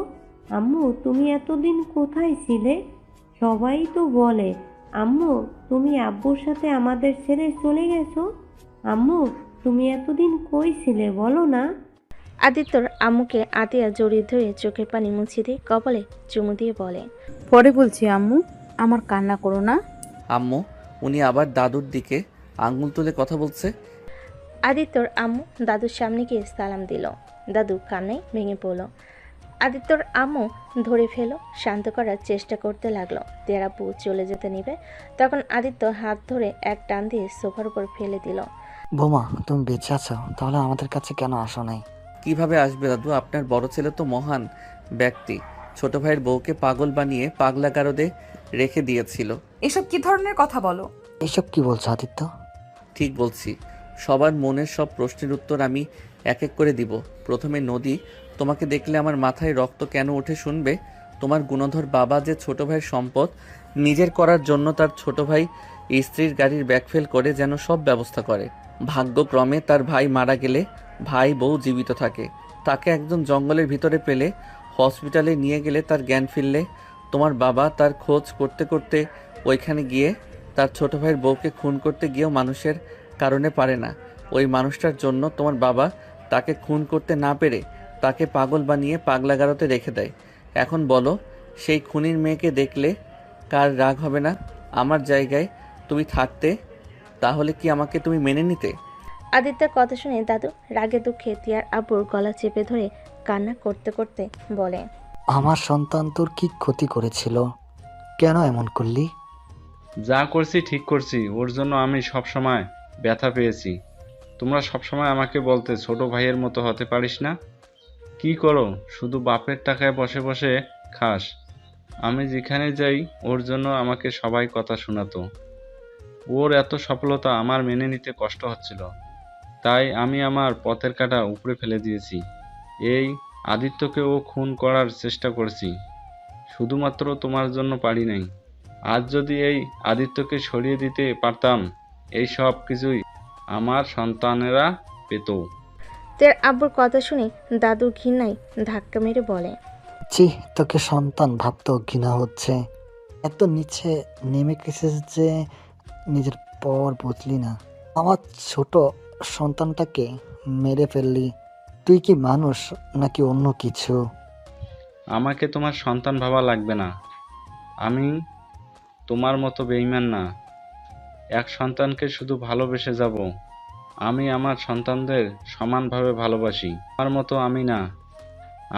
আম্মু, তুমি এতদিন কোথায় ছিলে? সবাই তো বলে আম্মু তুমি আব্বুর সাথে আমাদের ছেড়ে চলে গেছো। আম্মু, তুমি এতদিন কই ছিলে বলো না? আদিত্যর আম্মুকে আতিয়া জড়িয়ে ধরে চোখের পানি মুছিয়ে দিয়ে কপালে চুমু দিয়ে বলে, পরে বলছি আম্মু, আমার কান্না করো না। আম্মু, উনি আবার দাদুর দিকে আঙ্গুল তুলে কথা বলছে। আদিত্যর আম্মু দাদুর সামনে গিয়ে সালাম দিল। দাদু কান্নায় ভেঙে পড়ল। আদিত্যর আম্মু ধরে ফেলো, শান্ত করার চেষ্টা করতে লাগলো। তিয়ার আব্বু চলে যেতে নিবে, তখন আদিত্য হাত ধরে এক টান দিয়ে সোফার উপর ফেলে দিল। বোমা, তুমি বেঁচে আছো? তাহলে আমাদের কাছে কেন আসো নাই? কিভাবে আসবে দাদু? আপনার বড় ছেলে তো মহান ব্যক্তি, ছোট ভাইয়ের বউকে পাগল বানিয়ে পাগলা গারদে রেখে দিয়েছিল। এসব কি ধরনের কথা বলো? এসব কি বলছো আদিত্য? ঠিক বলছি, সবার মনের সব প্রশ্নের উত্তর আমি এক এক করে দিব। প্রথমে নদী, তোমাকে দেখলে আমার মাথায় রক্ত কেন ওঠে শুনবে? তোমার গুণধর বাবা যে ছোট ভাইয়ের সম্পদ নিজের করার জন্য তার ছোট ভাই স্ত্রীর গাড়ির ব্যাকফেল করে যেন সব ব্যবস্থা করে। ভাগ্যক্রমে তার ভাই মারা গেলে ভাই বউ জীবিত থাকে। তাকে একজন জঙ্গলের ভিতরে পেলে হসপিটালে নিয়ে গেলে তার জ্ঞান ফিরলে তোমার বাবা তার খোঁজ করতে করতে ওইখানে গিয়ে তার ছোট ভাইয়ের বউকে খুন করতে গিয়েও মানুষের কারণে পারে না। ওই মানুষটার জন্য তোমার বাবা তাকে খুন করতে না পেরে তাকে পাগল বানিয়ে পাগলাগারতে রেখে দেয়। এখন বলো, সেই খুনির মেয়েকে দেখলে কার রাগ হবে না? আমার জায়গায় তুমি থাকতে তাহলে কি আমাকে তুমি মেনে নিতে? আদিত্যের কথা শুনে দাদু রাগে দুঃখে তিয়ার আব্বুর গলা চেপে ধরে কান্না করতে করতে বলে, আমার সন্তান তোর কি ক্ষতি করেছিল? কেন এমন করলি? যা করছি ঠিক করছি, ওর জন্য আমি সবসময় ব্যথা পেয়েছি। তোমরা সবসময় আমাকে বলতে ছোট ভাইয়ের মতো হতে পারিস না। কি করো, শুধু বাপের টাকায় বসে বসে খাস। আমি যেখানে যাই ওর জন্য আমাকে সবাই কথা শোনাতো। ওর এত সফলতা আমার মেনে নিতে কষ্ট হচ্ছিল, তাই আমি আমার পথের কাঁটা উপড়ে ফেলে দিয়েছি। এই আদিত্যকে ও খুন করার চেষ্টা করছি, শুধুমাত্র তোমার জন্য পারি নাই। আজ যদি এই আদিত্যকে সরিয়ে দিতে পারতাম, এই সব কিছুই আমার সন্তানেরা পেত। তিয়ার আব্বুর কথা শুনে দাদু ঘৃণায় ধাক্কা মেরে বলে, ছি, তোকে সন্তান ভাবতেও ঘৃণা হচ্ছে। এত নিচে নেমে গেছিস যে নিজের পর বুঝলি না। আমার ছোট সন্তানটাকে মেরে ফেললি। তুই কি মানুষ নাকি অন্য কিছু? আমাকে তোমার সন্তান ভাবা লাগবে না। আমি তোমার মতো বেঈমান না। এক সন্তানকে শুধু ভালোবেসে যাব। আমি আমার সন্তানদের সমানভাবে ভালোবাসি। আমার মতো আমি না।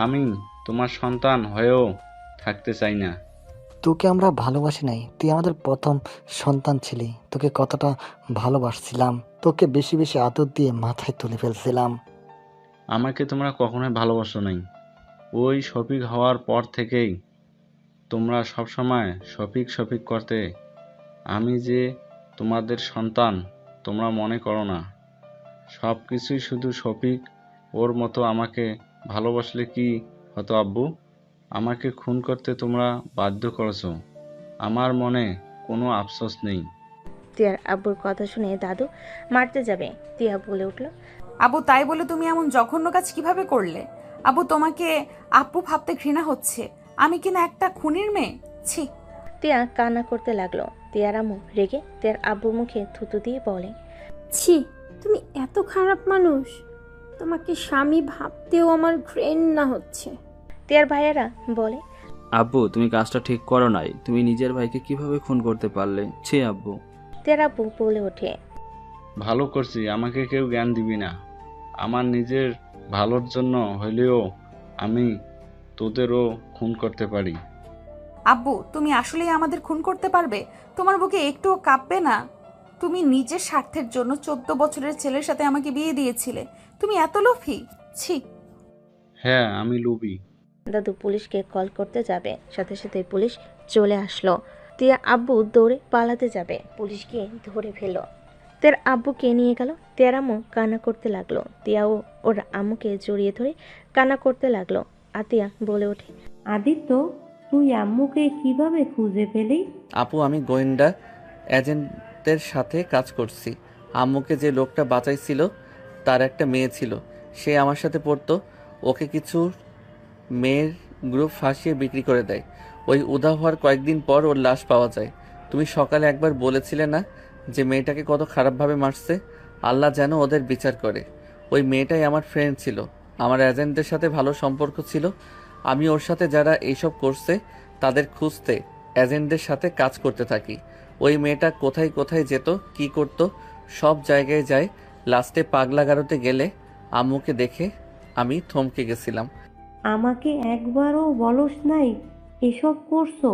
আমি তোমার সন্তান হয়েও থাকতে চাই না। তোকে আমরা ভালোবাসি নাই, তুই আমাদের প্রথম সন্তান ছিলি। তোকে কতটা ভালোবাসছিলাম, তোকে বেশি বেশি আদর দিয়ে মাথায় তুলে ফেলছিলাম। আমাকে তোমরা কখনোই ভালোবাসো নাই। ওই শফিক হওয়ার পর থেকেই তোমরা সবসময় শফিক শফিক করতে। আমি যে তোমাদের সন্তান তোমরা মনে করো না। সব কিছুই শুধু শফিক। ওর মতো আমাকে ভালোবাসলে কি হতো আব্বু? আমাকে খুন করতে তোমরা বাধ্য করেছো। আমার মনে কোনো আফসোস নেই। তিয়ার আব্বুর কথা শুনে দাদু মারতে যাবে, তিয়া বলে উঠল, আবু তাই বলে তুমি এমন জঘন্য কাজ কিভাবে করলে? আবু তোমাকে আপু ভাবতে ঘৃণা হচ্ছে। আমি কিনা একটা খুনির মেয়ে? ছি। তিয়া কান্না করতে লাগলো। তিয়ার আম্মু রেগে তিয়ার আব্বুর মুখে থুতু দিয়ে বলে, ছি, তুমি এত খারাপ মানুষ। তোমাকে স্বামী ভাবতেও আমার ঘৃণা হচ্ছে। তিয়ার ভাইয়েরা বলে, আব্বু তুমি কাজটা ঠিক করো নাই। তুমি নিজের ভাইকে কিভাবে খুন করতে পারলে? ছি আব্বু। তিয়ার আব্বু বলে ওঠে, ভালো করছি, আমাকে কেউ জ্ঞান দিবি না। আমার নিজের ভালোর জন্য হইলেও আমি তোদেরও খুন করতে পারি। আব্বু তুমি আসলেই আমাদের খুন করতে পারবে? তোমার বুকে একটুও কাঁপবে না? তুমি নিজের স্বার্থের জন্য 14 বছরের ছেলের সাথে আমাকে বিয়ে দিয়েছিলে। তুমি এত লোভী? ছি। হ্যাঁ, আমি লোভী। দাদু পুলিশকে কল করতে যাবে, সাথে সাথে পুলিশ চলে আসলো। তিয়া আব্বু দৌড়ে পালাতে যাবে, পুলিশ গিয়ে ধরে ফেলল। তিয়ার আব্বুকে নিয়ে গেল। তিয়ার আম্মু কান্না করতে লাগলো। তিয়াও ওর আম্মুকে জড়িয়ে ধরে কান্না করতে লাগলো। আতিয়া বলে ওঠে, আদিত্য, তুই আম্মুকে কিভাবে খুঁজে পেলি? আপু আমি গোয়েন্দা এজেন্টদের সাথে কাজ করছি। আম্মুকে যে লোকটা বাঁচাইছিল তার একটা মেয়ে ছিল, সে আমার সাথে পড়তো। ওকে কিছু মেয়ের গ্রুপ ফাঁসিয়ে বিক্রি করে দেয়। ওই উধাও হওয়ার কয়েকদিন পর ওর লাশ পাওয়া যায়। তুমি সকালে একবার বলেছিলে না যে মেয়েটাকে কত খারাপভাবে মারছে? আল্লাহ যেন ওদের বিচার করে। ওই মেয়েটাই আমার ফ্রেন্ড ছিল, আমার এজেন্টদের সাথে ভালো সম্পর্ক ছিল। আমি ওর সাথে যারা এইসব করছে তাদের খুঁজতে এজেন্টদের সাথে কাজ করতে থাকি। ওই মেয়েটা কোথায় কোথায় যেত, কি করত, সব জায়গায় যায়। লাস্টে পাগলা গারোতে গেলে আম্মুকে দেখে আমি থমকে গেছিলাম। আমাকে একবারও বলস নাই এসব করছো?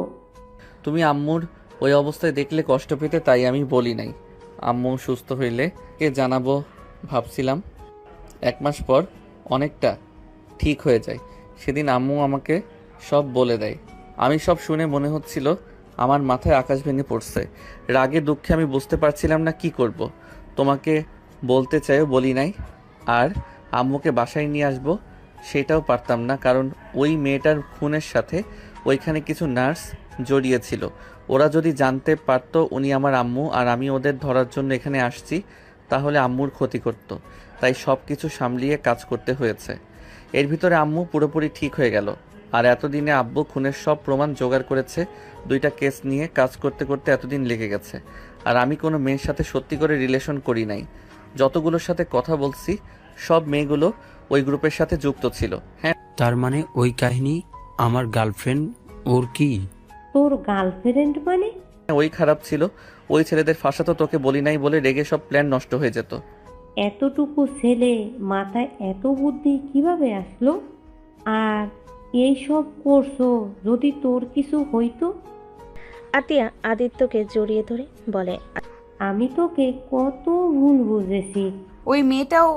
তুমি আম্মুর ওই অবস্থায় দেখলে কষ্ট পেতে, তাই আমি বলি নাই। আম্মু সুস্থ হইলে কে জানাবো ভাবছিলাম। 1 মাস পর অনেকটা ঠিক হয়ে যায়। সেদিন আম্মু আমাকে সব বলে দেয়। আমি সব শুনে মনে হচ্ছিল আমার মাথায় আকাশ ভেঙে পড়ছে। রাগে দুঃখে আমি বুঝতে পারছিলাম না কি করব। তোমাকে বলতে চাইও বলি নাই। আর আম্মুকে বাসায় নিয়ে আসবো সেটাও পারতাম না, কারণ ওই মেয়েটার খুনের সাথে ওইখানে কিছু নার্স জড়িয়ে ছিল। ওরা যদি জানতে পারতো উনি আমার আম্মু আর আমি ওদের ধরার জন্য এখানে আসছি, তাহলে আম্মুর ক্ষতি করত। তাই সব কিছু সামলিয়ে কাজ করতে হয়েছে। এর ভিতরে আম্মু পুরোপুরি ঠিক হয়ে গেল। আর এতদিনে আব্বু খুনের সব প্রমাণ জোগাড় করেছে। 2টা কেস নিয়ে কাজ করতে করতে এতদিন লেগে গেছে। আর আমি কোনো মেয়ের সাথে সত্যি করে রিলেশন করি নাই। যতগুলোর সাথে কথা বলছি সব মেয়েগুলো ওই গ্রুপের সাথে যুক্ত ছিল। হ্যাঁ, তার মানে ওই কাহিনী আমার গার্লফ্রেন্ড ওর কি? তোর গার্লফ্রেন্ড মানে? ওই খারাপ ছিল। ওই ছেলেদের ফাঁসাতো তোকে বলি নাই বলে রেগে সব প্ল্যান নষ্ট হয়ে যেত। এতটুকু ছেলে মাথায় এত বুদ্ধি কিভাবে আসলো? আর এইসব করছো, যদি তোর কিছু হইতো? আতিয়া আদিত্যকে জড়িয়ে ধরে বলে, আমি তোকে কত ভুল বুঝেছি। ওই মেয়েটাও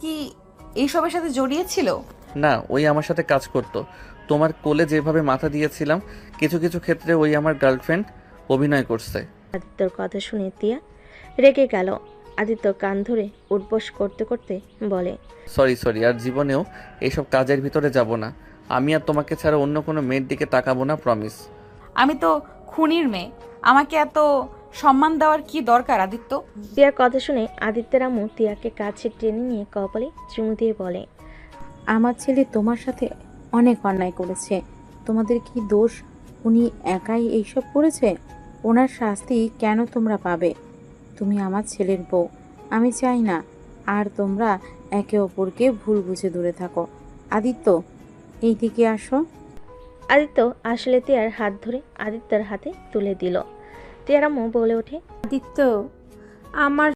কি এইসবের সাথে জড়িয়েছিল? না, ওই আমার সাথে কাজ করত। তোমার কোলে যেভাবে মাথা দিয়েছিলাম, কিছু কিছু ক্ষেত্রে ওই আমার গার্লফ্রেন্ড অভিনয় করছে। আদিত্যর কথা শুনে তিয়া রেগে গেল। আদিত্য কান ধরে উঠবস করতে করতে বলে, সরি, আর জীবনেও এইসব কাজের ভিতরে যাব না। আমি আর তোমাকে ছাড়া অন্য কোনো মেয়ের দিকে তাকাবো না, প্রমিস। আমি তো খুনির মেয়ে, আমাকে এত সম্মান দেওয়ার কি দরকার আদিত্য? তিয়ার কথা শুনে আদিত্যের আম্মু তিয়াকে কাছে টেনে নিয়ে কপালে চুমু দিয়ে বলে, আমার ছেলে তোমার সাথে অনেক অন্যায় করেছে। তোমাদের কি দোষ? উনি একাই এইসব করেছে? ওনার শাস্তি কেন তোমরা পাবে? তুমি আমার ছেলের বউ, আমি চাই না আর তোমরা একে অপরকে ভুল বুঝে দূরে থাকো। আদিত্য, এই দিকে আসো। আদিত্য আসলে তিয়ার হাত ধরে আদিত্যের হাতে তুলে দিল। তিয়ার আম্মু বলে ওঠে, আদিত্য, আমার